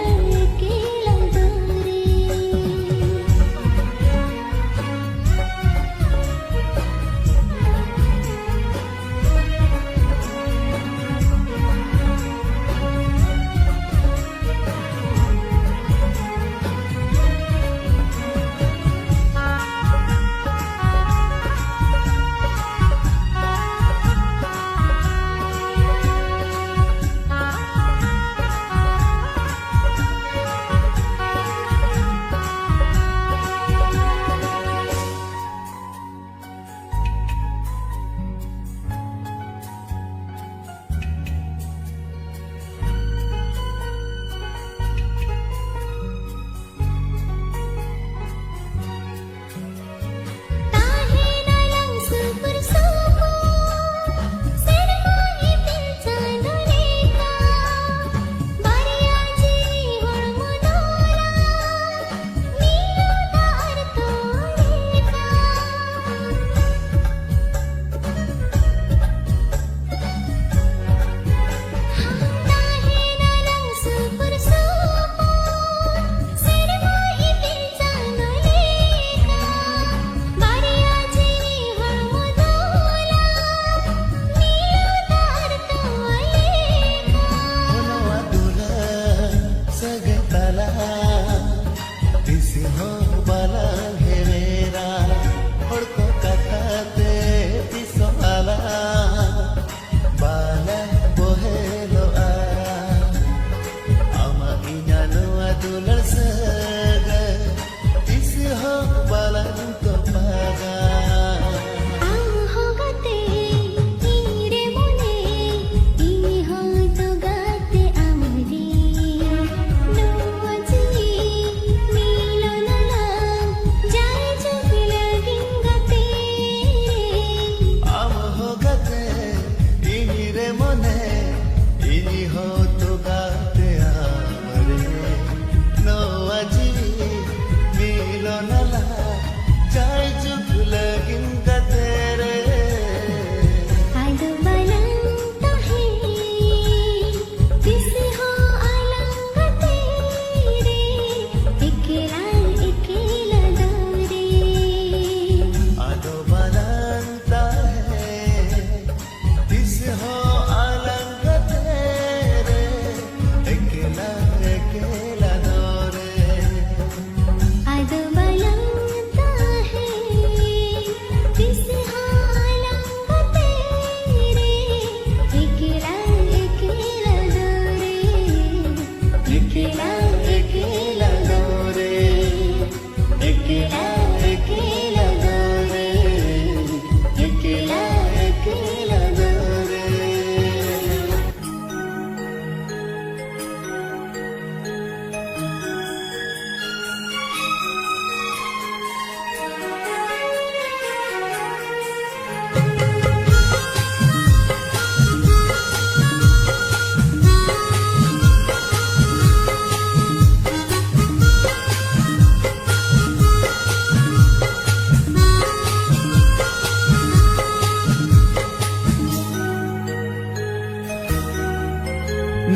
एकेला दोरे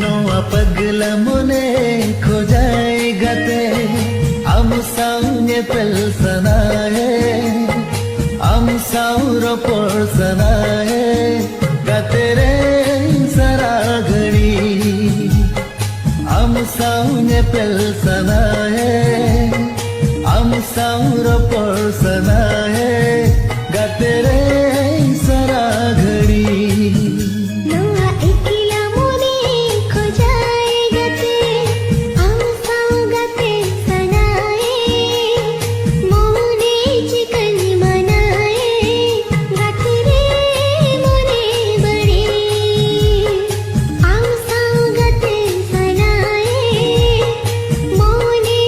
नोआ पगला मुने खो जाएगा ते हम सामने पलसनाए हम साउरो पलसनाए गतेरे सरा घड़ी हम सामने पलसनाए हम साउरो पलसनाए गतेरे सरा घड़ी
मोने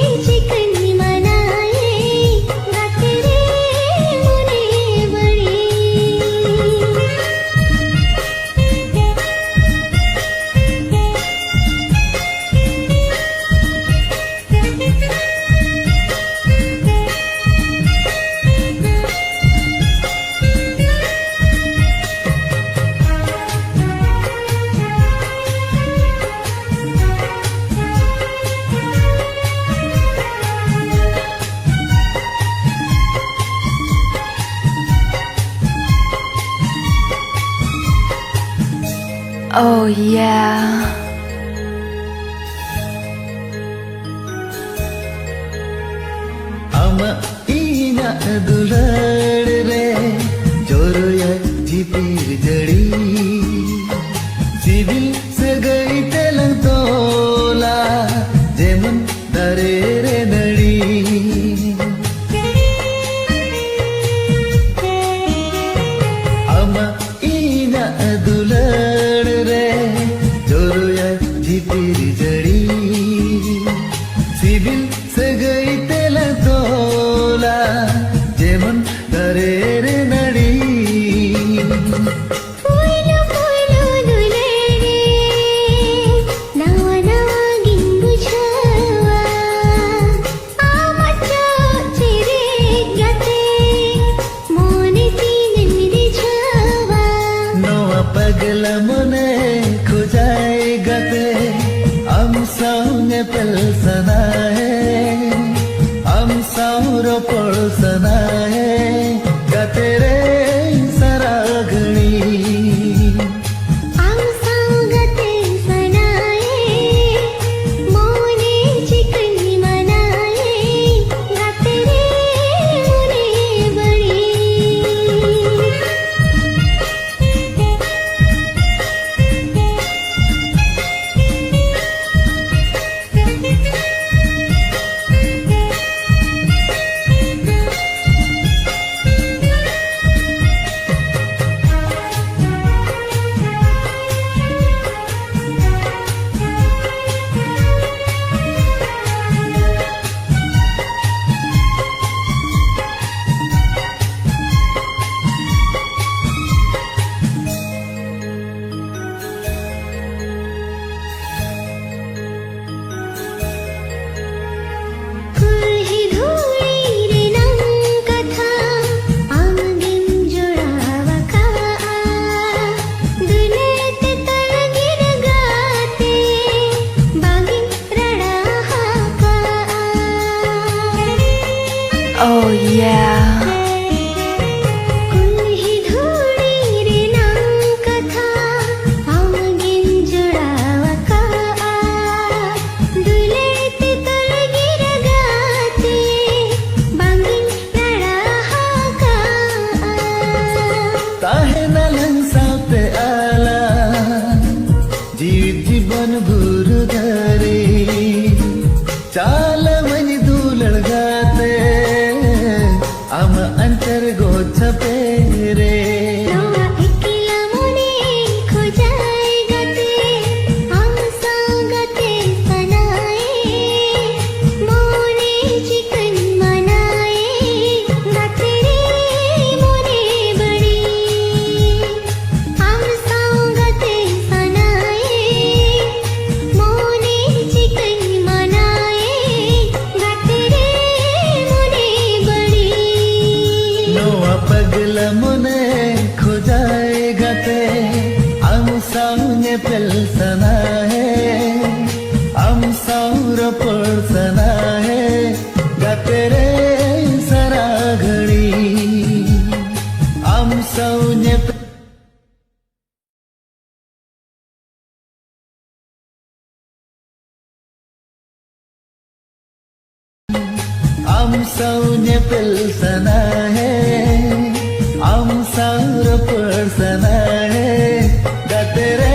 Oh yeah.
Ama ina dulad re joroya jipir jadi civil sagai telang tola jemun dare re nadi ama ina dulad re joroya jipir jadi civil sagai telang tola jemun dare re nadi
Puilo puilo dulere nawa nawa gingu chawa amacha chire gate mone tine mire chawa
noa pagla mone khujai gate am saunge pelsana am sauro polsana gate re saragani
am saugate sanaye mone chikan manaye gate re mone badi kulhi dhuli re nam katha amgin jodawa ka dunete talgir gate bagin rada ka
Oh yeah.
kulhi dhuli re nam katha amgin jodawa ka dunete talgir gate bagin rada ka
tahe na lang saute ala जीवन भूर धरे चाल money दूलड़ गाते am antar goch pere
Nawa ekila mone khojai gate am saugate sanaye mone chikan manaye gate re mone badi am saugate sanaye mone chikan manaye gate re mone badi
noa pagla mone khojai gate am saunge pelsana am saura polsana gate re saragani am saunge am saunge pelsana am saura polsana gate re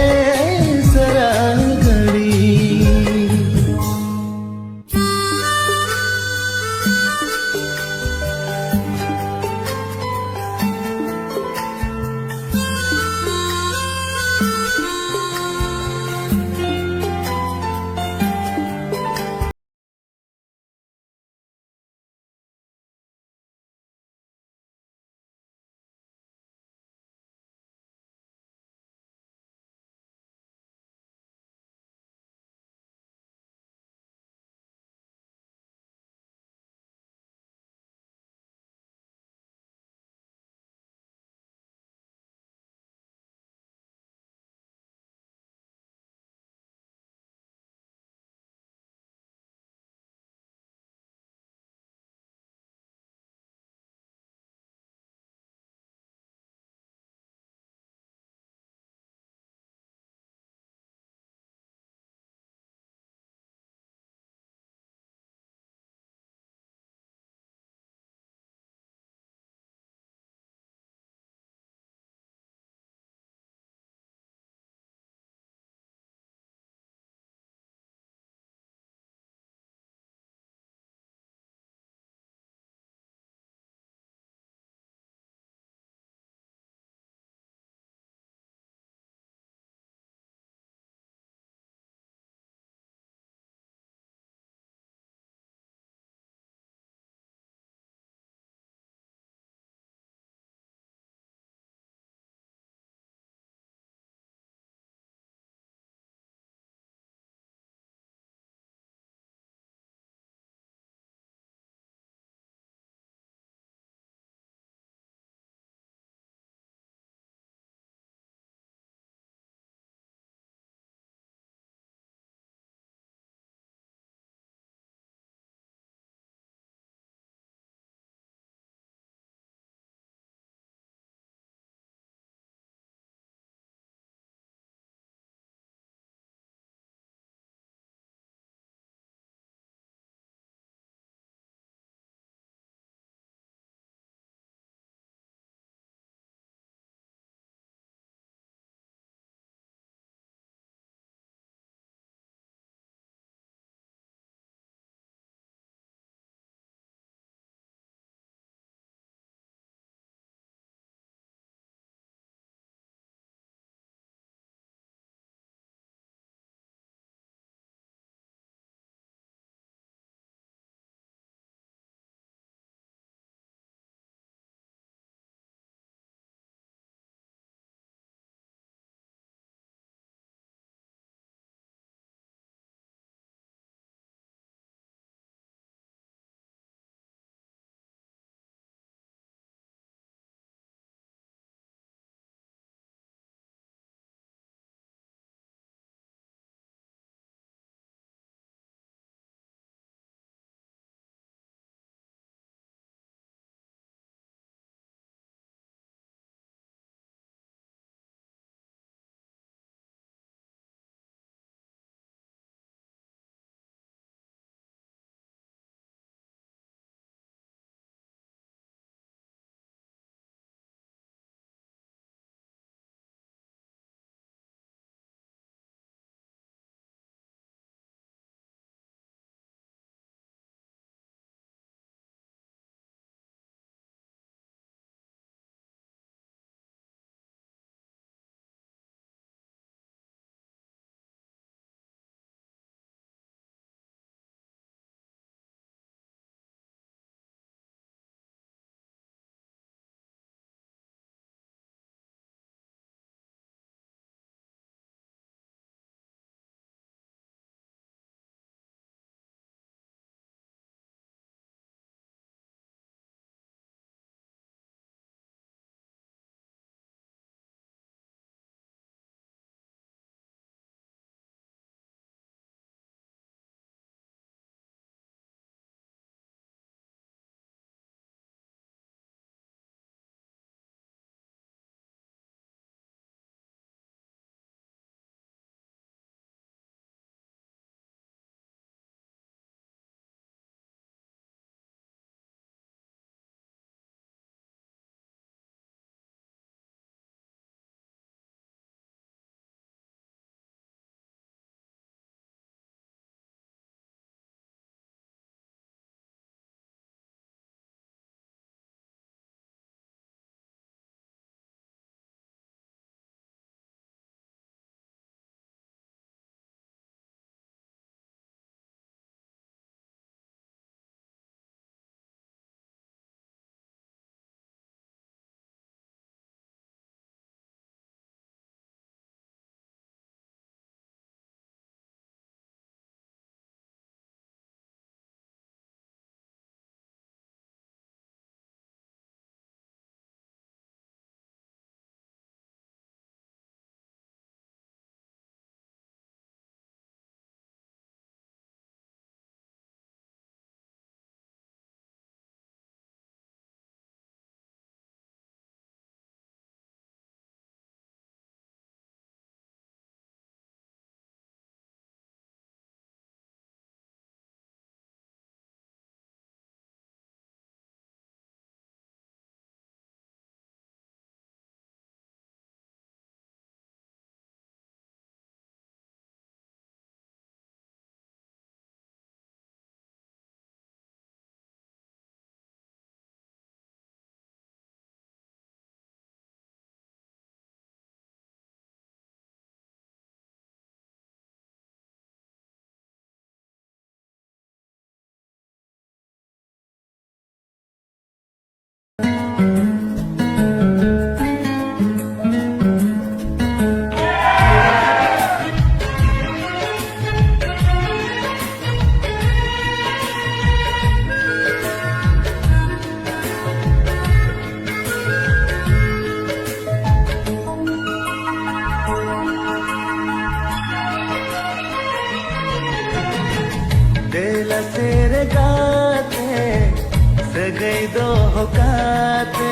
सगई दो होकाते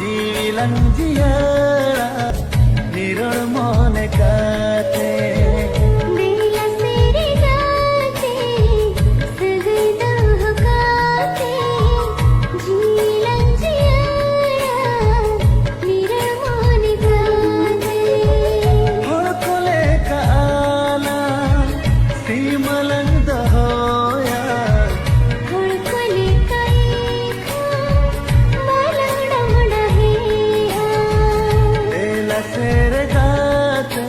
जीलन जियारा निरोड़ मोने काते
बेला तेरे गाते सगई दो होकाते जीलन जियारा निरोड़ मोने गाते
होड़ कोले का आला सीमलन दहोया
हुड़कले कई खा मलड़ा मड़हिया
बेला सेर गाते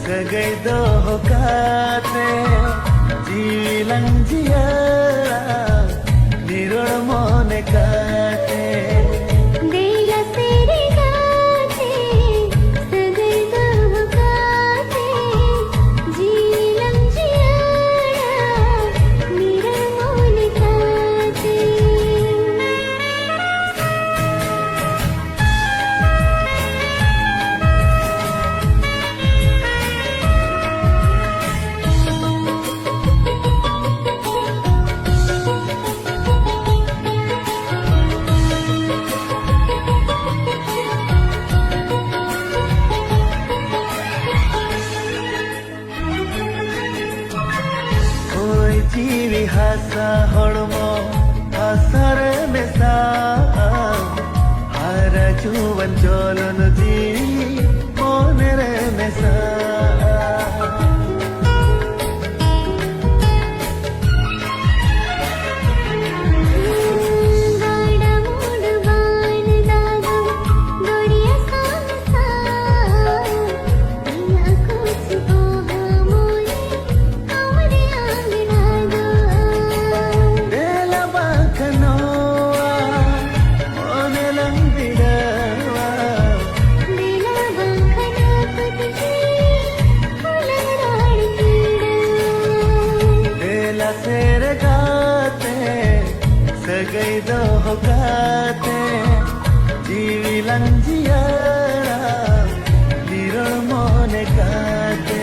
सगई दो होकाते जीलन जियारा निरोड़ मोने काते
बेला तेरे गाते सगई दो होकाते जीलन जियारा निरोड़ मोने गाते
कोई जीवी हासा होड़मो हासार मेसा हारा जुवन चोलन जीवी मोनेरे मेसा
गाड़ा मुड़वान दादा गोड़िया सांसा बिना कुछ कहा मोरे हमरे आंगना दो
बेला बाकनोआ मोने लंबिड़वा
बेला बांखना कुतजी फुलराड़ कीड़ा
बेला सेर गाते सगई दो होकाते जीवी लंजियारा निरोड़ मोने काते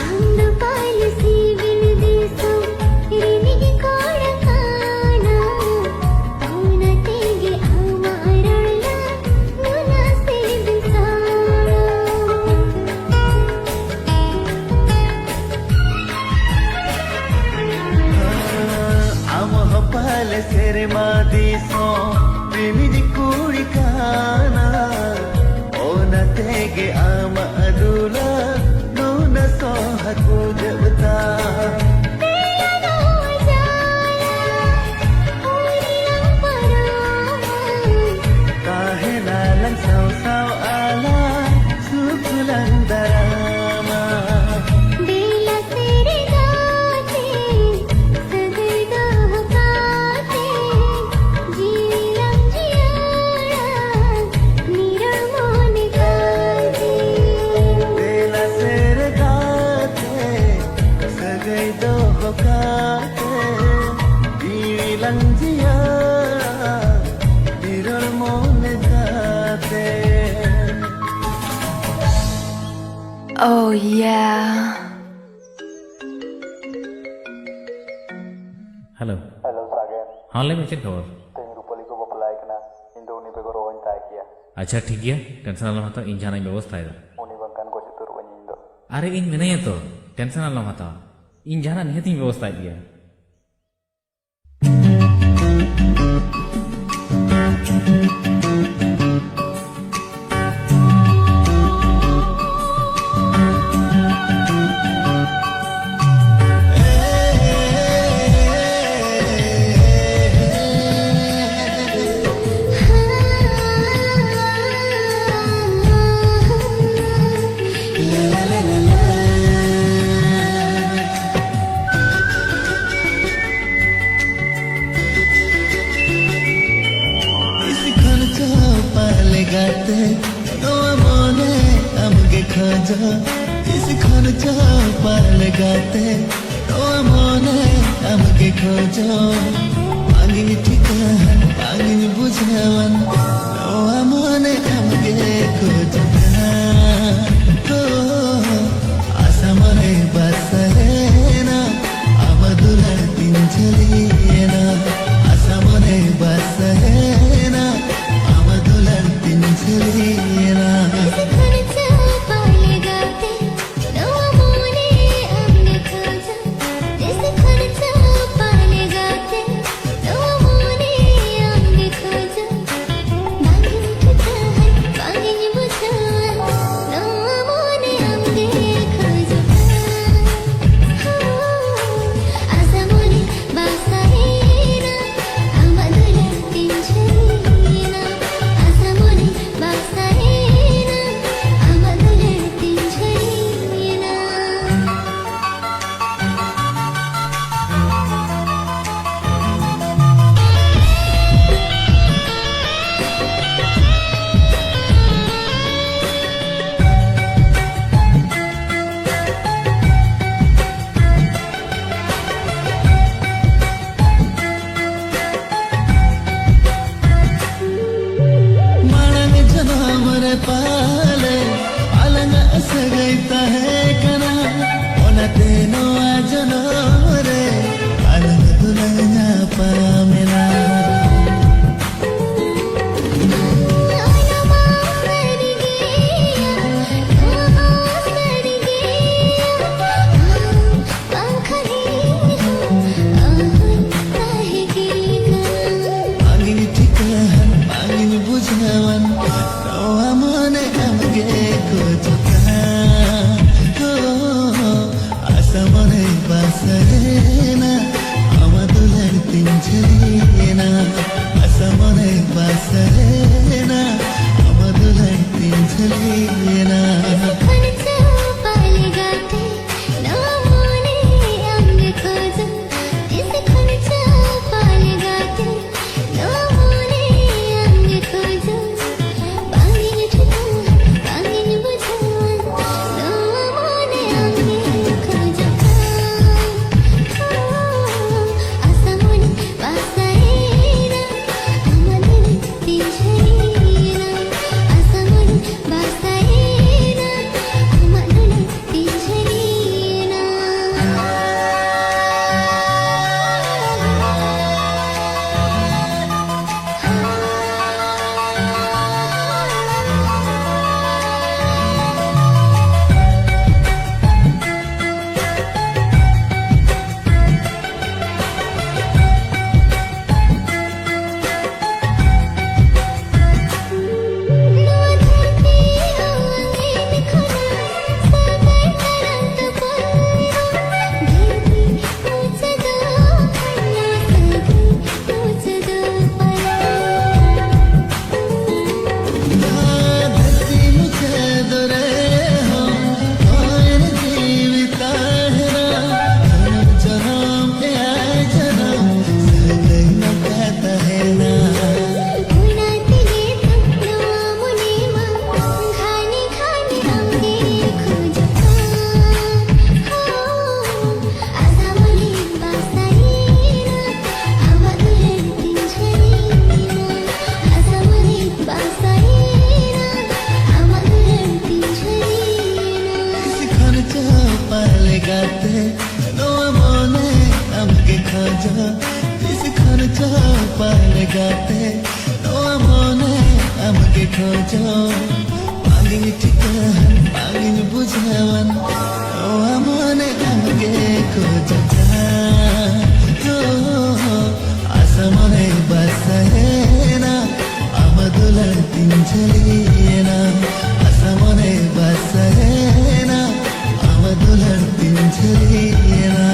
अंद पाल सीविल देसो रिनिगी कोड़काना औना तेगे आमारला मुना से बिसाना
आम हपाल सेरे मादीसो प्रेमी कुड़ी काना ओना तेगे आम अदुला नूना सो हकू जबता
तेरा नो जाया ओरिया परामा
काहे नालन साव साव आला सुकुलन दरामा
बेला तेरे गाते सगई दो होकाते जीलन जियारा निरोड़ मोने गाते
बेला सेर गाते सगई दो होकाते जीवी लंजियारा निरोड़ मोने काते
Oh yeah.
Halo.
Hello Sagan,
हाँ ले में चेक खबर
तेरी रूपली को बपलाय कना इंदो उनी पे को रोवन ताय किया
अच्छा ठीक गया टेंशन आलम हता इन जाना व्यवस्था है
उनी बंकन को चितुर बनी इंदो
अरे इन में नहीं है तो टेंशन आलम हता इन जाना निहती व्यवस्था है
ला ला ला ला
गाते मने आमगे खोज इस खर्च पाल गाते मने आमगे खोज आगिन ठिकान आगिन बुझावन मने आमगे खोज आशा मने बासरेना आमदुला तिंजलिना आशा मने बासरेना आमदुला तिंजलिना पाले अलग सगैता है कना ओना तेनो आजनो रे अलग दुलना पामेला आगिन ठिकान आगिन बुझावन मने आमगे खोजता आशा मने बासरेना आमदुलार तिंजलिना आशा मने बासरेना आमदुलार तिंजलिना गाते मने आमगे खोज इस खर्च पाल गाते मने आमगे खोज आगिन ठिकान आगिन बुझावन मने आमगे खोज आशा मने बासरेना आमदुलार तिंजलिना आशा मने बासरेना आमदुलार तिंजलिना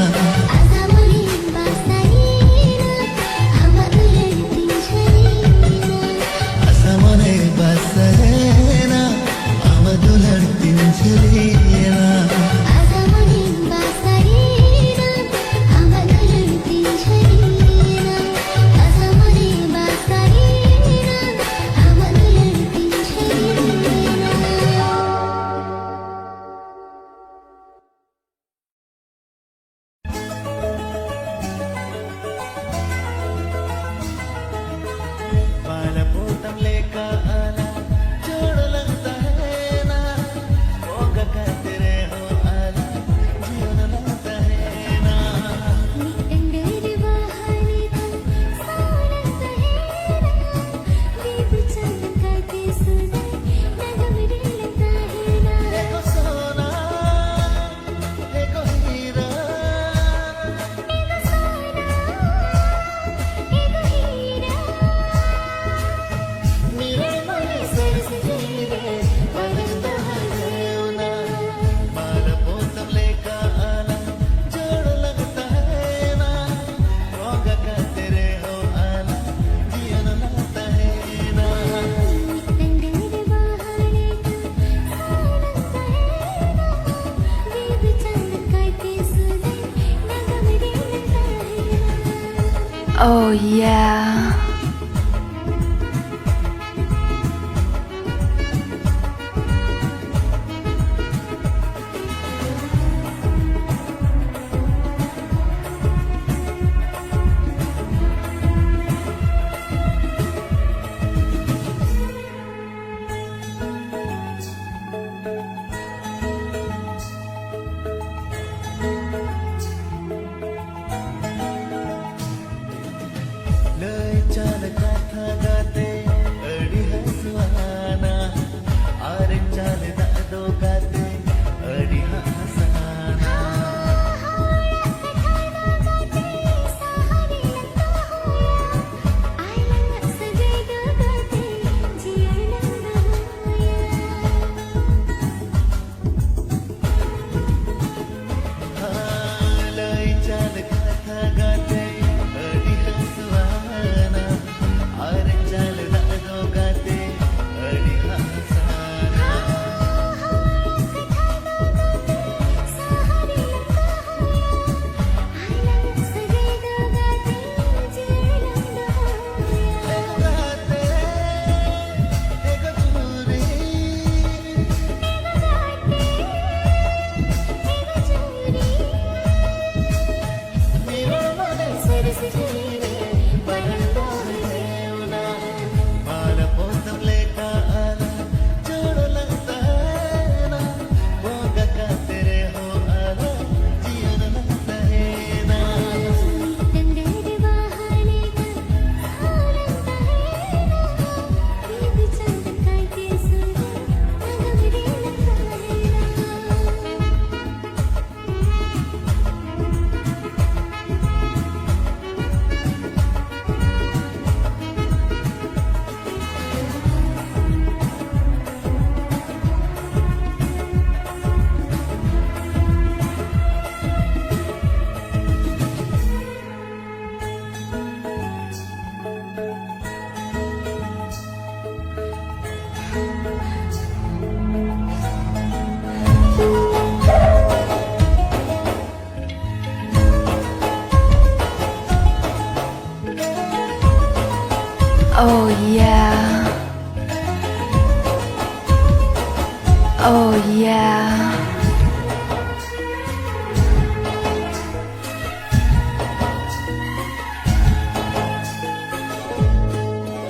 आशा मने बासरेना आमदुलार तिंजलिना
Oh yeah.
लय चाल गाथा गाते अडी हसवाना आरे चाल दादो गाते अडी हसवाना लय चाल गाथा गाते अडी हसवाना आरे चाल दादो गाते अडी हसवाना गाते एक तुरी
Oh yeah. Oh yeah.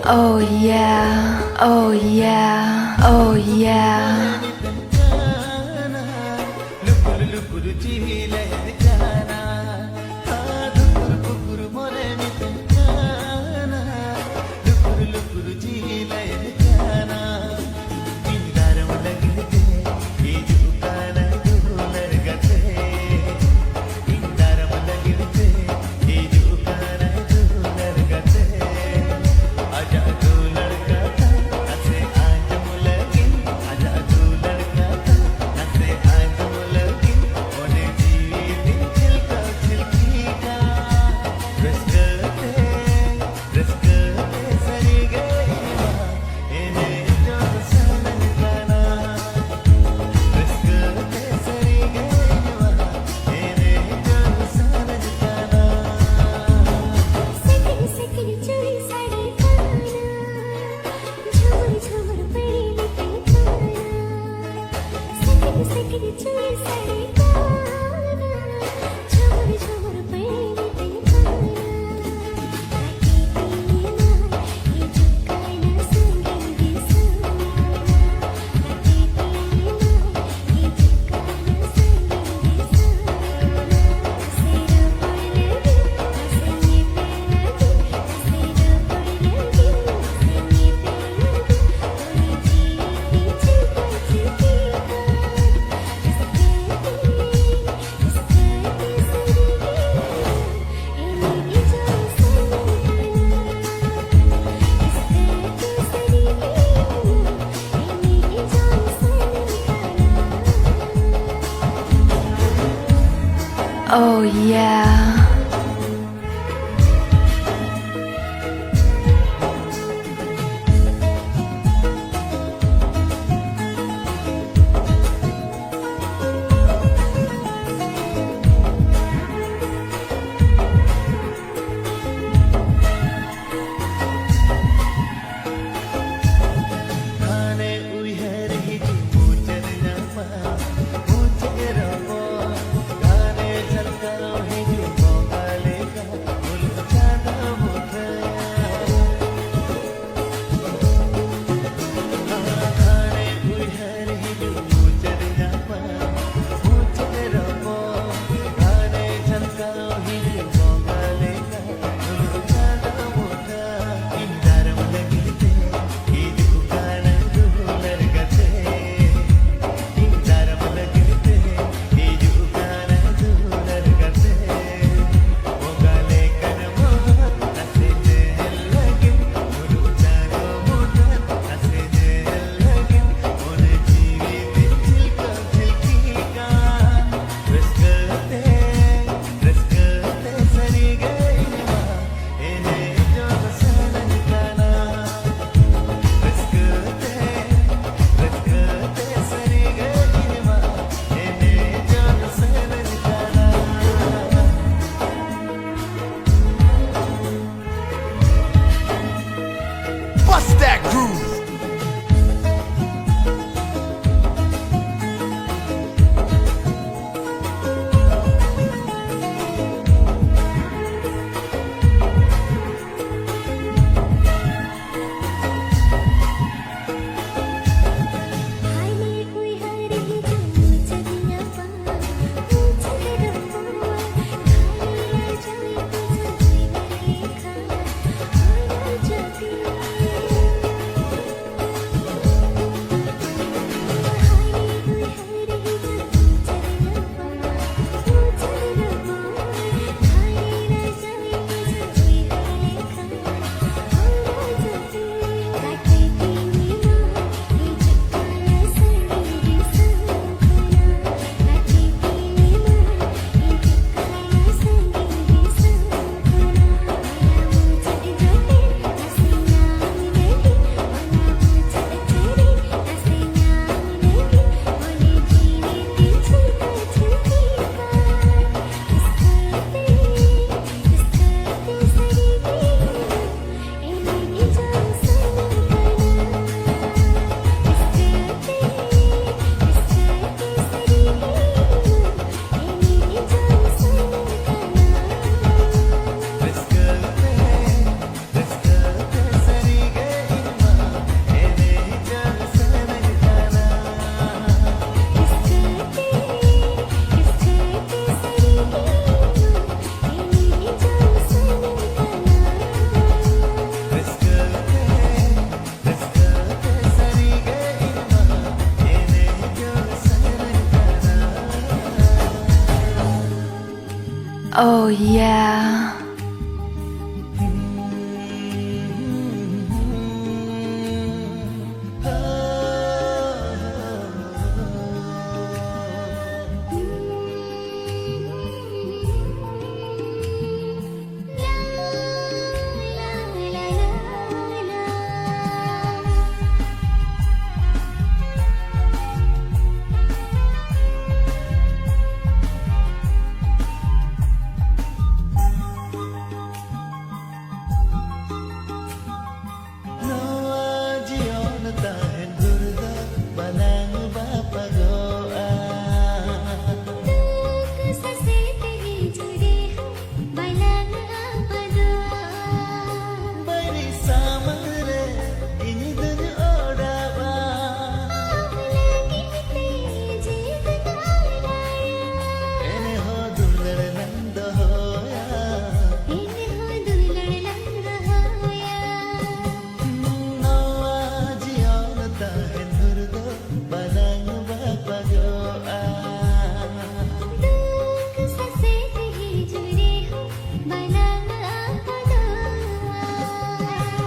Oh yeah. Oh yeah. Oh yeah.
लुकुर लुकुर चीले जाना दुकुर कुकुर मोरे मितन जाना लुकुर लुकुर चीले जाना इंदारम लगते ये जुकाना दुलर गते इंदारम लगते ये जुकाना दुलर गते आजा तू लड़का था ऐसे आज मुलगी आजा तू लड़का था ऐसे आज मुलगी ओने जीवी दिन चिलका चिलकी का रस्कते सरी गई इने जो सनन गाना रस्कते सरी गई इने जो सनन गाना
Oh yeah. Oh yeah.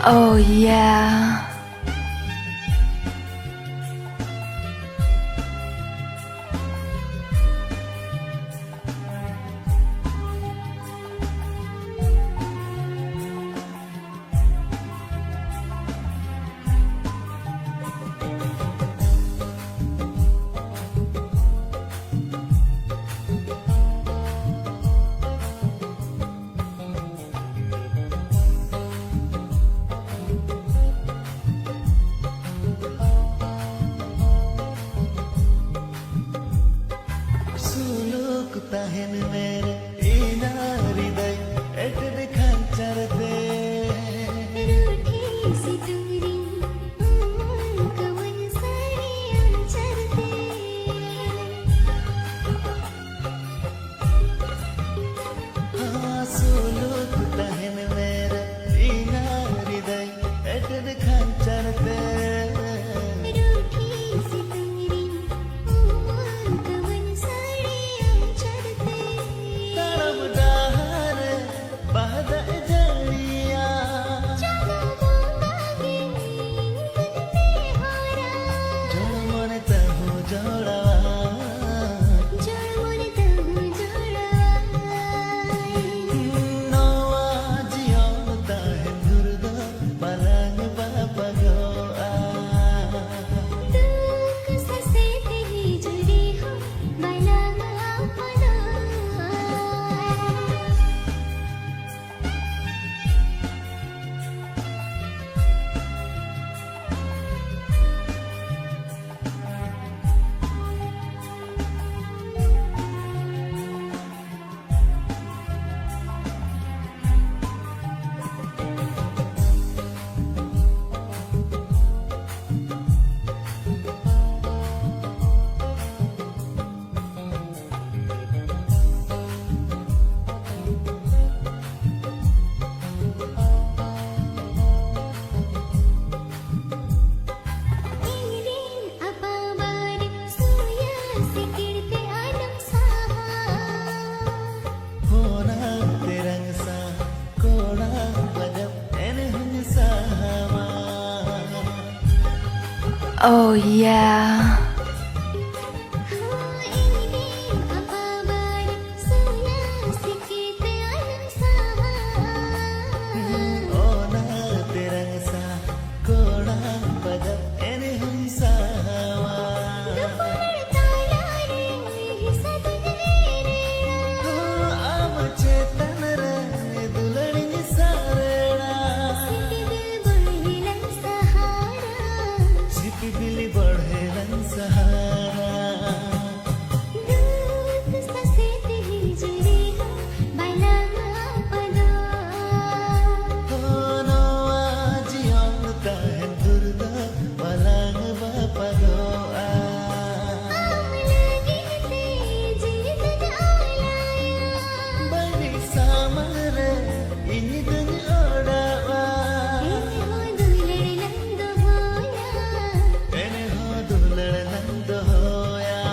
Oh yeah.
tahen mere inari dai et dekhan charte
रूठी सी दूरी कवन साड़ियाँ चलते
suluk tahen mere inari dai et dekhan charte
रूठी सी दूरी कवन साड़ियाँ चलते
tarab dahar bahda jaliya
चलो बोंगे तुझसे हारा
jod mone tahu joda
जड़ मोरे तहु जोड़ा
noa jion tahen durga balang bapa goa
दुख ससे तेरी जुड़ी हो बना अपना Iring apa bari surya sikirte alam saha
hona terang sa koda lagap en hun sama
Oh yeah.
Iring apa bari surya sikirte alam saha
hona terang sa koda lagap en hun sama
Dupunar talare sadhare
am chetan re dulani sareda
Siti dil
sip dil
बढ़ेलन सहारा
बढ़ेलन सहारा
दूध ससे तेरी जुड़ी हो बना अपना
hono ajion tahen durga balang bapa goa
आम लगी ते जीवन आया
bani samare ini dun odawa
हो दुलड़ नंद होया
ene ho dulal nand hoya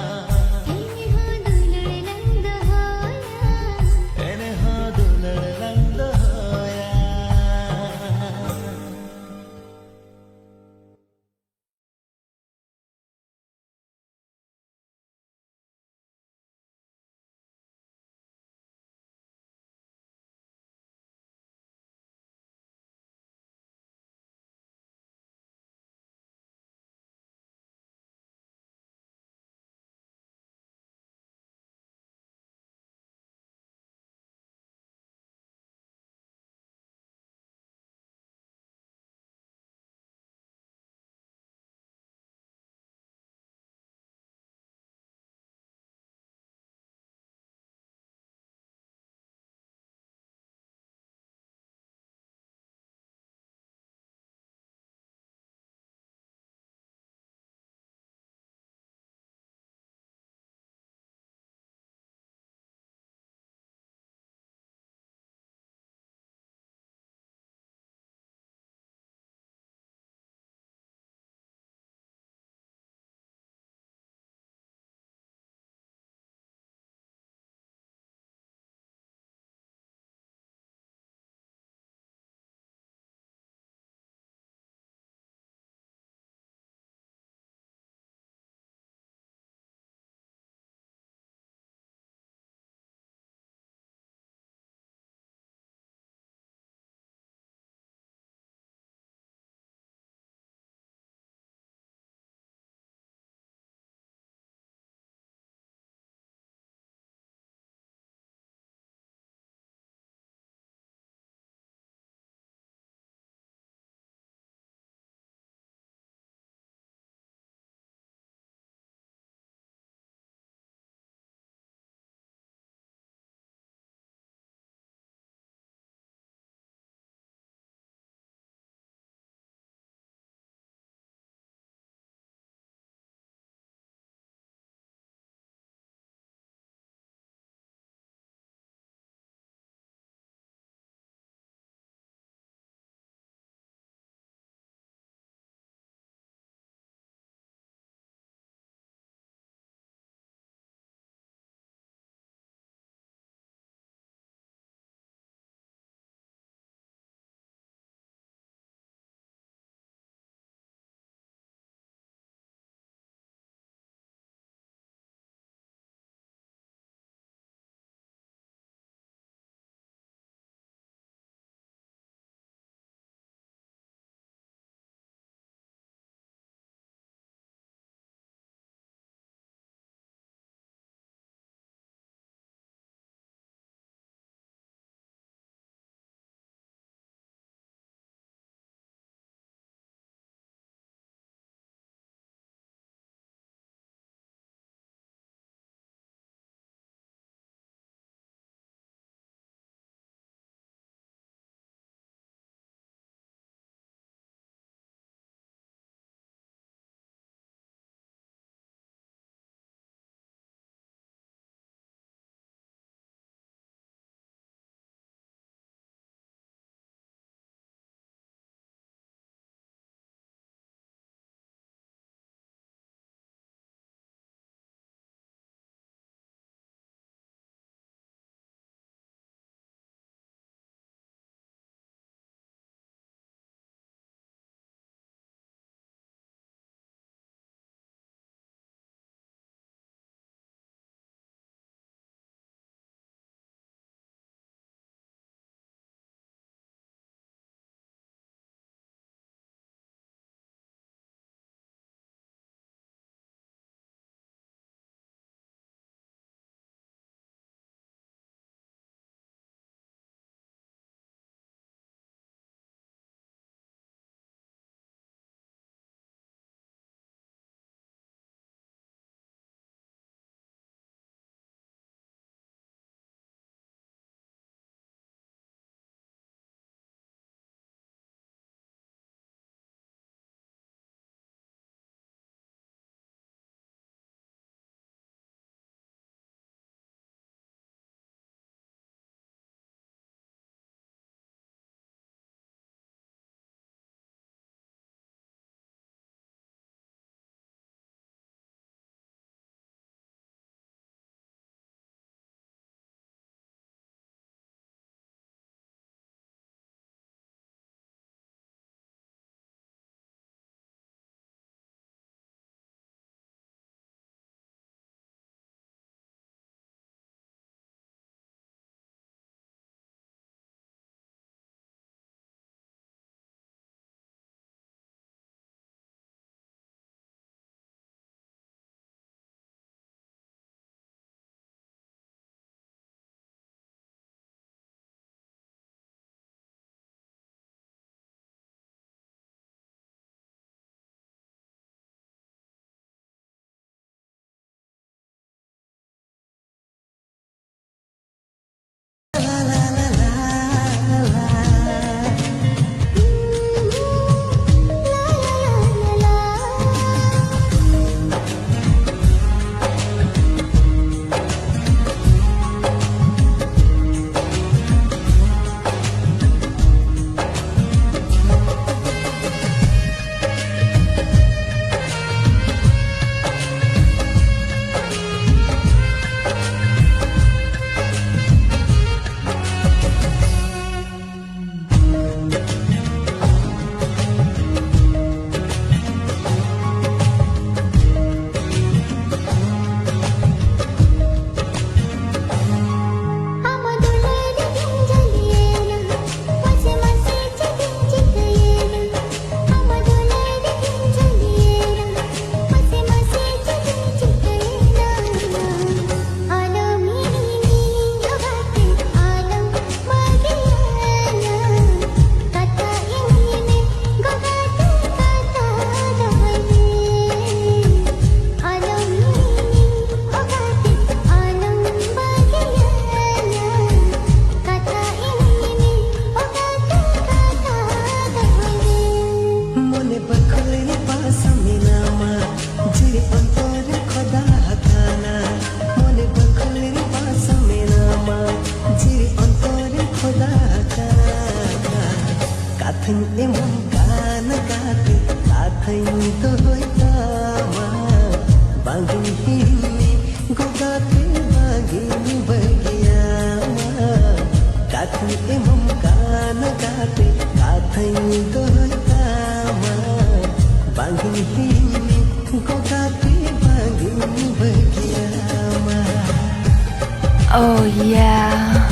Oh yeah.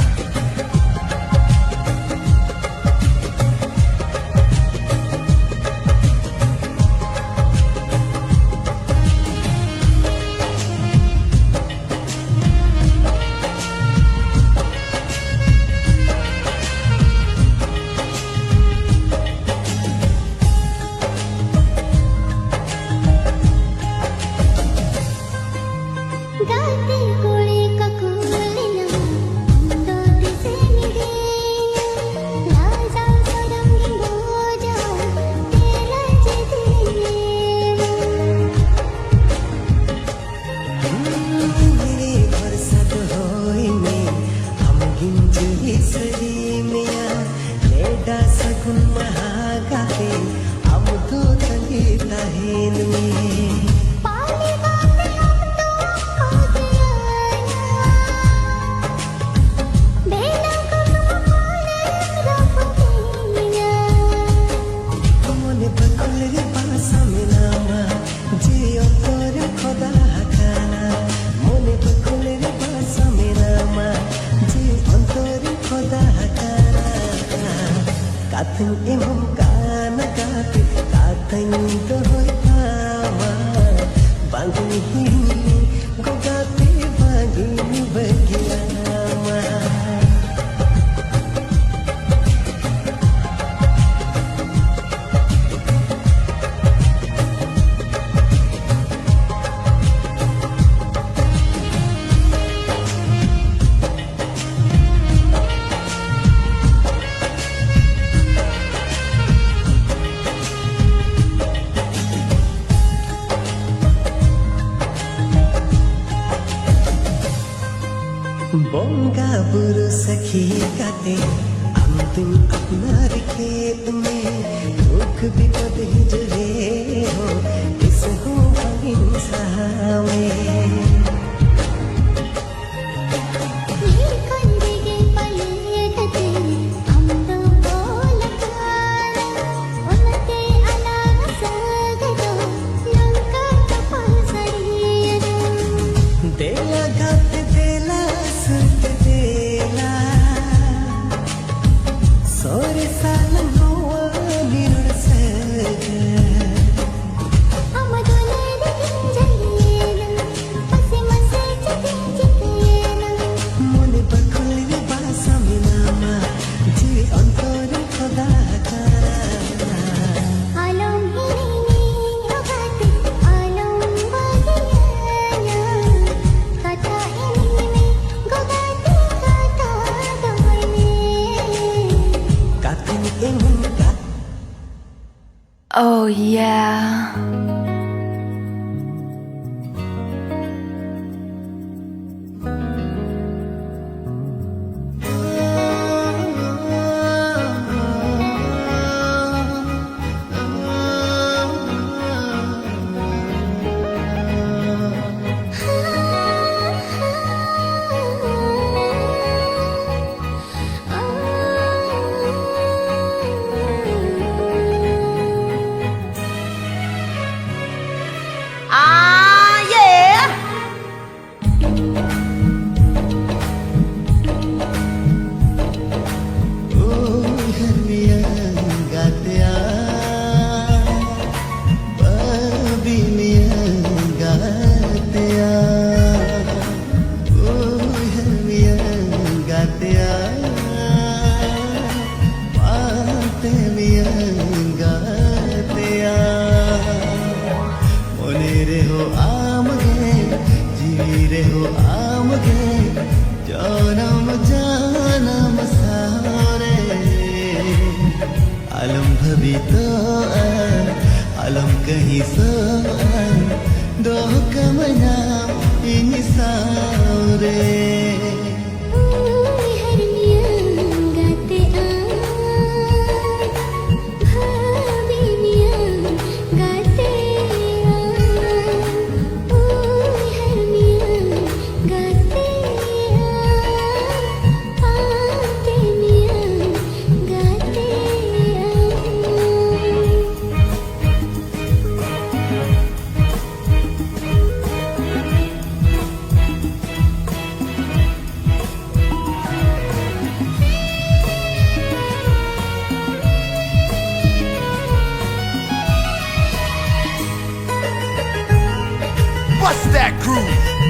गाते कोळे ककुलिना दोते सेनिगे लाजा सरंगी बोजा तेला चिदिगे
मेरे बरसात होइने हम गिंजी सरी मिया लेडा सगुन महागाते हम तो संगीत हेन में
पानी गाते हम तो बेला कसम खाने रखूंगा
मोने बकुल रे पासा में नामा जियो तोर खुदा खाना मोने बकुल रे पासा में नामा जियो तोर खुदा खाना कातन एमम काना काते कातन तो होय पावा बांगी गोगाते बांगी बगियामा बोंगा बुरु सखी काटे हम तुम अपना खेत में दुख विपद हिजरे हो इस हो हिंसा में
कंदिगे पलेटते हम तो बोलताना उनके अलावा सगदो लंका तपसरियरो
देला घात देला सुत देला सोरे सालन हुआ निरुड़ सगा
अमदुले दिंजयेना पसे मसे चितिंचितेना
मोने बकुल रे बासा में नामा जी अंतर खुदा खाना
आलम हिनी होगाते आलम बगियाना कथा हिनी में गोगाते कथा दोने
कातन एमन का
Oh yeah.
आलम भवी तो आलम कहीं सो दो कमना इन सारे
Bust that groove.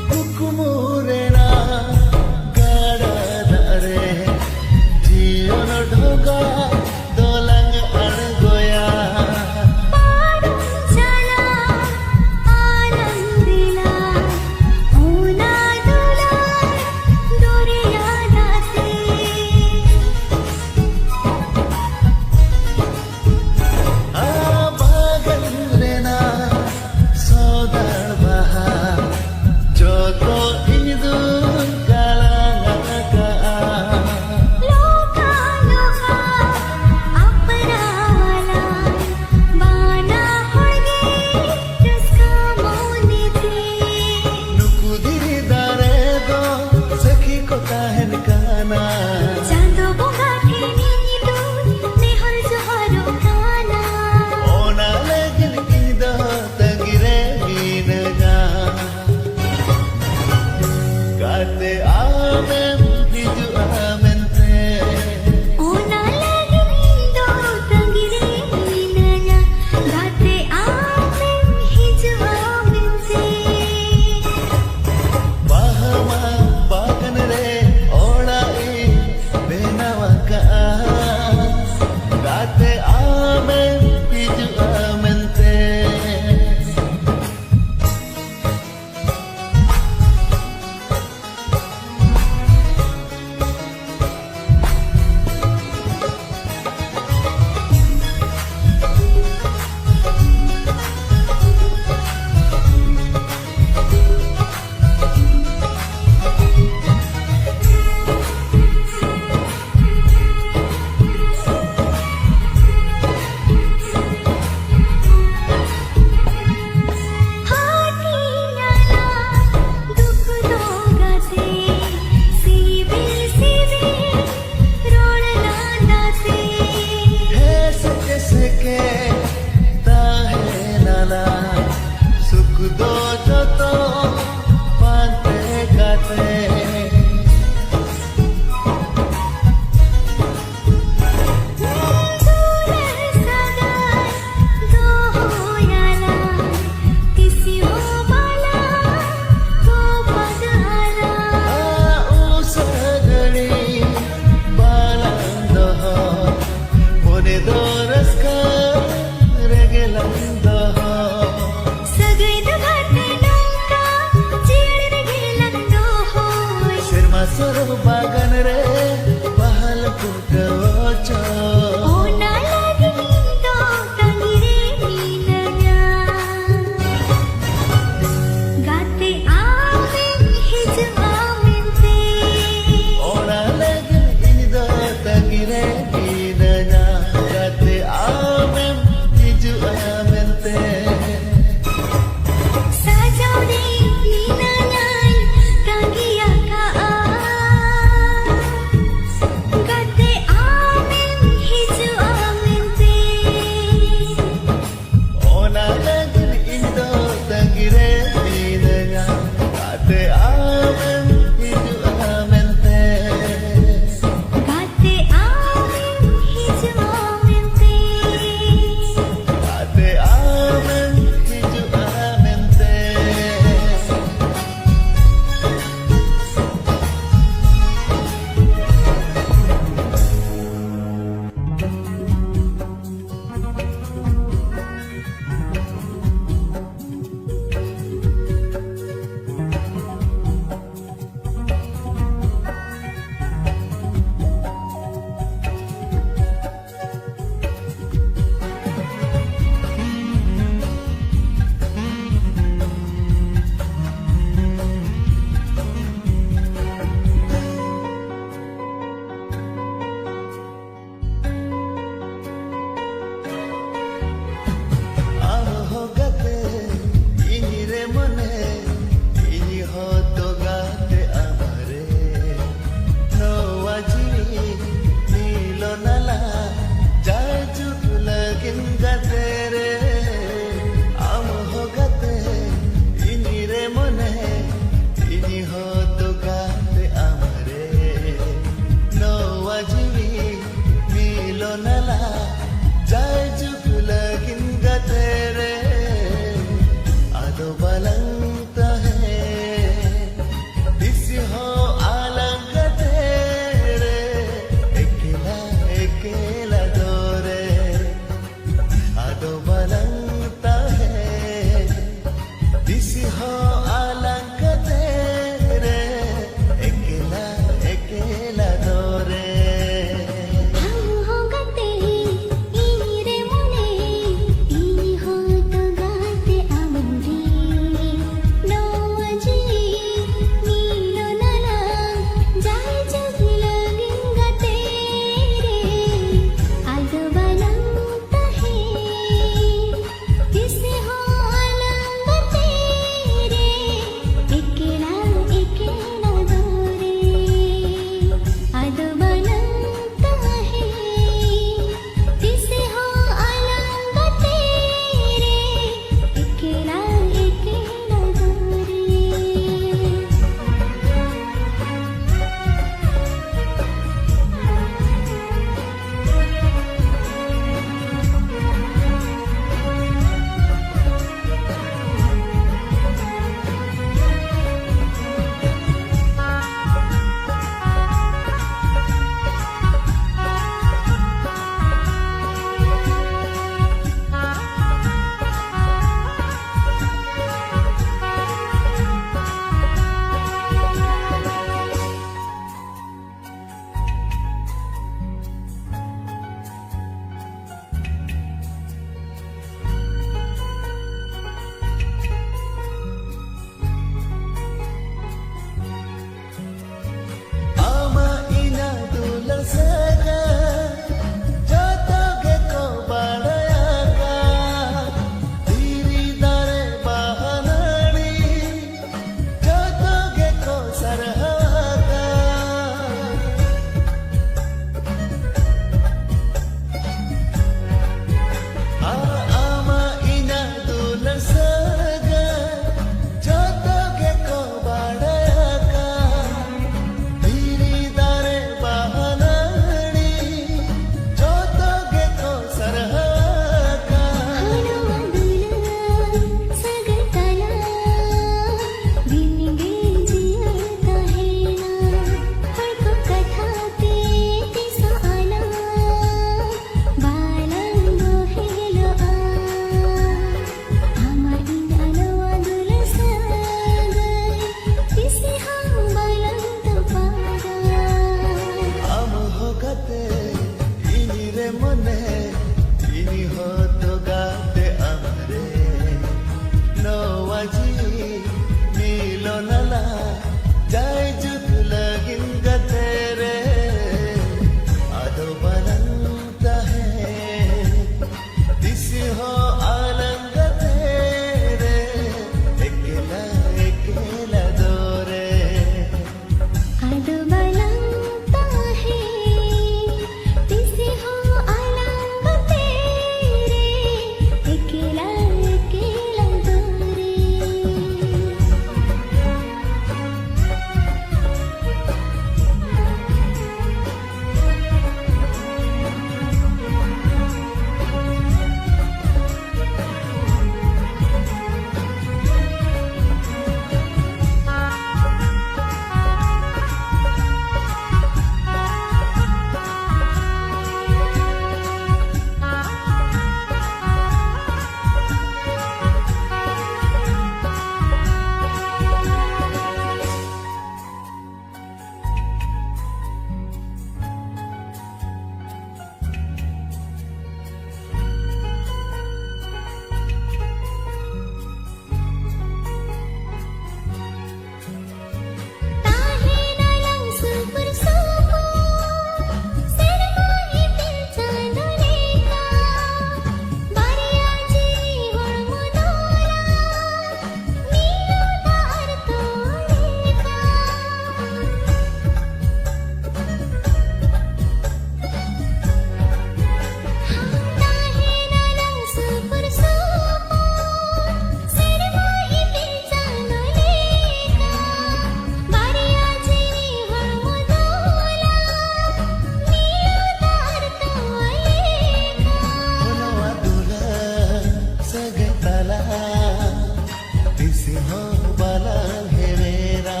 hon balan herera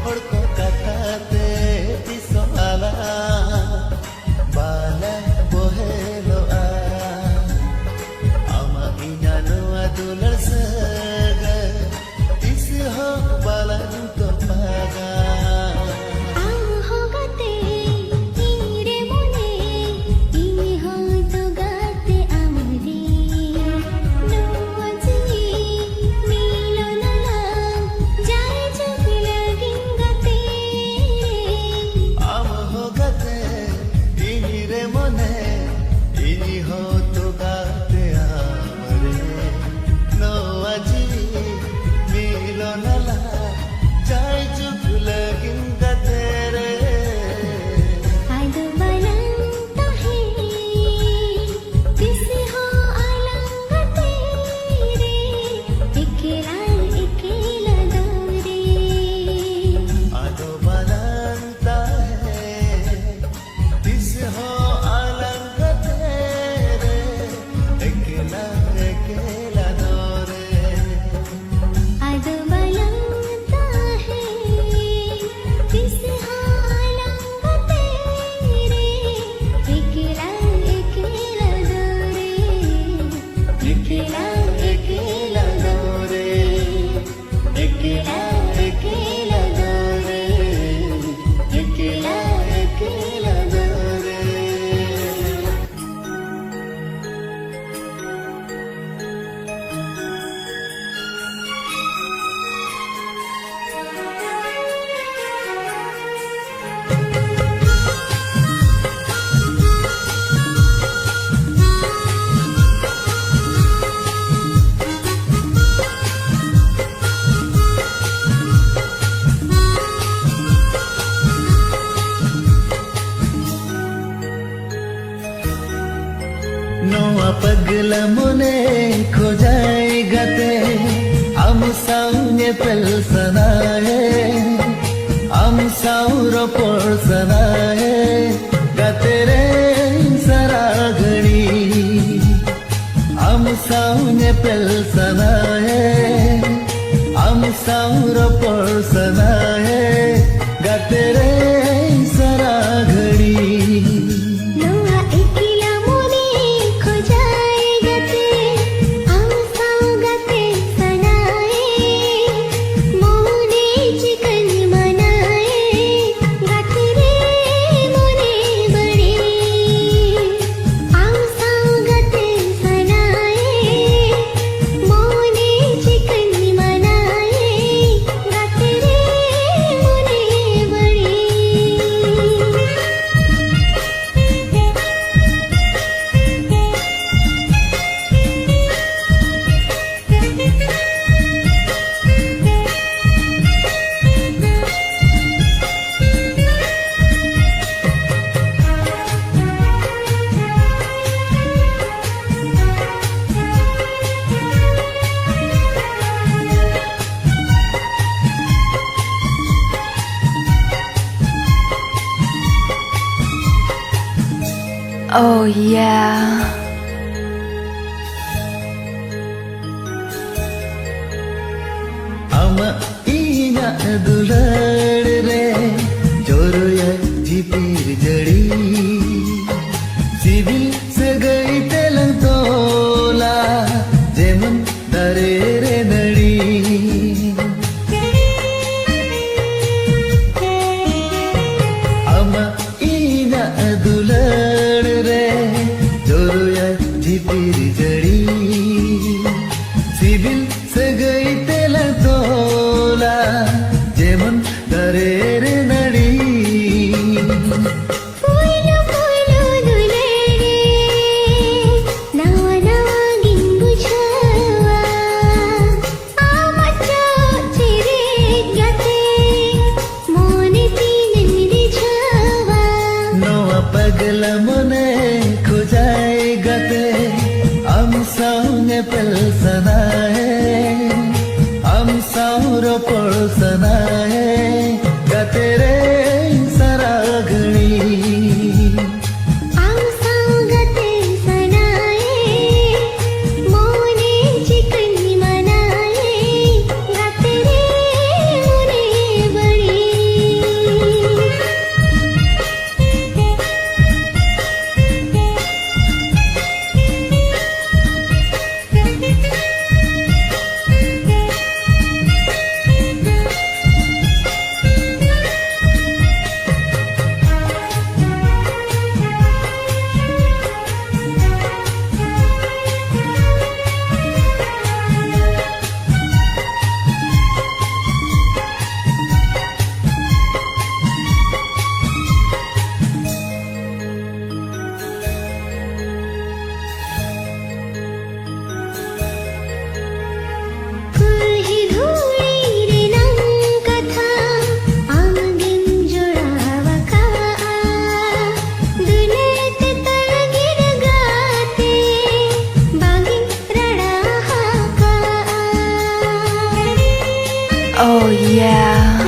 hodko kathate tisala bala bohelo a ama inano adular saga tis hon balan to paga Noa pagla mone khojai gate am saunge pelsanae am sauro porsanae gate re saragani am saunge pelsanae am sauro porsanae gate re saragani
Oh yeah.
Ama ina dulad re joroya jipir jadi civil se gai telang tola jeman dare re nadi ama ina dulad re joroya jipir jadi civil se gai telang tola jeman dare re nadi pagla mone khojai gate am saunge pelsanae am sauro polsanae gate re saragani
am saugate sanae mone chikani manae
Oh yeah.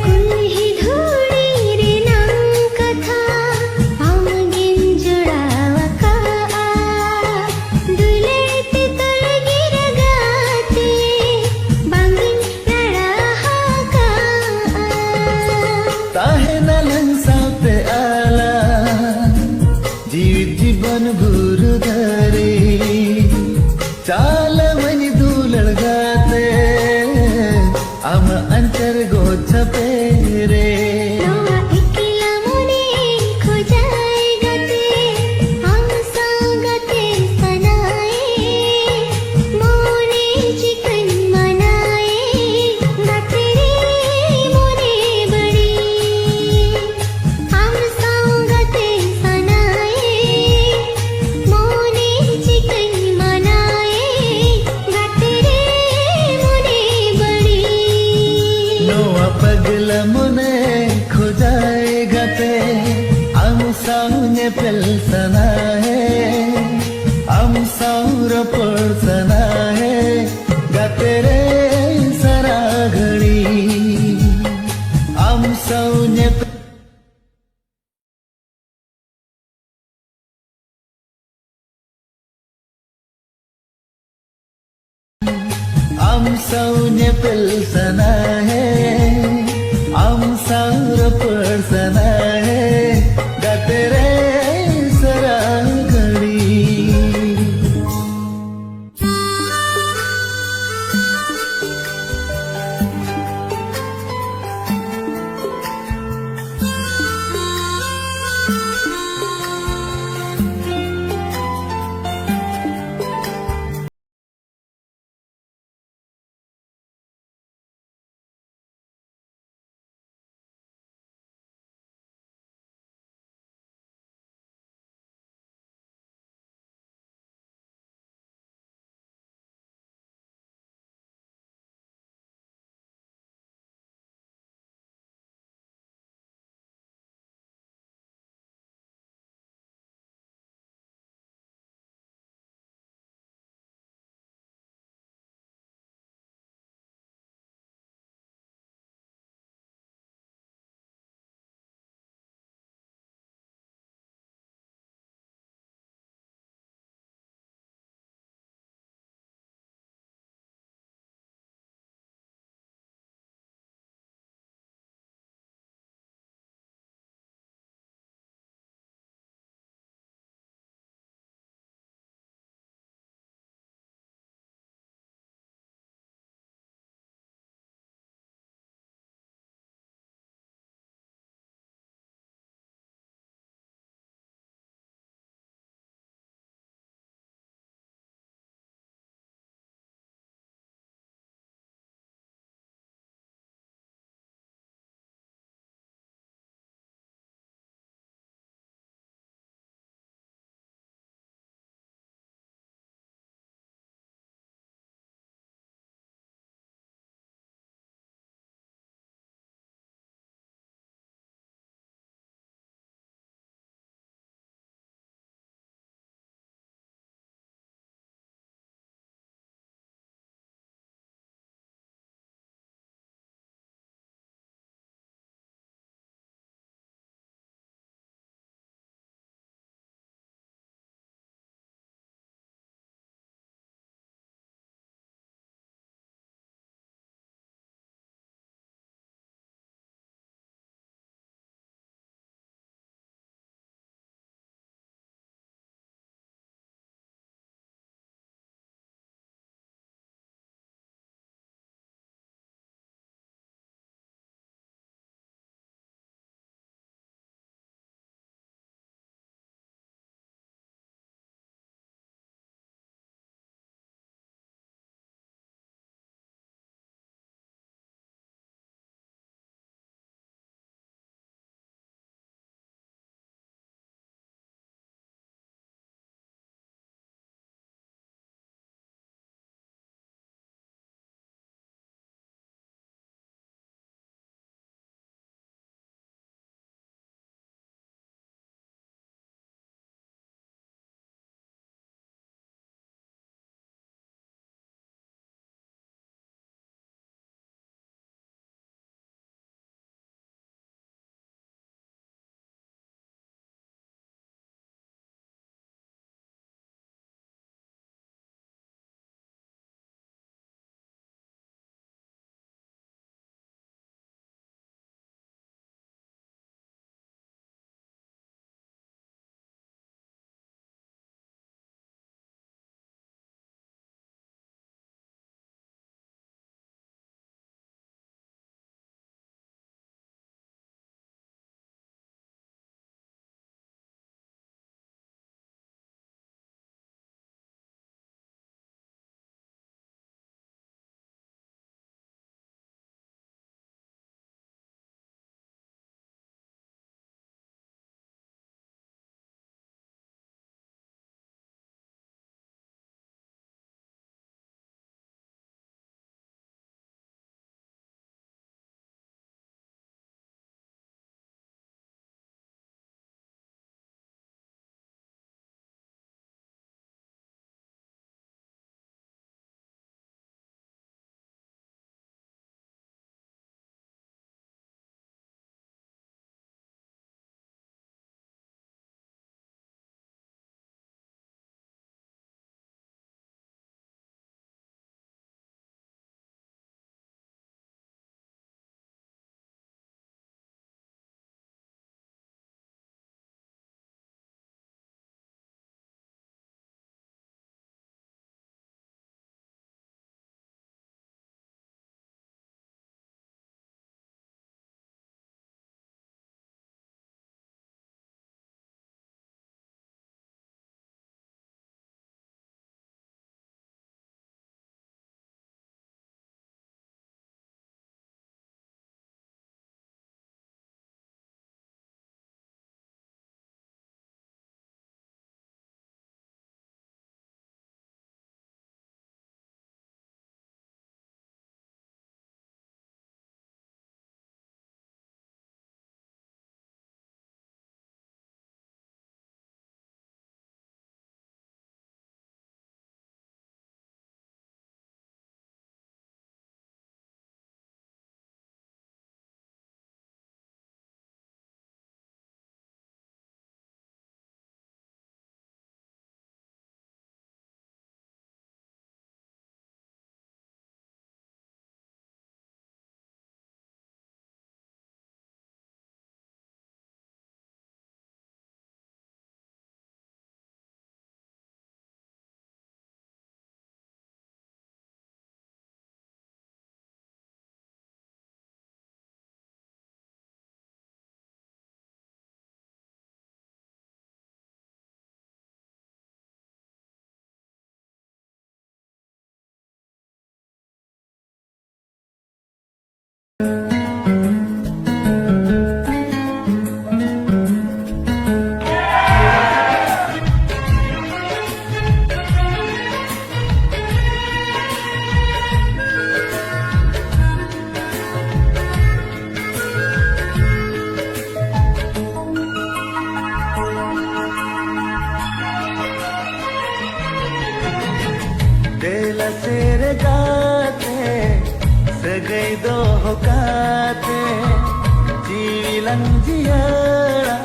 कुल्ही धुळी रे नाम कथा आमगीन जुडावा का दुलेते तळगीर गाते बांगीन लढा हा का
ताहे न लंसावते आला जीवित जीवन भूर धरे चाल मनी दुलड़ गाते आम अंतर गोछ पेरे
नवा इकिला मुने खोजाए गाते हम सांगते सनाए मोने चिकन मनाए गाते रे मोने बड़ी हम सांगते सनाए मोने चिकन मनाए गाते रे मोने बड़ी
नोआ पगल मुने खोजाए गाते आम साउने पेलसना है आम साउर पड़सना है गाते रे सरा घड़ी आम साउने आम साउने पेलसना है आम साउर पड़सना है गाते रे दिल तेरे गाते सगई दो होकाते जीलन जियाड़ा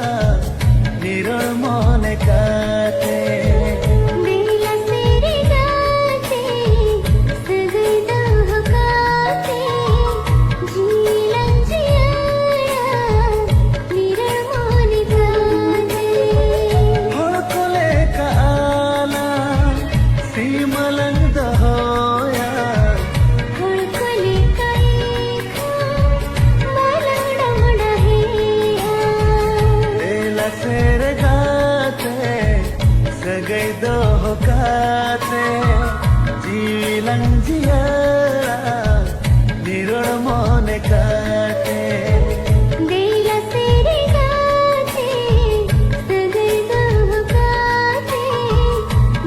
निरोल मोने काते
बेला तेरे गाते सगई दो होकाते जीलन जियाड़ा निरोल मोने काते
होड़ कोले का आला सीमलन दहोया
हुड़कुले कई मलंगड़ा मुड़ा है
दिल तेरे गाते सगई दो होकाते जीलन जियाड़ा निरोल मोने काते
बेला तेरे गाते सगई दो होकाते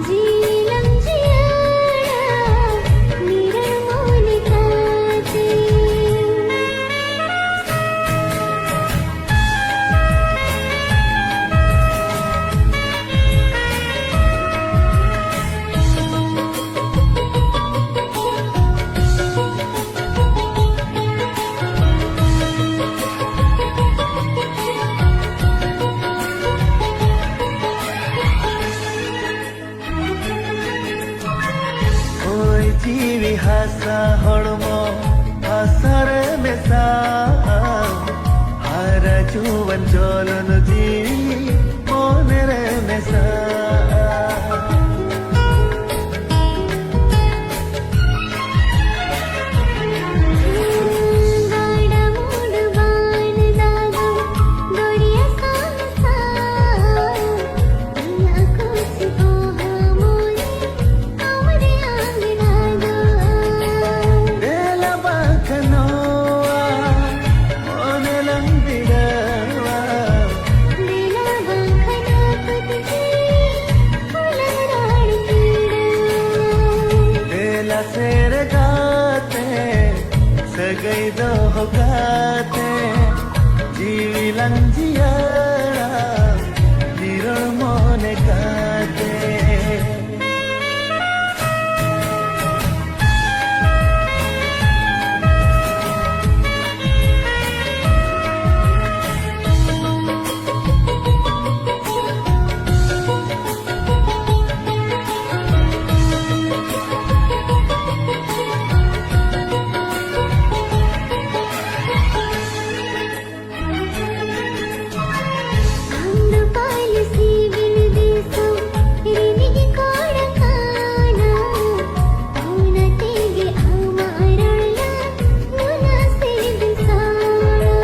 जीलन जियाड़ा निरोल मोने काते
कोई जीवी हासा होड़मो आसरे मेसा हारा जुवन जोलन जीवी मोनेरे मेसा
गाड़ा मूड बान दागो गोड़िया सांसा ना कुछ को हमोने हमरे आंगना दो
देला बाखनोआ मोने लंबिड़वा
बेला बाखना तुझे फुलराड़ कीड़ा
देला तेरे गाते सगई दो होकाते जीवी लंजियाड़ा निरोल मोने काते
अंग पालसी बिन देसो रिनिगी कोड़ खाना औना तेगे आमारला नुना से बिसाड़ा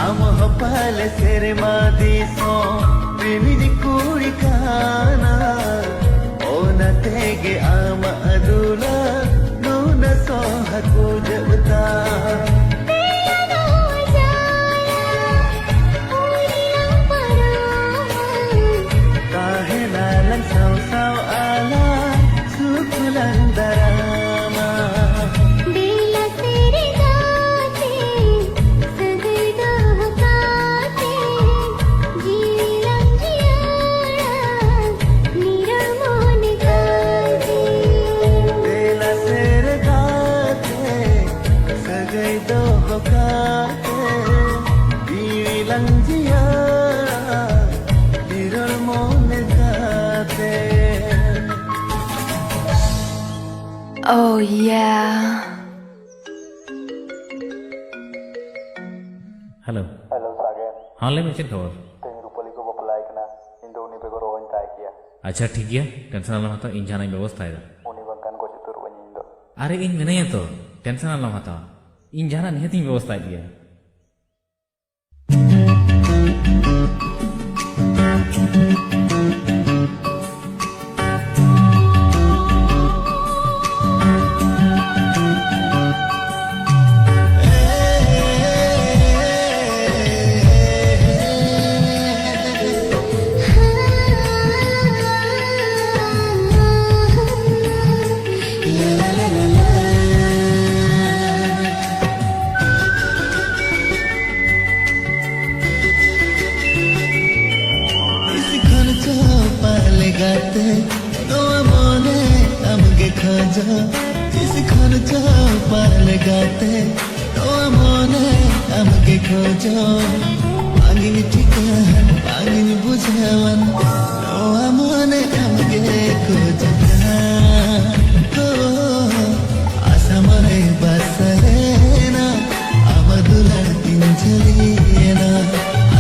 आम हपाले सेरे मादीसो प्रेमी कुड़ी काना ओना तेगे आम अदुला नूना सोहकु जबता
तेरा जाया पूरिया परा
काहे नालन साव साव आला सुकुलन दरामा
बेला तेरे गाते सगई दो होकाते जीलन जियाड़ा निरोल मोने काते
देला तेरे गाते सगई दो होकाते जीवी लंजियाड़ा निरोल मोने काते
Oh yeah.
हेलो
हेलो सागेन
हाँ ले में चेक खबर
तेरी रूपली को बपलाय कना इंदो उनी पे को रोवन ताय किया
अच्छा ठीक गया टेंशन आलम हाताव इन जहानाई व्यवस्था है
उनी बंकन को चितुर बनी इंदो
अरे इन मिनाया तो टेंशन आलम हाताव इन जहाना निहती व्यवस्था है
গাতে তোমার মনে আমাকে খোঁজ जिस खर्च पाले गाते তোমার মনে আমাকে খোঁজ পাগিনি ঠিকান পাগিনি বুঝাওয়ান তোমার মনে আমাকে খোঁজ আশা মনে বাসরে না আমার দুলার দিন ঝলিয়ে না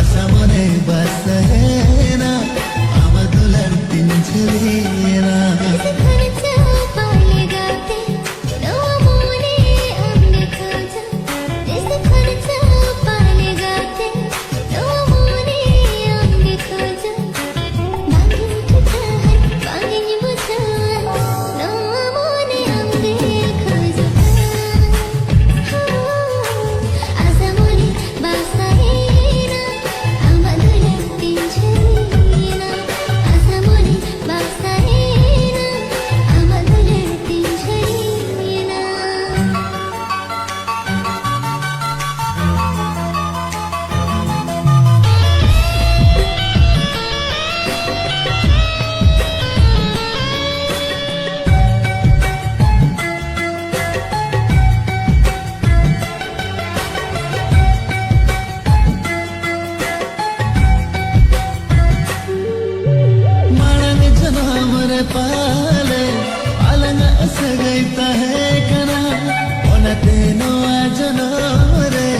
আশা মনে বাসরে না আমার দুলার দিন ঝলিয়ে না पाले पालना सगैता है कना ओना तेनो आजनो रे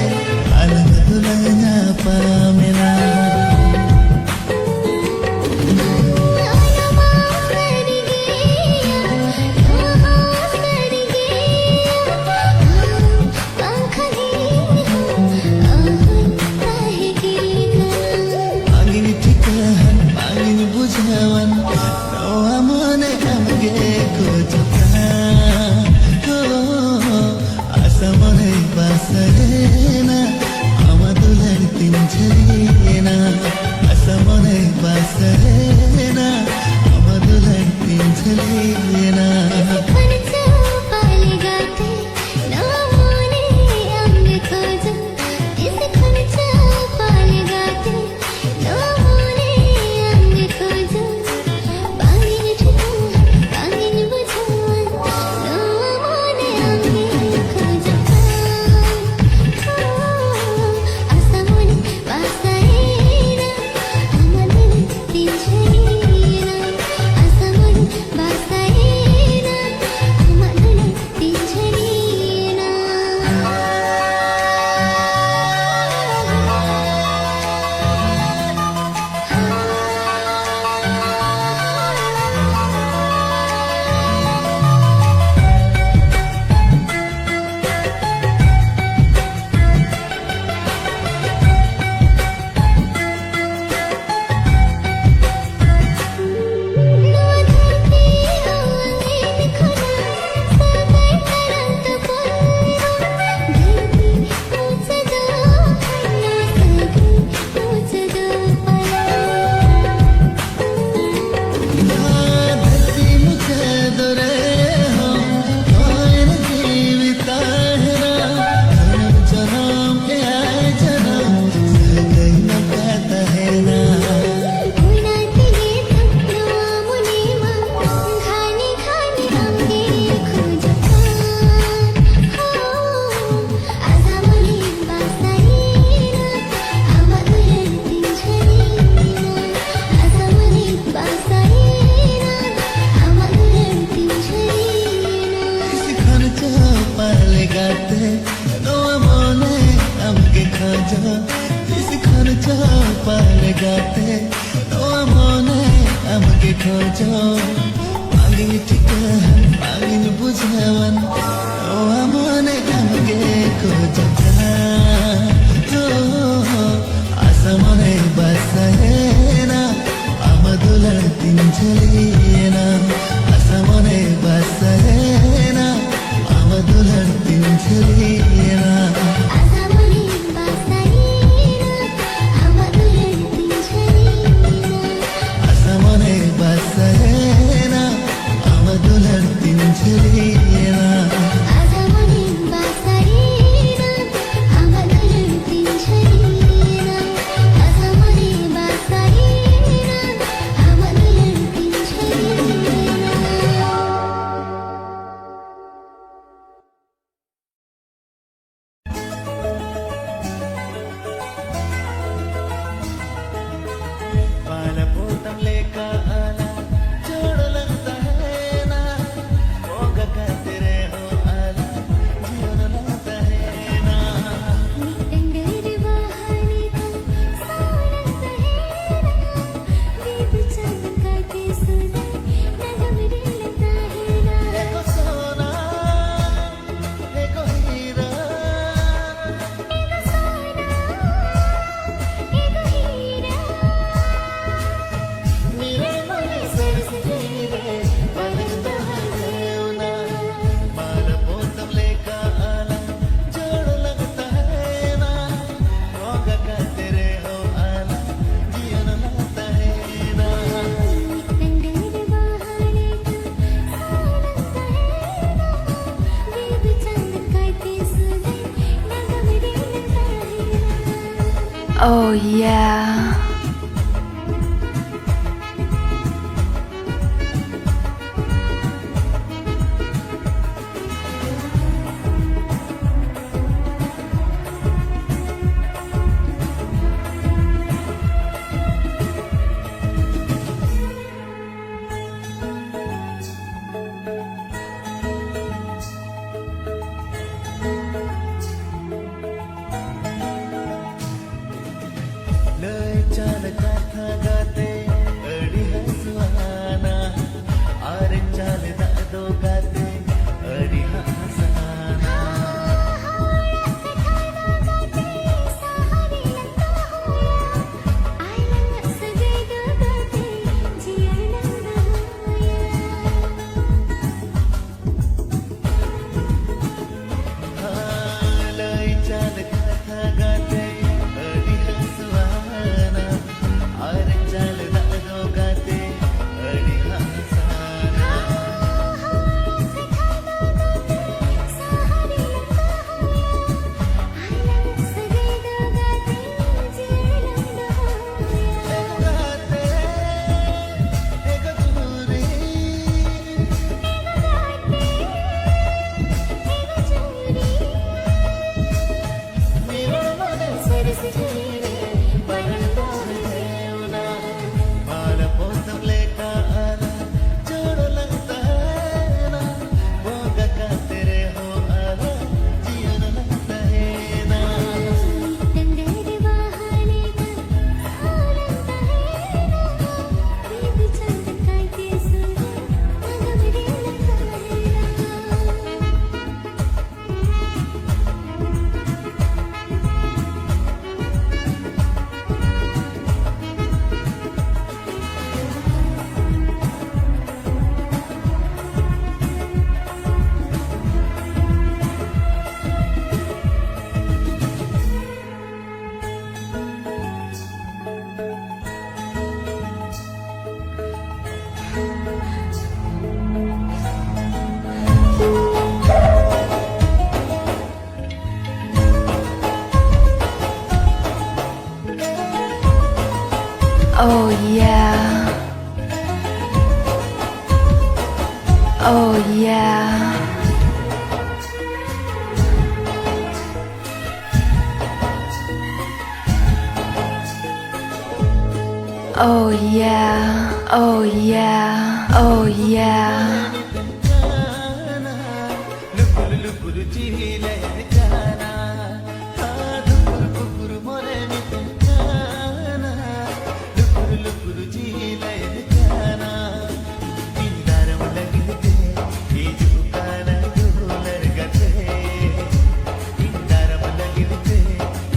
अलग दुलना पामेना पागिनी ठिकान पागिनी बुझावन मने हमगे खोजता आशा मने बासरे ना আমার দুলার দিন ঝরিয়ে না আশা মনে বাসরে না আমার দুলার দিন ঝরিয়ে না पाले गाते তোমার মনে আমাকে খোঁজো পাগিনি ঠিকান পাগিনি বুঝাওয়ান তোমার মনে আমাকে খোঁজো আশা মনে বাসরে না আমার দুলার দিন ঝরিয়ে না আশা মনে বাসরে না আমার দুলার দিন ঝরিয়ে না Basarena, amadular tinjaliena.
Azamoni basarena, amadular tinjaliena. Azamoni basarena, amadular tinjaliena.
Oh yeah.
लय चाल गाथा गाते अडी हसवाना आरे चाल दादो गाते अडी हसवाना लय चाल गाथा गाते अडी हसवाना आरे चाल दादो गाते अडी हसवाना गाते एक चुरी बाल पोसम लेका आना जोड़ लगता है ना बोगा का तेरे हो आना जीवन लगता है ना
Oh yeah. Oh yeah. Oh yeah. Oh yeah. Oh yeah.
जाना लुकुर लुकुर जीले जाना दुकुर कुकुर मोरे निकल जाना लुकुर लुकुर जीले जाना इंदारम लगते ये जुकाना दुलर गते इंदारम लगते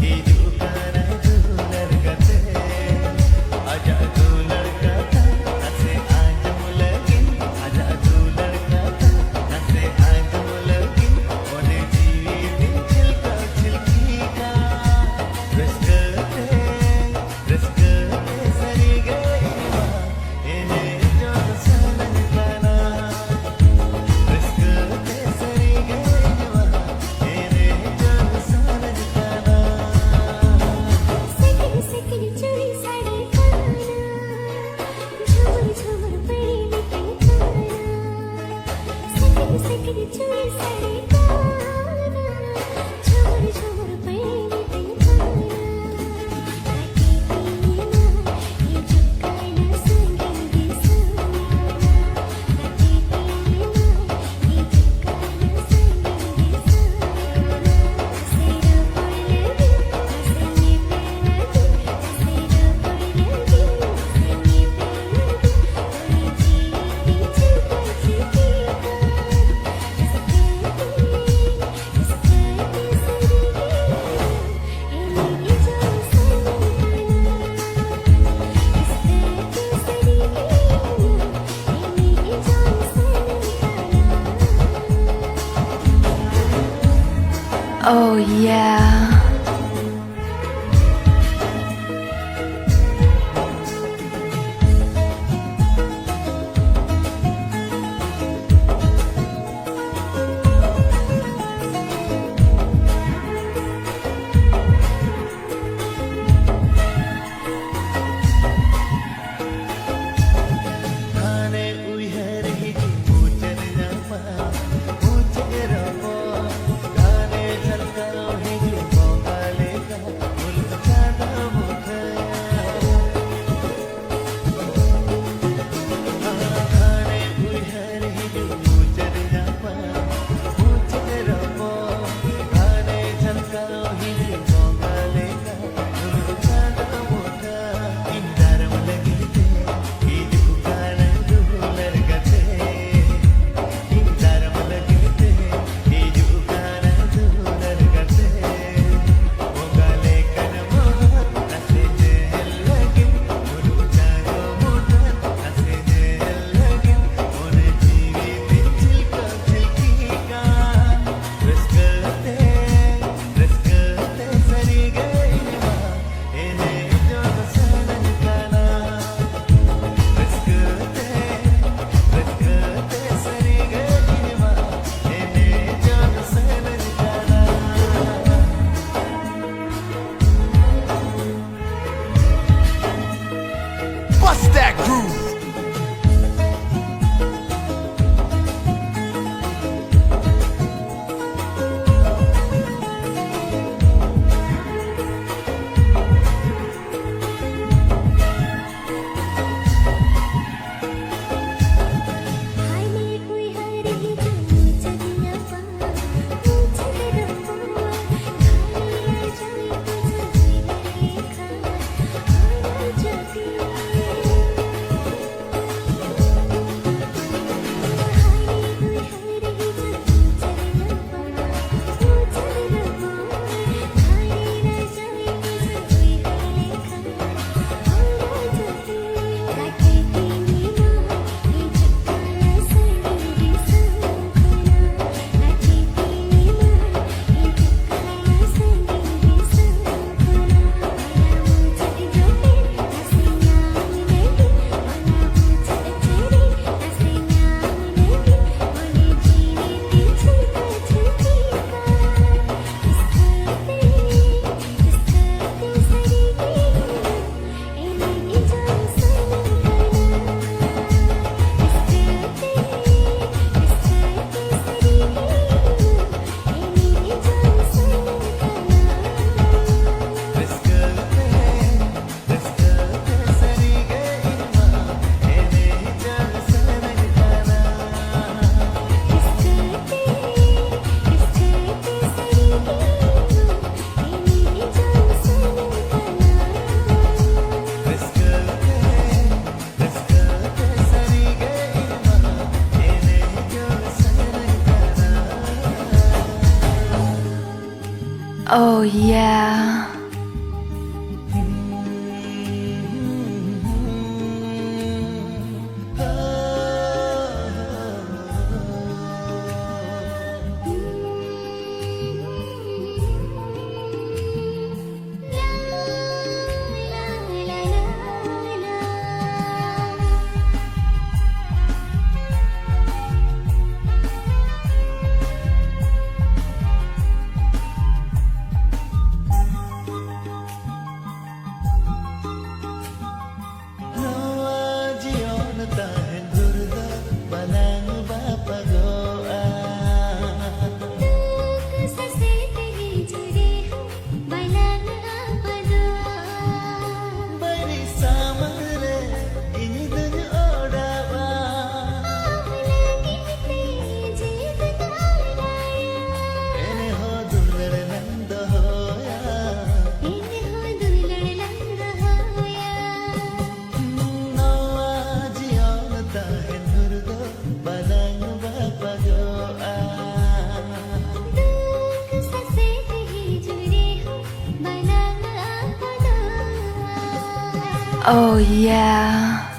ये जुकाना दुलर गते आजा तू लड़का था हंसे आज मुलगिन आजा तू लड़का था हंसे आज मुलगिन ओने जीवी चिलका चिलकी का रस्कते सरी गई इन्हें जो सनन गाना रस्कते सरी गई इन्हें जो सनन गाना
Oh yeah.
Bust that groove.
हाय मेरे कोई हर ही जाने चलिया पा मुझे रब्बा खाली जाए तुझे देखा आना जाती हाय कोई हर ही जाने चलिया पा मुझे रब्बा खाली जाए तुझे देखा आना जाती काटे तेरी माँ ये चक्कर सही संखना काटे तेरी माँ ये चक्कर सही संखना आया मुझे जो फिर हंसी नाम नहीं आया मुझे तेरी हंसी नाम नहीं बोले जीने छुपा छुपी का इस करते सरी इन्हें जान संखना
Oh yeah. Oh yeah.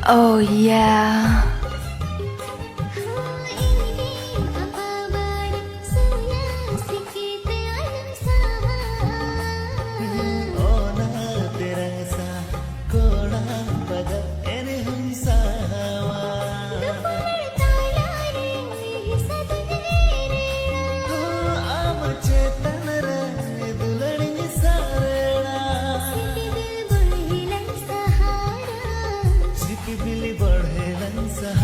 Oh yeah.
ओना तेरा सा कोड़ा बदल एने हंसावा आम चेतन रे दुलड़ी सारेड़ा city Billy बढ़ेलन Sahara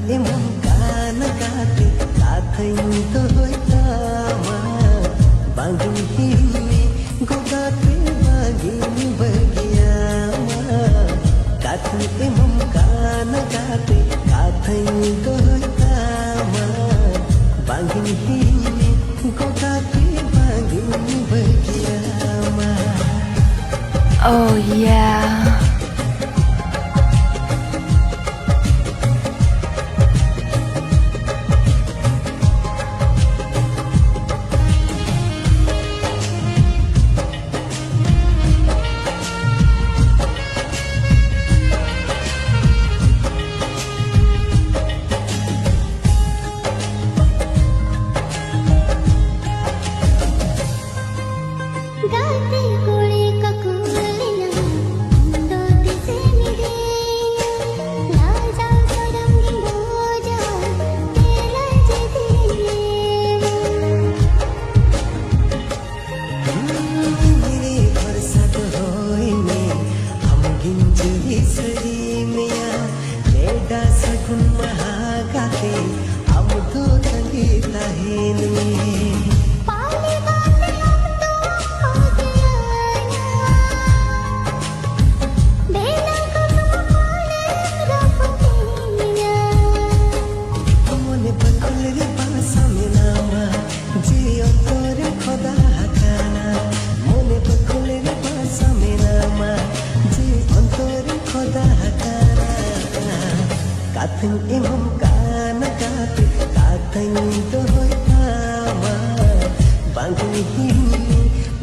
emang kana kate kathai to hoitama bangin hini gogate bagini bagiyama kathai emang kana kate kathai to hoitama bangin hini gogate bagini bagiyama.
Oh yeah.
गाते कोड़े का कोयना दो दिसे मिले राजा सरंगी बोझा तेरा जदिए
मेरे भरसा तो होइने हम गिंजरी सरी मिया लेडा सगुन महागाते हम तो तंगी ताहिनी
पाले गाते हम तो हो गया बेला कसम पाले रफतिया
मने बकुल रे पासा में नामा जियो तोरे खुदा हकाना मने बकुल रे पासा में नामा जियो तोरे खुदा हकाना काथन एमम काना काते काथन तो होइतामा बांगनी हिनी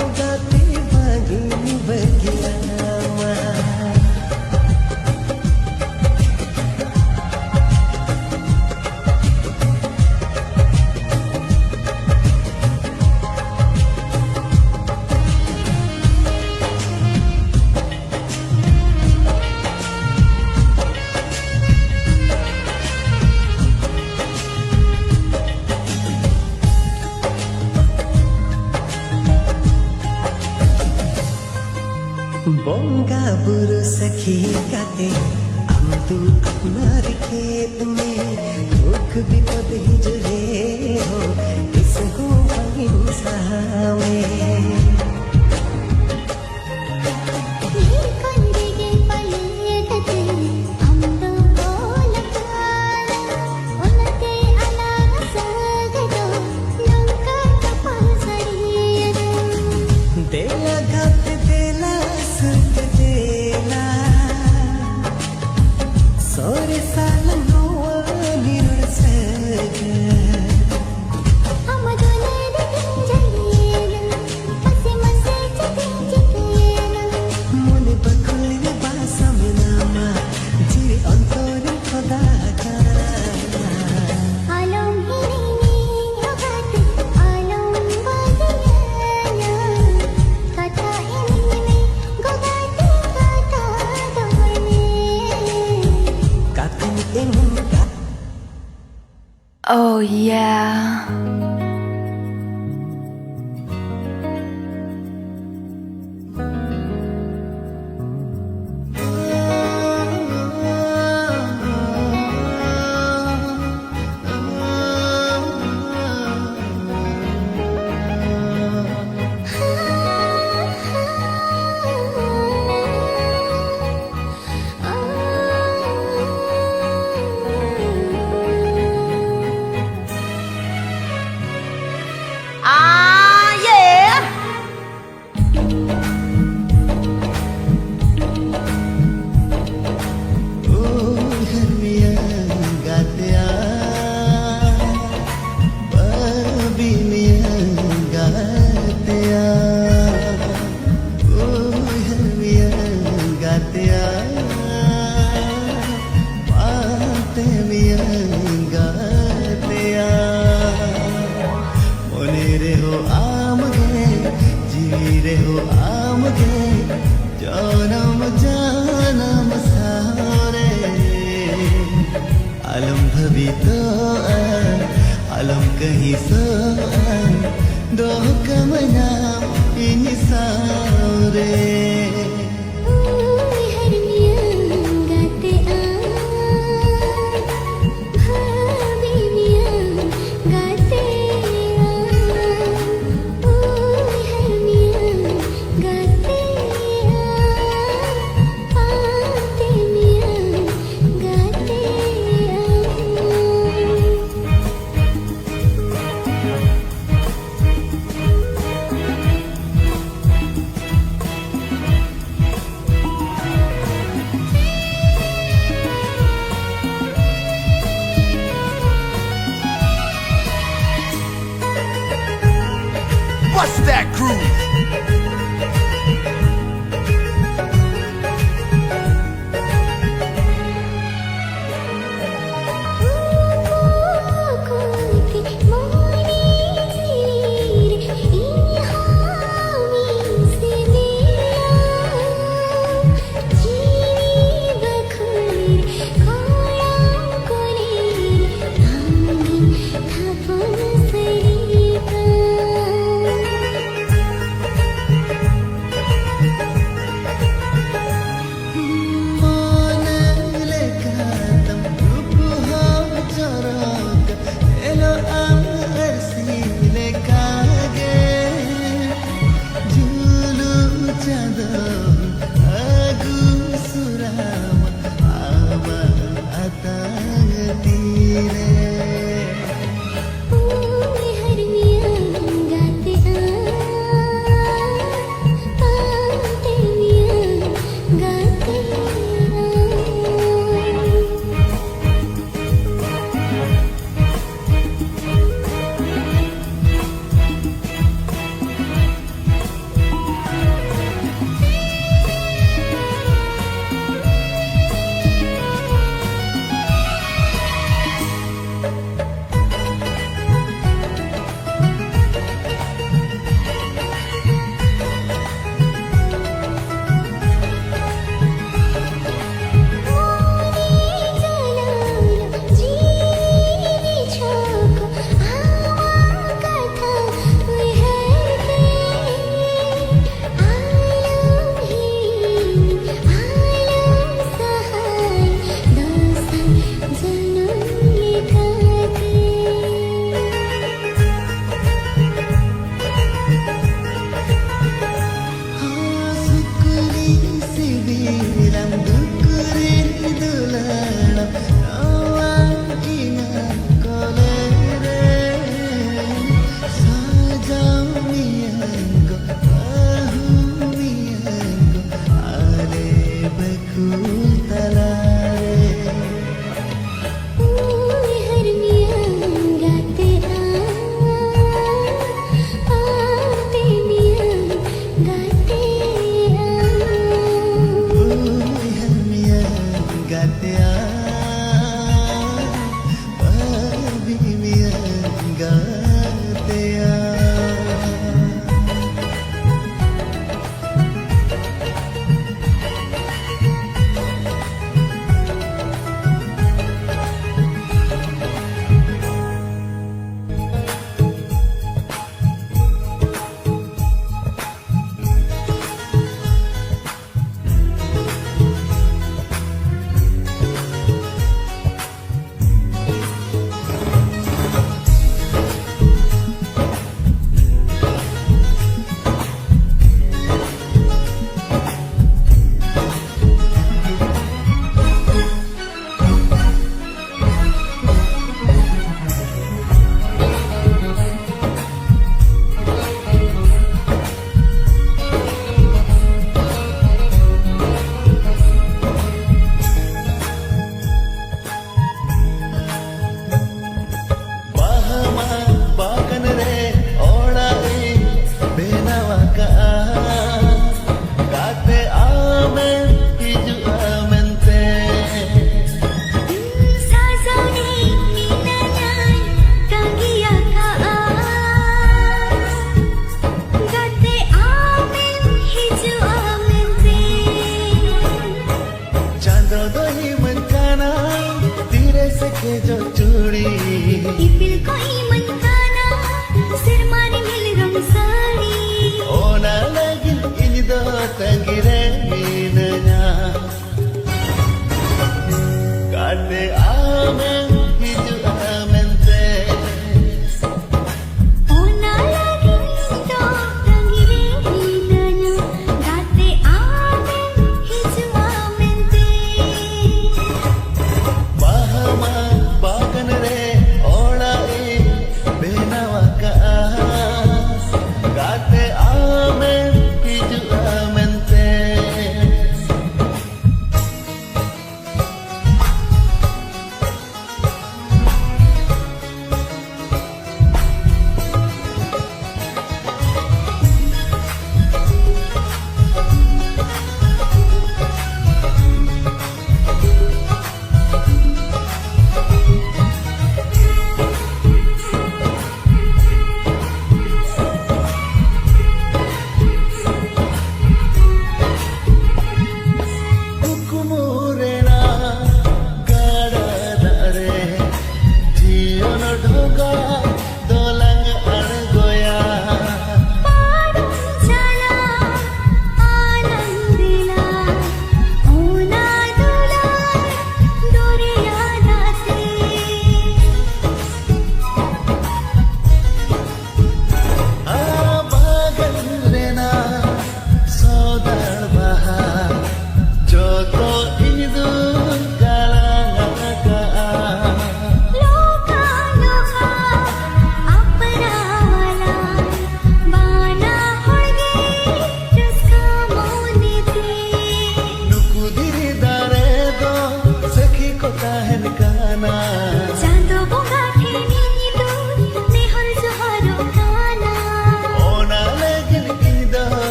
गोगाते बांगनी बगियामा. बोंगा बुरु सखी गाते हम तुम अपना खेत में दुख विपद ही जुड़े हो किसको हिंसा में
ये कंदे के पले गते हम तो बोलताला उनके अलाग सगतो लंका तपसरिया
देला घात देला सुत देला सोरे सालन हुआ निरुड़ सगे
हम दोने दिन जलिएला पसे मसे चितिन चिकेला
मने बकुल रे बासा में नामा जी अंतोरे खुदा हकाना
आलम हिनी होगाते आलम बगियाना कथा इनी गोगाते कथा दोने
काथन एमम का
Oh yeah.
जानम जानम सारे आलम भवी तो आलम कहीं सो दो कमना इन सारे
हर मियां गाते आ
Bust that groove.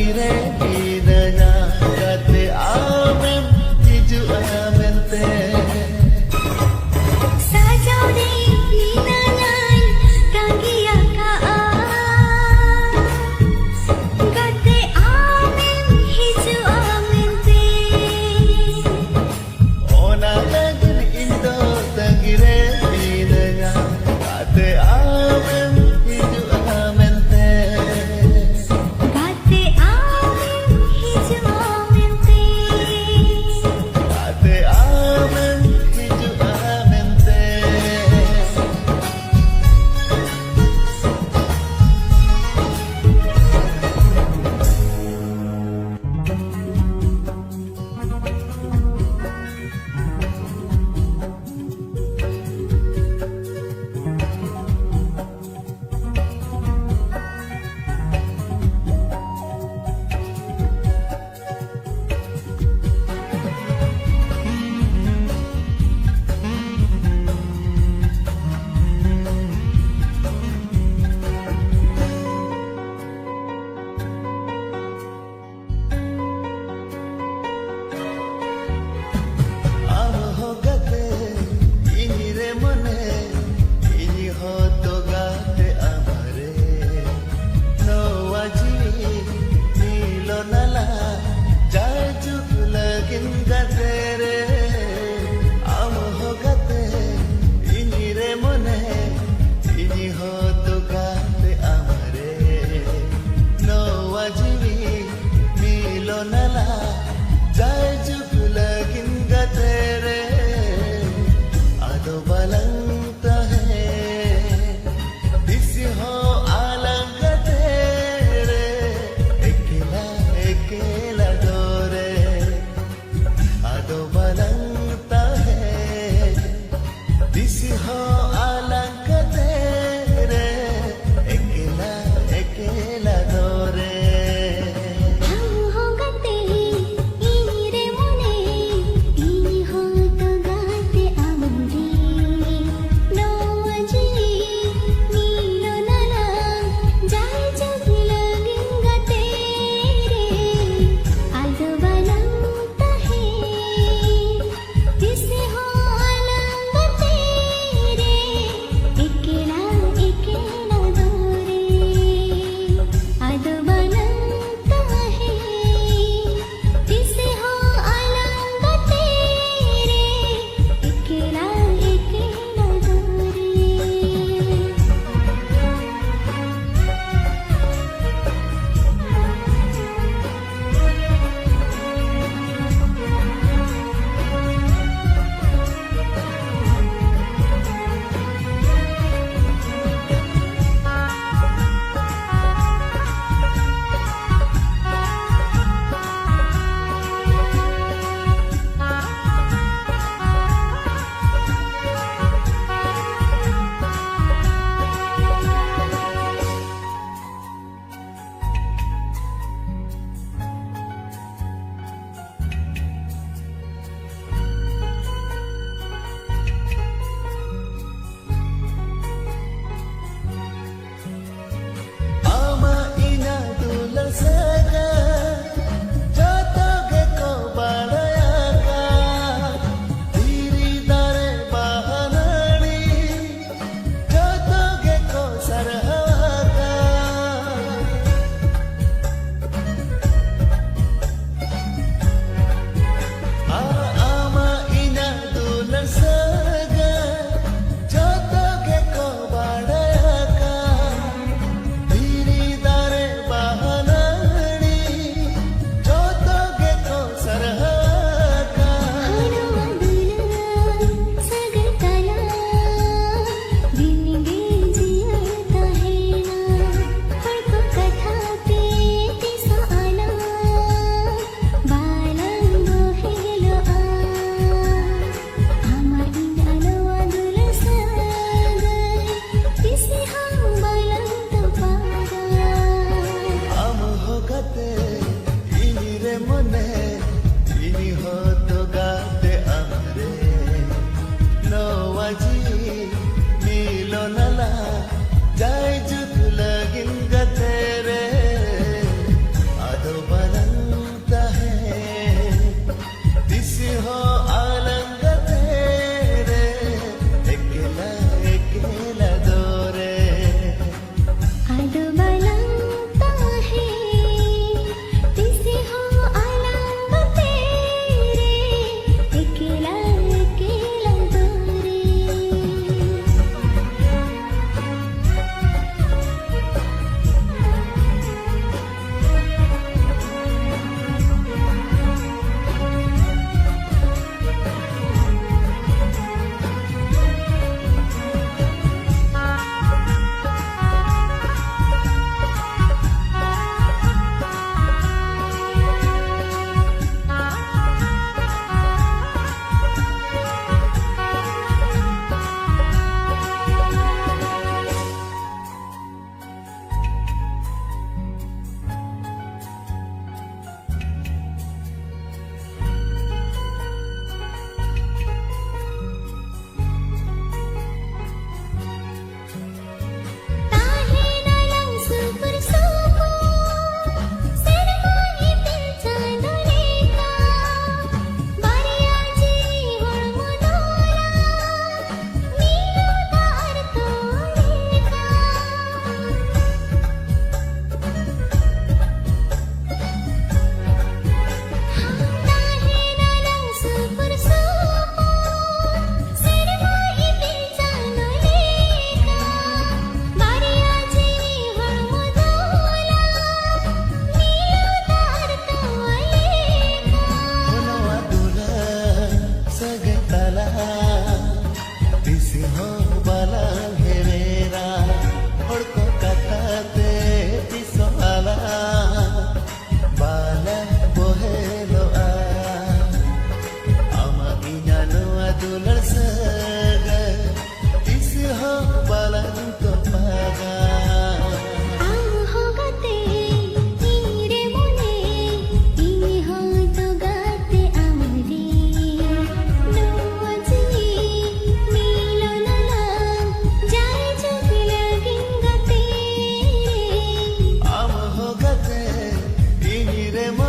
tangire hidaya kate amem hijua mente
Sajau de ninanan tangia kaan Gate amen hiju amente
ona lagin indo tangire hidaya kate amem hijua mente
Gate amen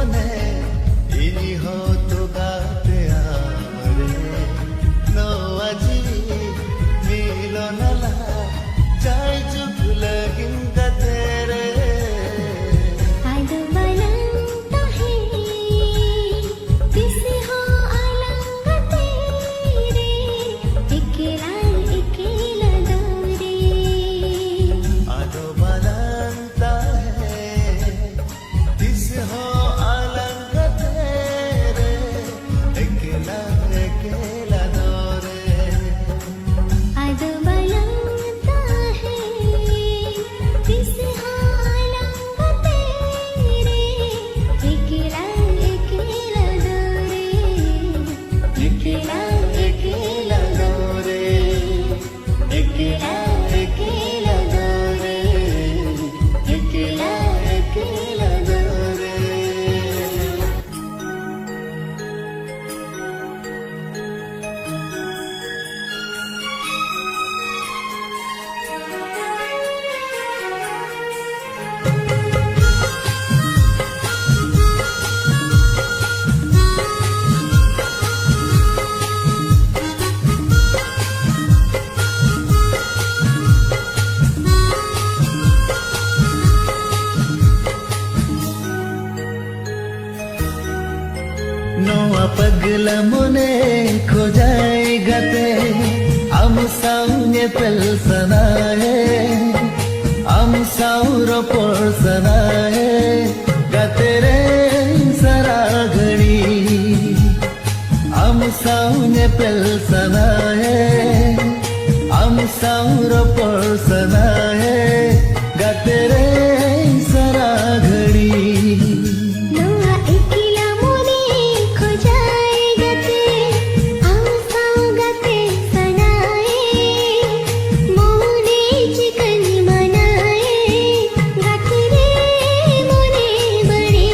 মনে ইনি হতো গাতে আমরে নো আজি মিলনলা চাই চুপ লাগিন গাতে রে
आज बनता है किसी हो अलग तेरे अकेला अकेला दौरे
आदो बनता है किस हो अलग तेरे अकेला अकेला दौरे
आज बनता है किसी हो अलग तेरे अकेला अकेला दौरे
अकेला अकेला दौरे अकेला अकेला दौरे अकेला अकेला दौरे नोआ पगला मोने खो जाएगा ते हम साउने पेल्सना है हम साउरो पोर्सना है गाते रे सारा घड़ी हम साउने पेल्सना है हम साउरो पोर्सना है गाते रे सारा घड़ी
नोआ अकेला मोने खो जाएगा ते हम साउगाते सनाए मोने चिकन मनाए गाते रे मोने बड़े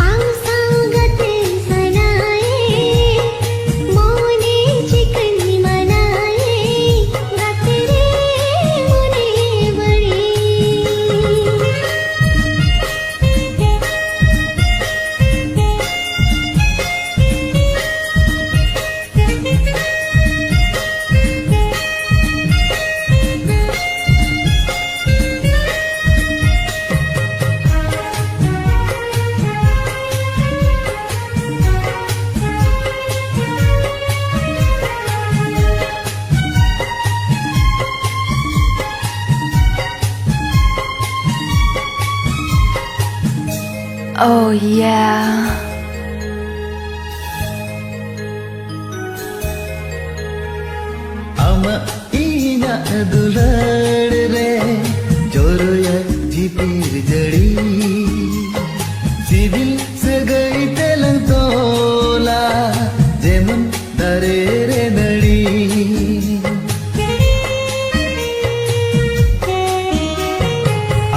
हम साउगाते सनाए मोने चिकन मनाए गाते रे मोने बड़े
Oh yeah.
ama ina dulad re joroya jipir jadi civil se gai telang tola jemun dare re nadi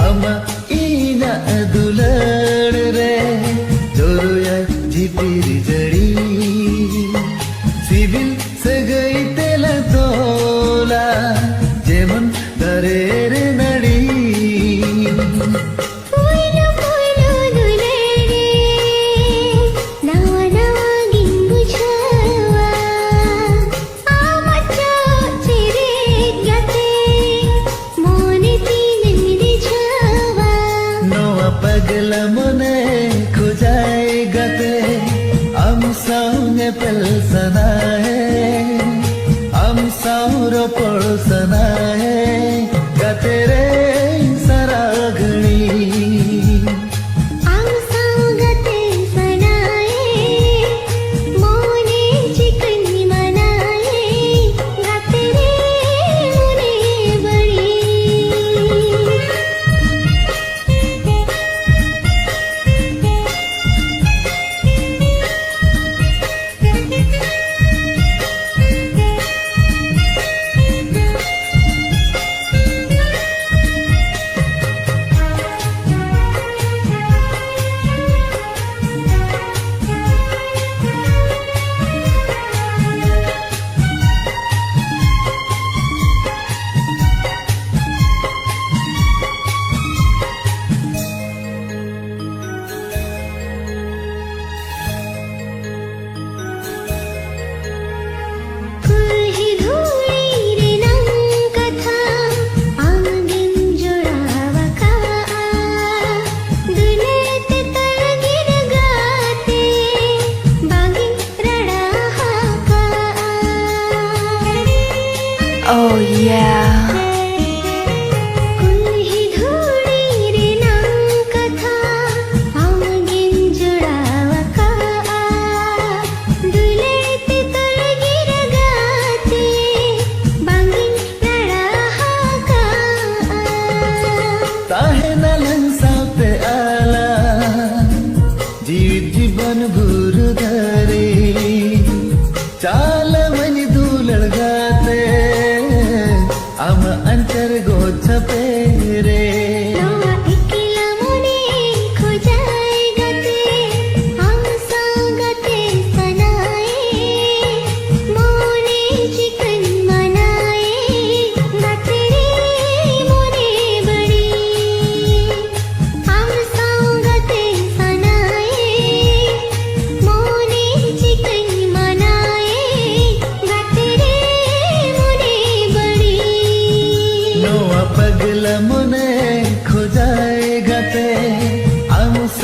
ama ina dulad re joroya jipir jadi civil se gai telang tola jemun dare re nadi
Puelo puelo dulere nawa nawa ginbu chawa amacho chiret gate mone tinen de chawa
नोआ पगला मोने खो जाएगा ते हम साउने पेल्सना है हम साउरो पोर्सना है गाते रे सारा घड़ी
हम साउगाते सनाए मोने चिकन मनाए गाते रे मोने बड़ी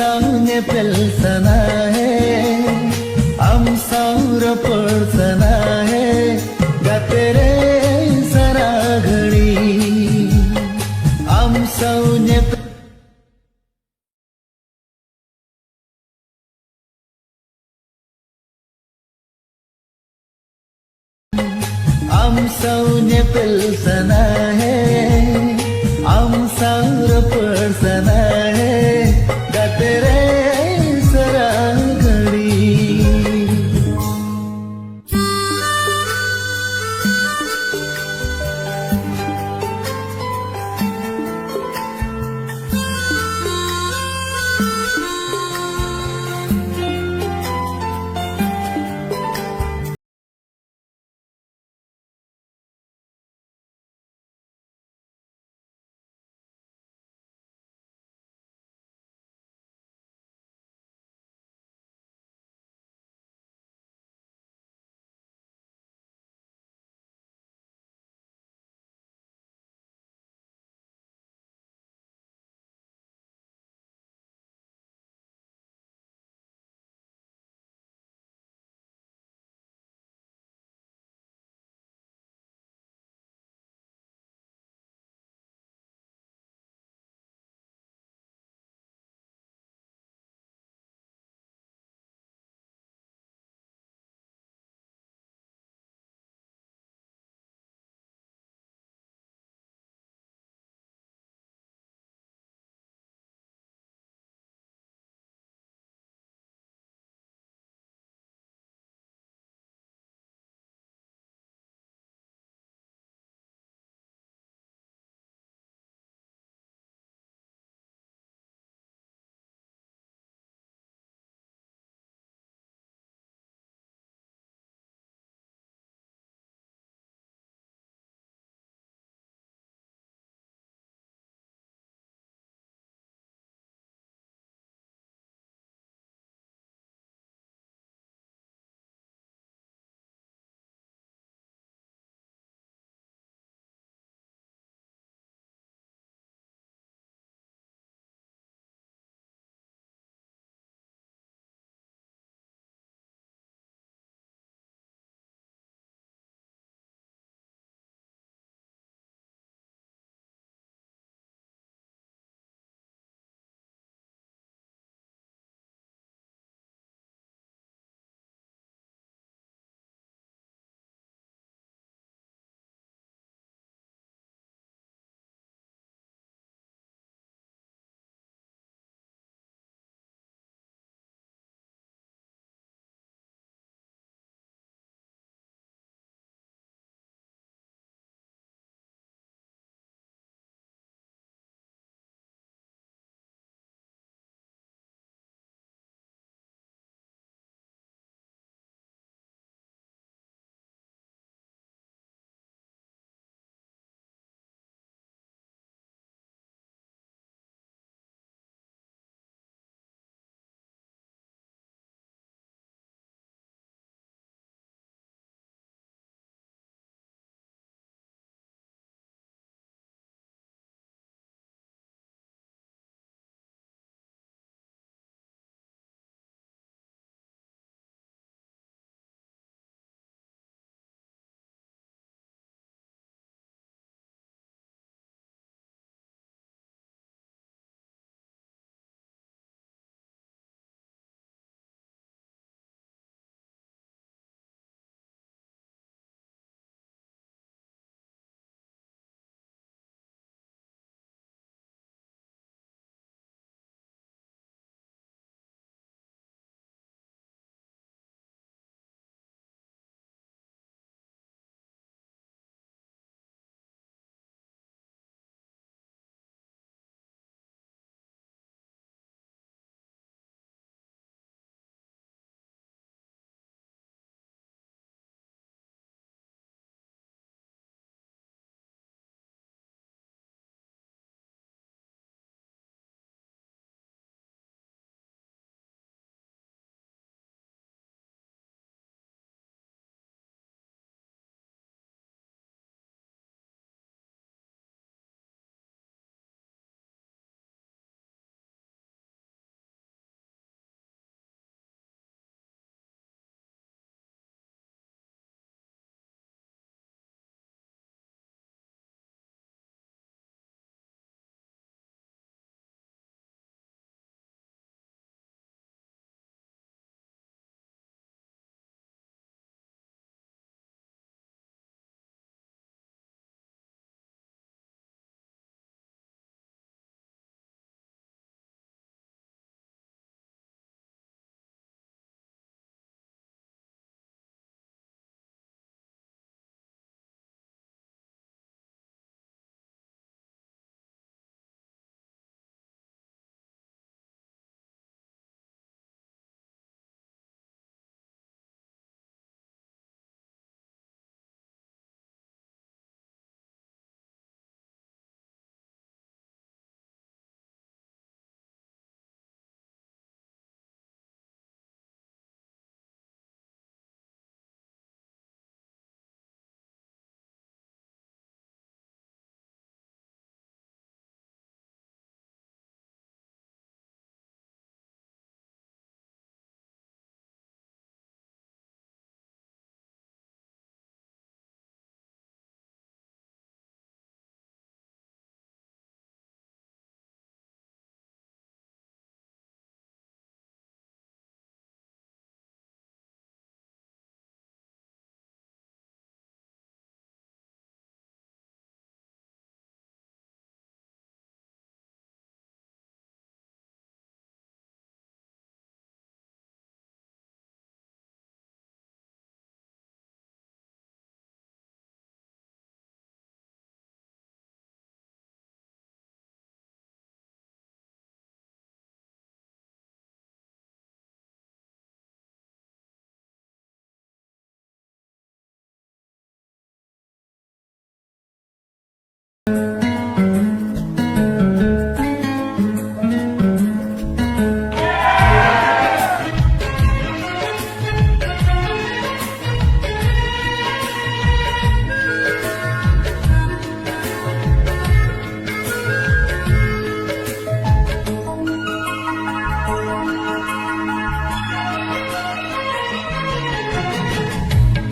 सावने पेल सना है आम सावर पर सना है गाते रे सारा घड़ी आम सावने आम सावने पेल सना है आम सावर पर सना है गाते रे सारा घड़ी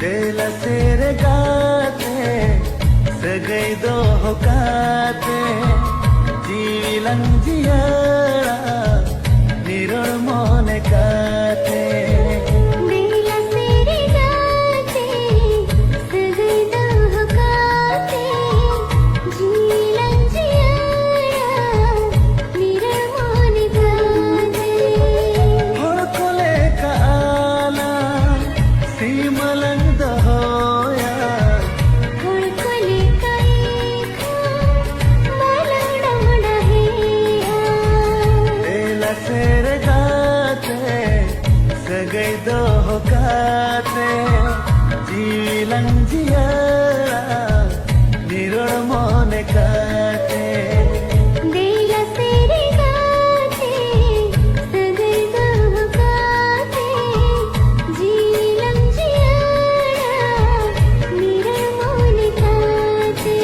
दिल तेरे गाते सगई दो होकाते जीलंजियाड़ा निरोल मोने काते
बेला तेरे गाते सगई दो होकाते जीलन जियाड़ा निरल मोन गाते
होड़ कोले का आला सीमलंग दहोया
होड़ कोले काई खा मलंग डमडहिया
दिल तेरे गाते सगई दो होकाते जीलंजियाड़ा निरोल मोने काते
बेला तेरे गाते सगई दो होकाते जीलन जियाड़ा निरल मोन गाते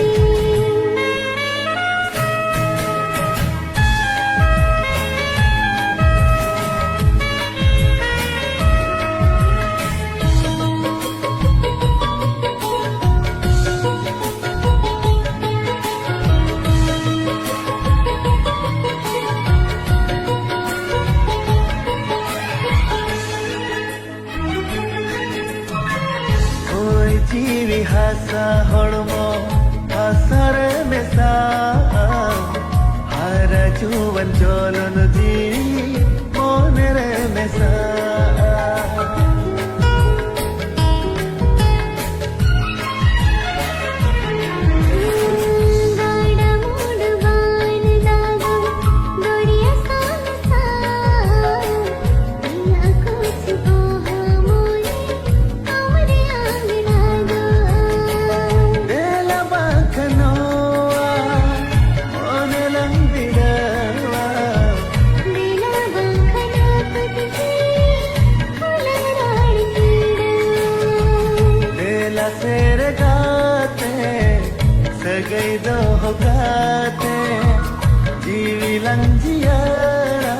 Hoy jiwi hasa hormo hasare mesa hara juwan jolon jiwi monere mesa
गाड़ा मोड़ बान दागो दोड़िया सांसा दिया कुछ बोहा मोरे हमरे आंगना दो
dela bakanoa mone langdirawa
बेला बांखना कुछ फुलराड़ कीड़ा
dela tere gaate sagai do hokaate jiwi lanjiara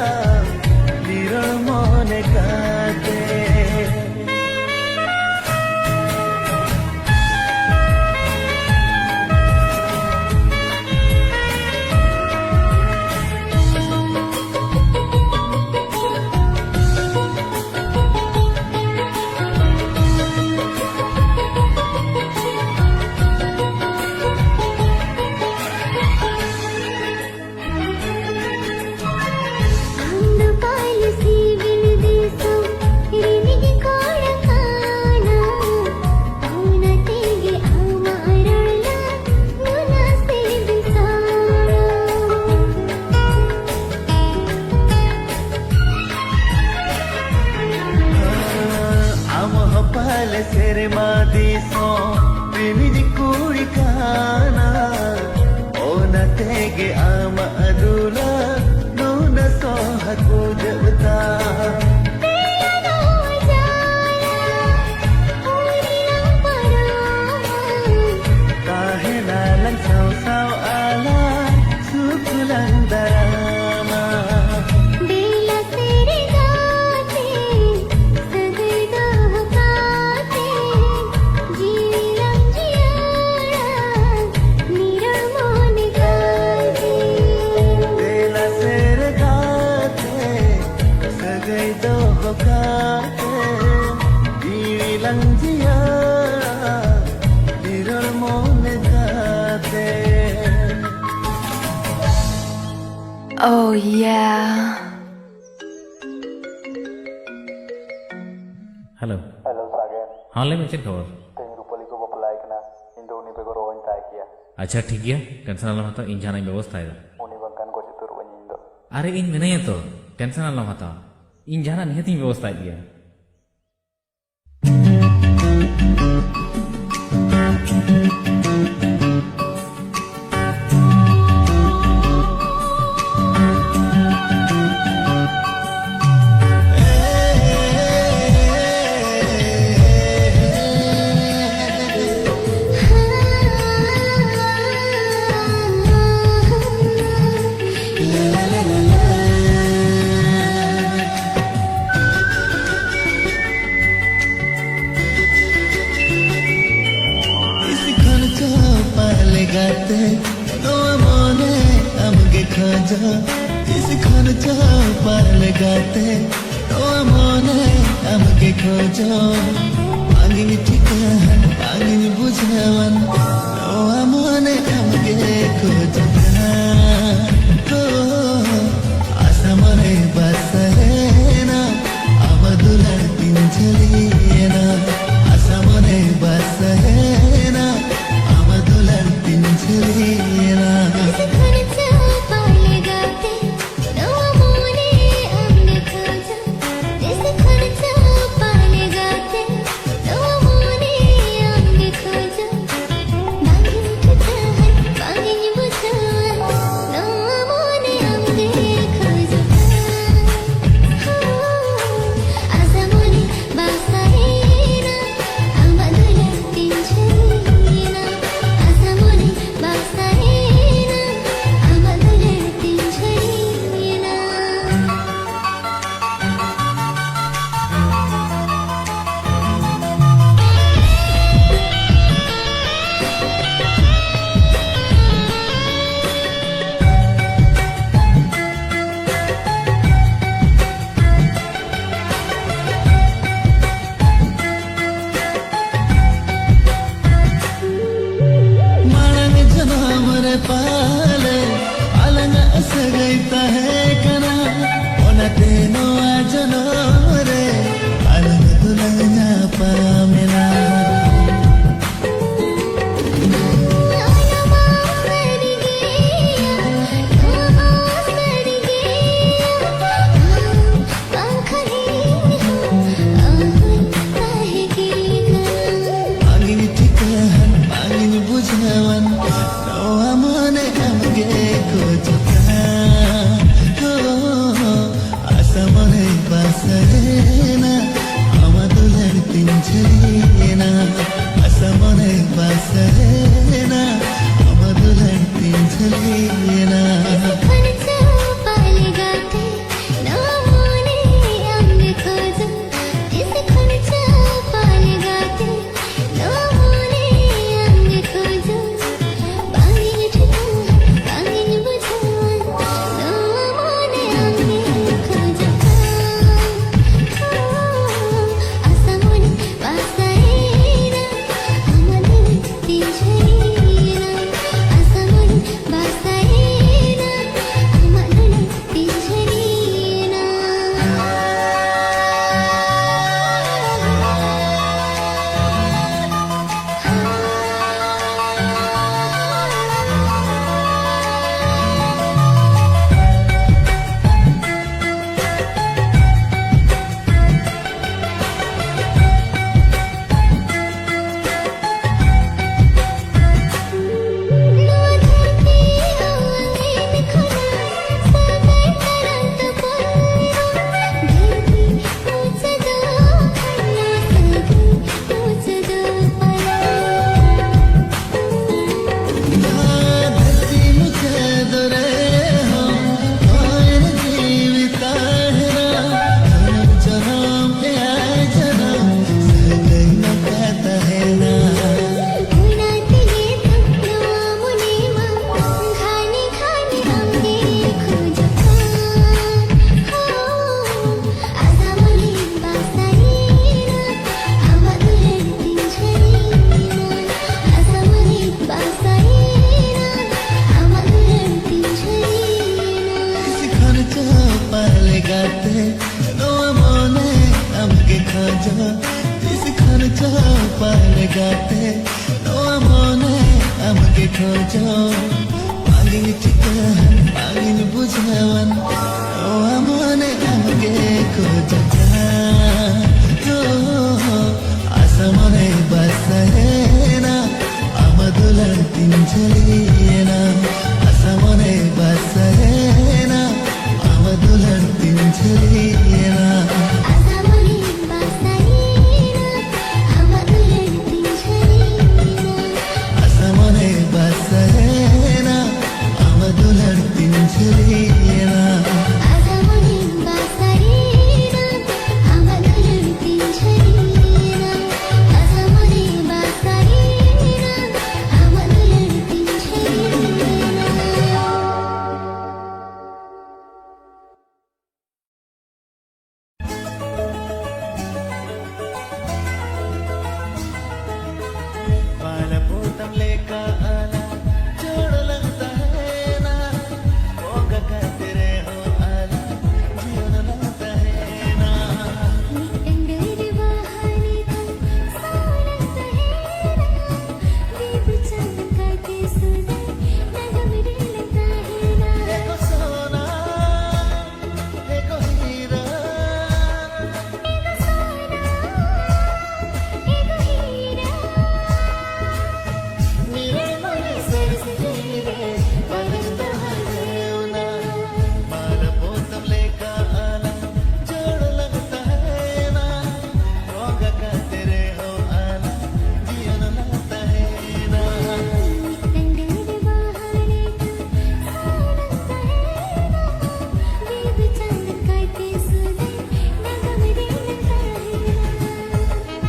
nirol mone kaate
अंध पाल सी बिन देसो रिनिगी कोड़ खाना औना तेगे आमारला मुना से बिसारा
Amo hopal sere madiso piniji kuri kana ona tege ama adula nuna soha kujata
बेला नो जाया पूरी लंपरा
kahe nalang saw saw ala sukulang darama
बेला तेरे गाते सगई दो होकाते जीलन जियाड़ा निरल मोन गाते
dela sere gaate sagai do hokaate jilang jiya nirol mone gaate
Oh yeah.
Hello
Hello Sagan,
हाँ ले check खबर
तेरी रूपली को बपलाए कना इंदो उनी पे को रोइन ताई किया
अच्छा ठीक गया टेंशन आलम हता इन जाना व्यवस्था है
उनी बंकन को चितुर बनी इंदो
अरे इन मिने तो टेंशन आलम हता इन जाना निहती व्यवस्था है
नो मोने हमके खोजो इस खर्चो पर लगाते नो मोने हमके खोजो आगे ठिकान आगे बुझावन नो मोने हमके खोजो आशा मरे बसना अवधुलर पिंजलिना आशा मरे बसना अवधुलर पिंजलिना पाले अलग असगैता है कना ओना तेनो आजनो रे अलग दुलना पामेला आगे ठिकान आगे बुझावन बसना अवधुलर पिंजलिना असमने बसना अवधुलर पिंजलिना गाते नो मोने हमके खोजो आगे ठिकान आगे बुझावन नो मोने हमके खोजो आशा मरे बसना अवधुलर पिंजलिना आशा मरे बसना अवधुलर पिंजलिना बसना अवधुलर पिंजलिना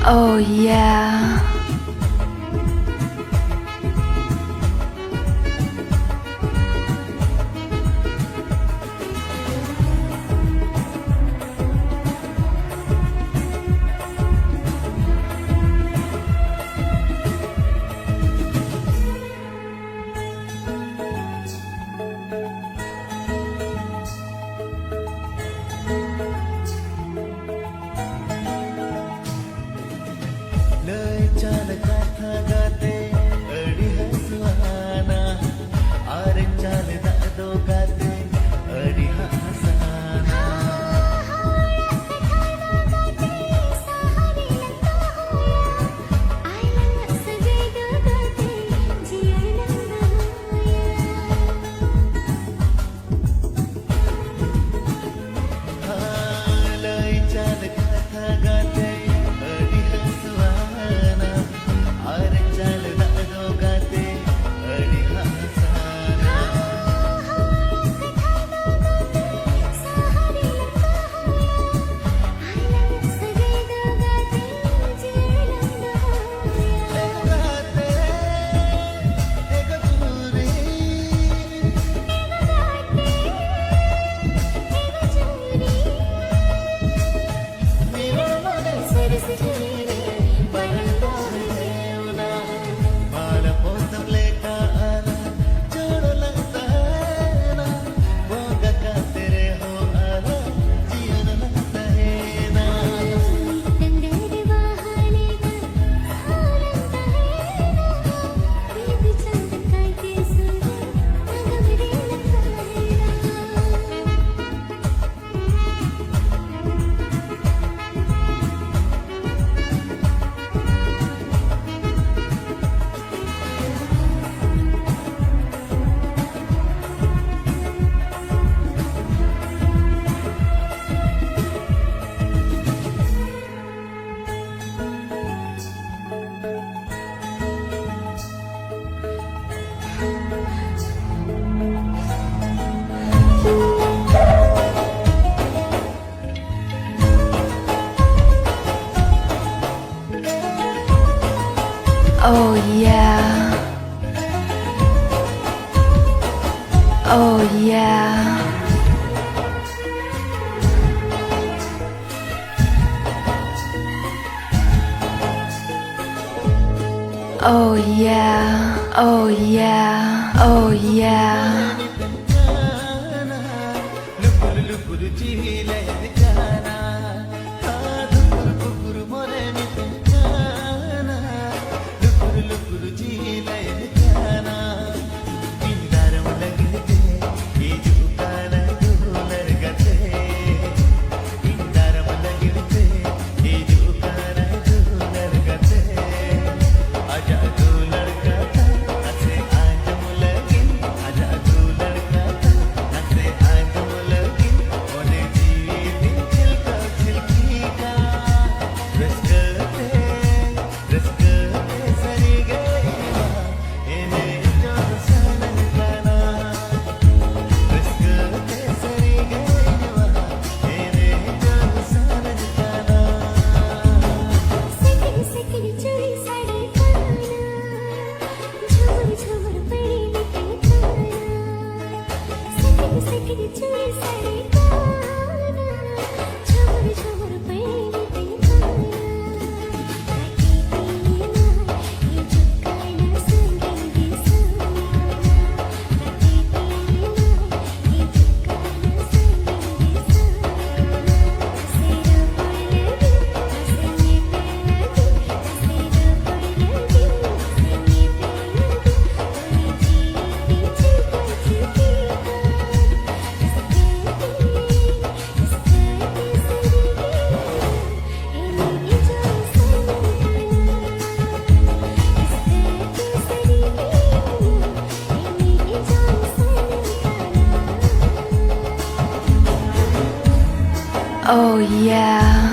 Oh yeah.
लय चाल गाथा गाते अडी हसवाना आरे चाल दादो गाते अडी हसवाना लय चाल गाथा गाते अडी हसवाना आरे चाल दादो गाते अडी हसवाना गाते एक चुरी
Oh yeah. Oh yeah. Oh yeah. Oh yeah. Oh yeah.
लुकुर लुकुर चीले जाना लुकुर कुकुर मोरे नितिन जाना लुकुर लुकुर चीले जाना इंदारम लगते ये जुकाना गुलर गते इंदारम लगते ये जुकाना गुलर गते आजा तू लड़का था ऐसे आज मुलगिन आजा तू लड़का था ऐसे आज मुलगिन ओने जीवी चिलका चिलकी का रस्कते सरी गई इने जो सनन गाना रस्कते सरी गई इने जो सनन गाना
सकरी सकरी चोरी साड़ी खाना झूमर झूमर पड़ी निकल खाना सकरी सकरी चोरी साड़ी खाना झूमर झूमर पड़ी निकल खाना ये चुकाना संगीत सोना ये चुकाना संगीत सोना सेरा पड़े हंसने पे लगी सेरा पड़े हंसने पे लगी तोरी जीती चिलका चिलकी का
Oh yeah.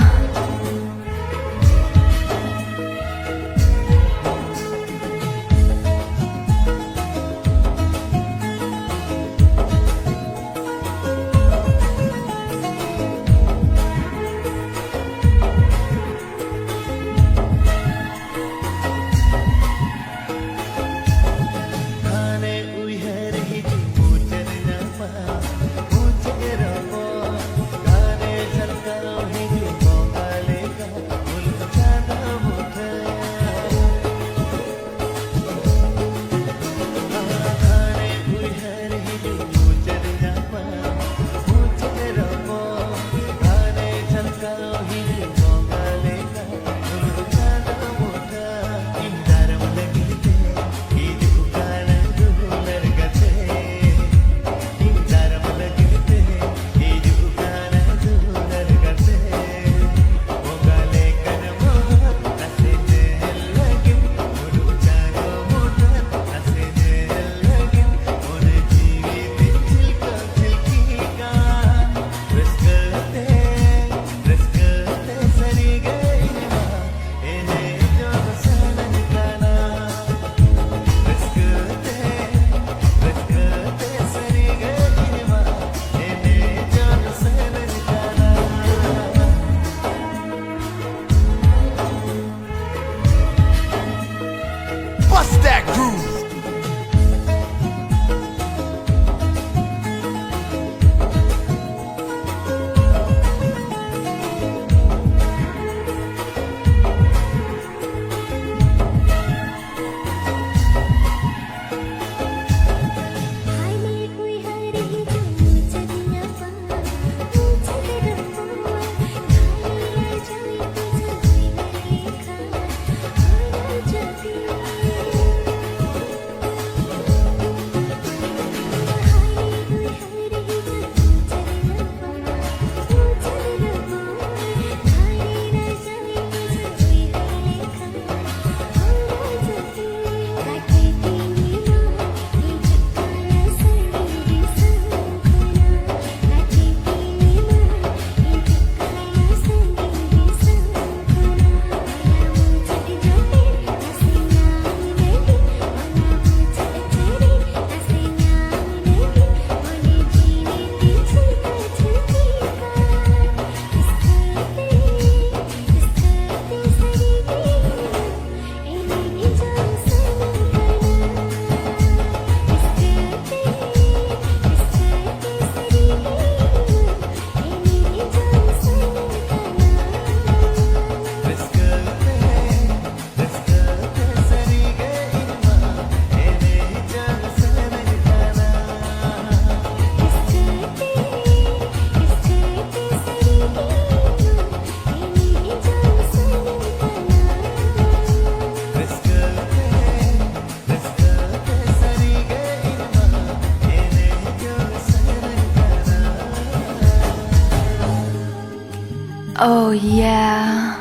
Oh yeah.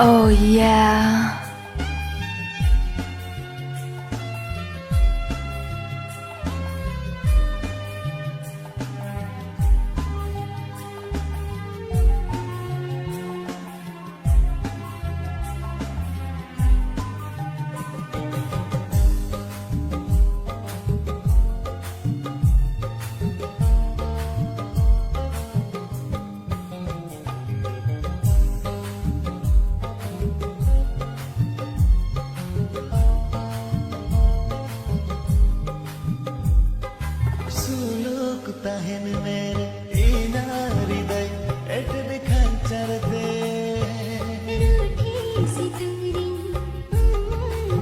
Oh yeah.
tahen mere inaridai etde khancharte
रूठी सी तुरी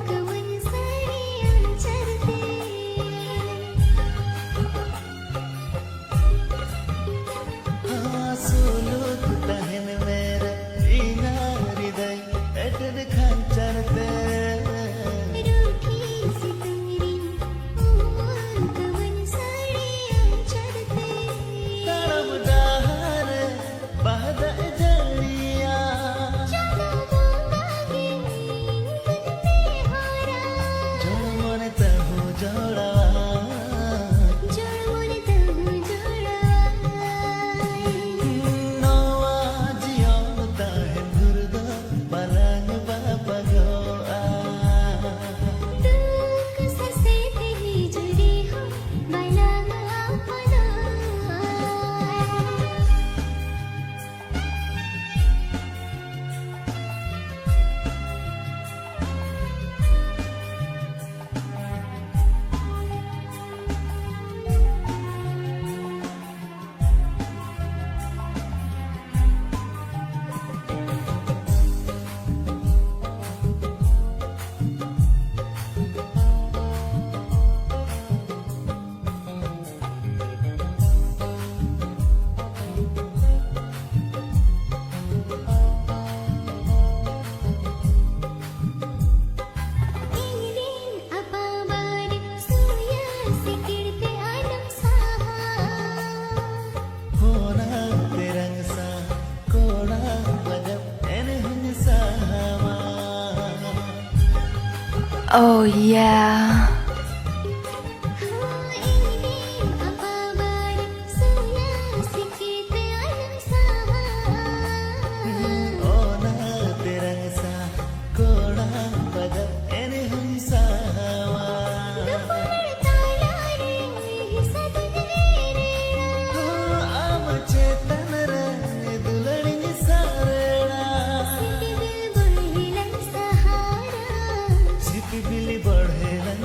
कवन साड़ियाँ चलते
suluk tahen mere inaridai etde khancharte
रूठी सी तुरी कवन साड़ियाँ चलते
tarab dahar bahda jaliya
चलो मांगे तुझमें हारा
jod mone tahu joda
जोड़ मोरे तहु जोड़ा
noa jiyon tahen durda balang baba goa
दुख ससे तेरी जुड़ी हो बना अपना ingin apa baru surya sikirte alam saha
hona terang sa koda wajab ene hun sahama
Oh yeah.
ingin apa baru surya sikirte alam saha
hona terang sa koda wajab ene hun sahama
तालारे सदनेरे
am chetan re dulani sarela
दिल बढ़िलन सहारा
sit bili badhelan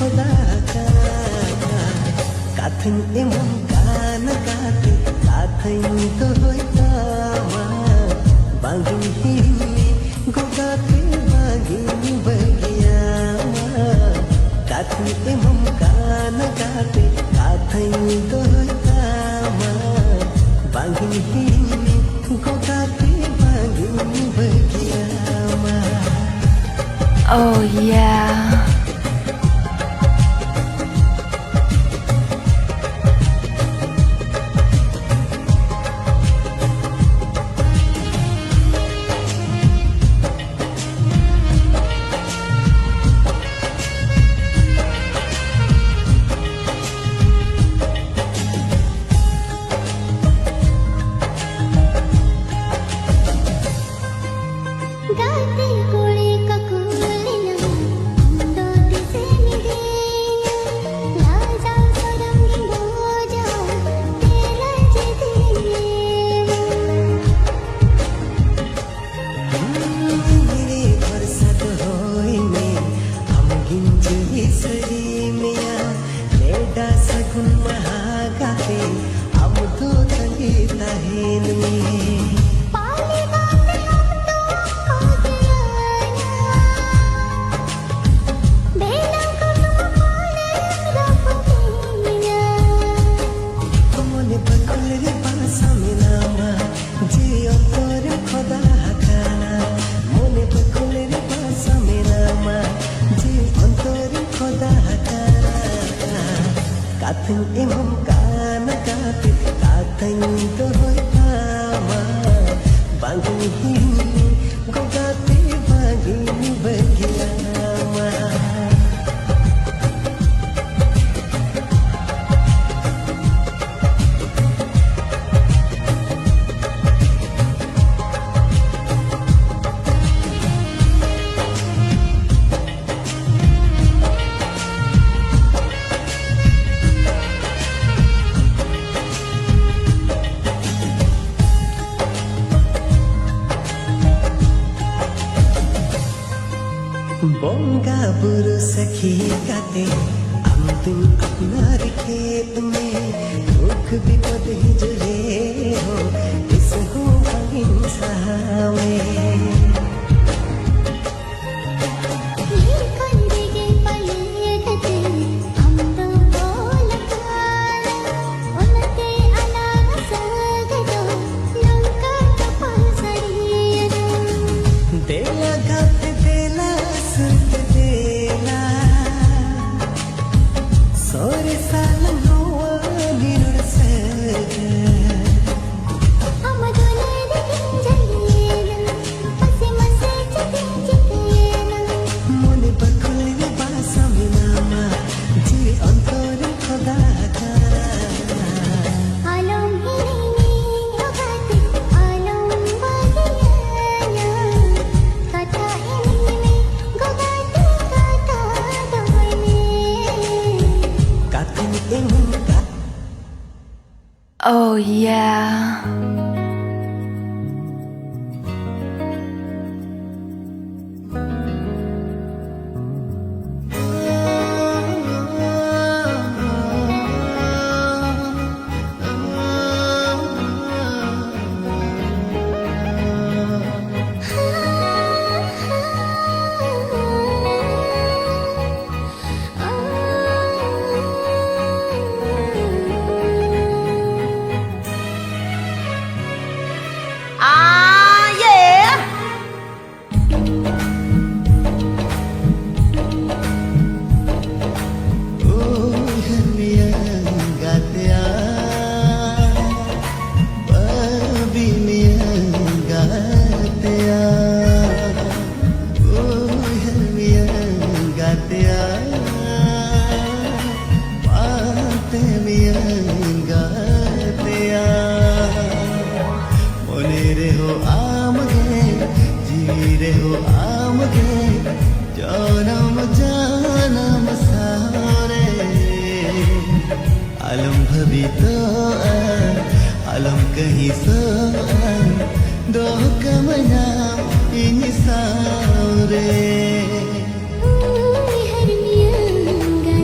खुदा का काथन एमन गान गाते काथन तो होता बांगिन हिमी गोगाते बांगिन बगिया काथन एमन गान गाते काथन तो होता बांगिन हिमी गोगाते बांगिन बगिया
Oh yeah.
गाते कोड़े का कोलना दो दिसे निदेना लाजा सरंगी बोझा तेरा जिदेना
मेरे बरसात होइने हम गिंजली सरी मिया लेडा सगुन महागाते हम तो तंगी तहेन में
पाले गाते हम तो खो गया बेला को तुम बोले रखोगे
मने बकल रे पासा मिलामा जियो तोर खुदा खाना मने बकल रे पासा मिलामा जियो तोर खुदा खाना काथन एमम गान गाते काथन तो होता बांगिन हिमी गोगाते बांगिन बगिया बोंगा बुरु सखी गाते हम तुम अपना खेत में दुख विपद ही जुड़े हो इस हो अहिंसा में
ये कंदिगे पलटते हम तो बोलता उनके अलावा सगदो लंका तपसरियरो
देला गाते देला सुत देला सोरे साल नोआ निरुड़ सगा
हम दोने दिखंजलियना पसे मसे चितिचितियना
मने बकुल रे बासा मिलामा जी अंतर खुदा का
आलम हिनी गोगाते आलम बगियाना कथा हिनी में गोगाते कथा दोने
काथन एमन का
Oh yeah.
alam kehisan do kemana ini sore
har miyan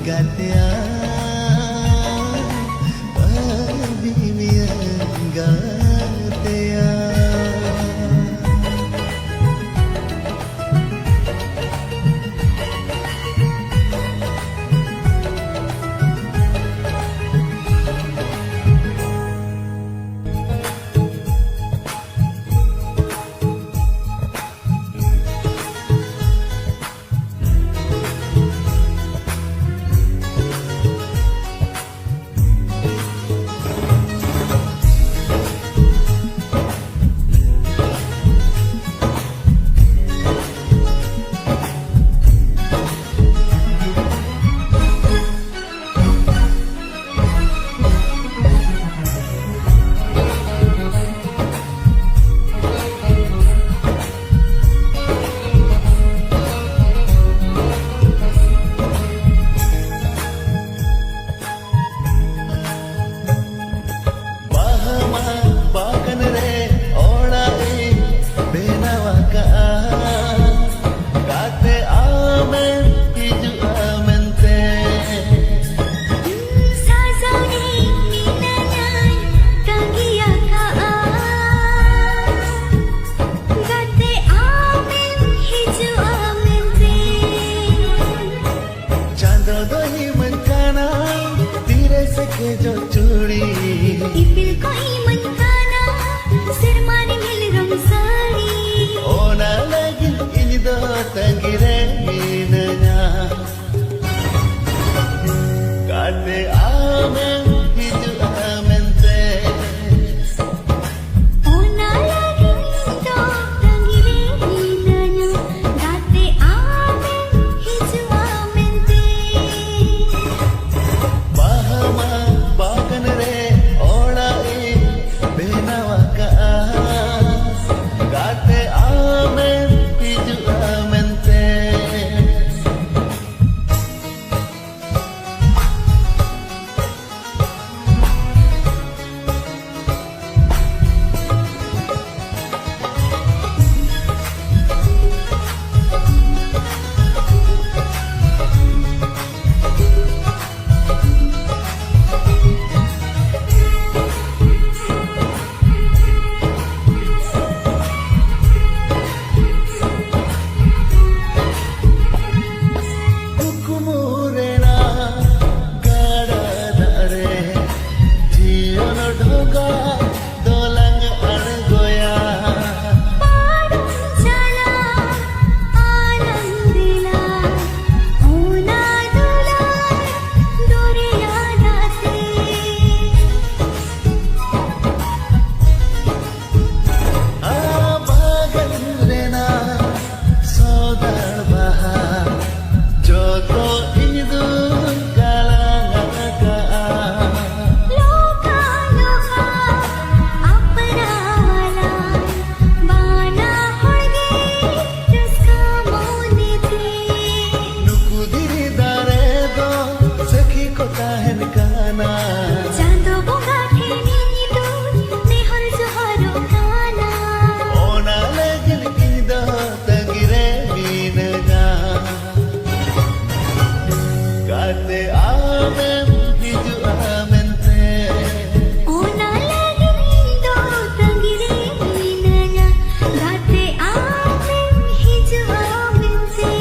gatea Bimia gatea जो चूड़ी
इपिल कोई मन खाना सिरमानी मिल रंग साड़ी
ओना लगी इन दो तंगिरे मीनया काटे आमे हिजु आमेंते
ओना लगी तो तंगिरे मीनया गाते आमे हिजु आमेंते
bahama bagan re olai benawa ka gate amen hiju amente kumurena gada dare jion dhoga dolang argoya
पाडम चला आनंदिला ओना दुला दोरिया नाते
bagan rena sodar baha joto idu galanga
लोका लोका अपरावाला बाना होळगे रस्का मोनेते
nuku diri dare do sakhi ko tahen kana
चांदो बोगा ठेनी दो नेहर जोहरो खाना
ona legil ido tangire minga gate amen hiju amente
ओना लगी दो तंगिरे मीनया गाते आमे हिजवा मिनसे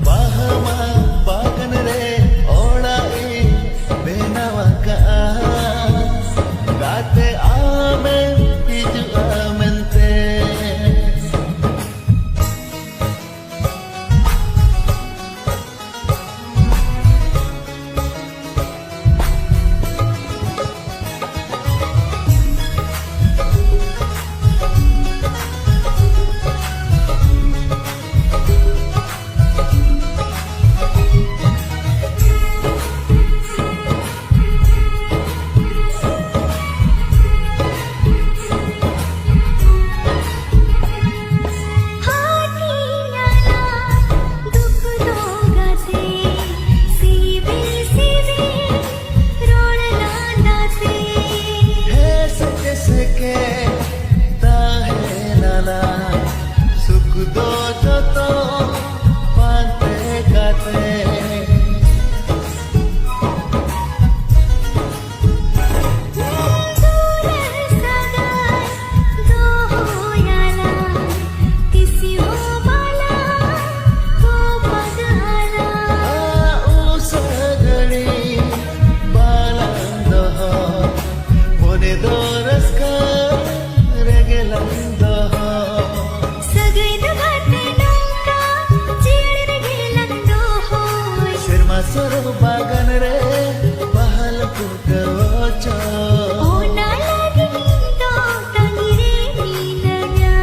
bahama bagan re olai benawa ka gate amen hiju amente सरो बागान रे बहाल कुटोचो
ओना लगी तो तंगिरे नीलया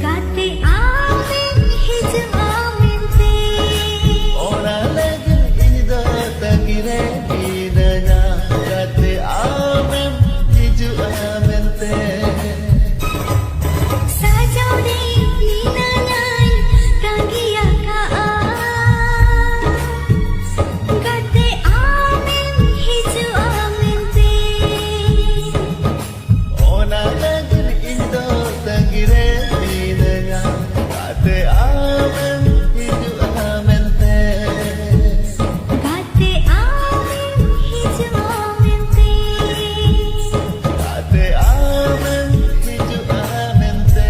गाते आमें हिज आमें ते
ओना लगन इंदो तंगिरे नीलया गाते आमें हिजु आमेंते
साजोने नीनानाई तंगिया का गाते आमें हिज आमें ते
ओना लगन इंदो तंगिरे नीलया गाते आमें हिजु आमेंते
गाते आमें हिज आमें ते
गाते आमें हिजु आमेंते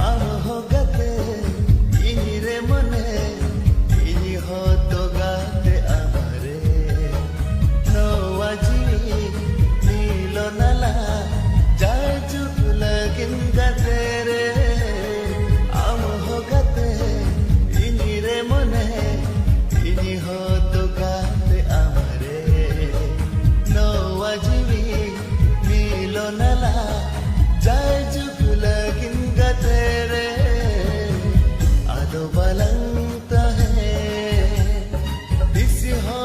आम हो गते इनिरे मने इनि हो तो गाते आमारे नवाजी नीलो नाला जाजु लगिन गते रे आम हो गते इनिरे मने इनि हो तो गाते आमारे नवाजी नीलो नाला जाजु लगिन गते रे आदो बलंता है दिस हो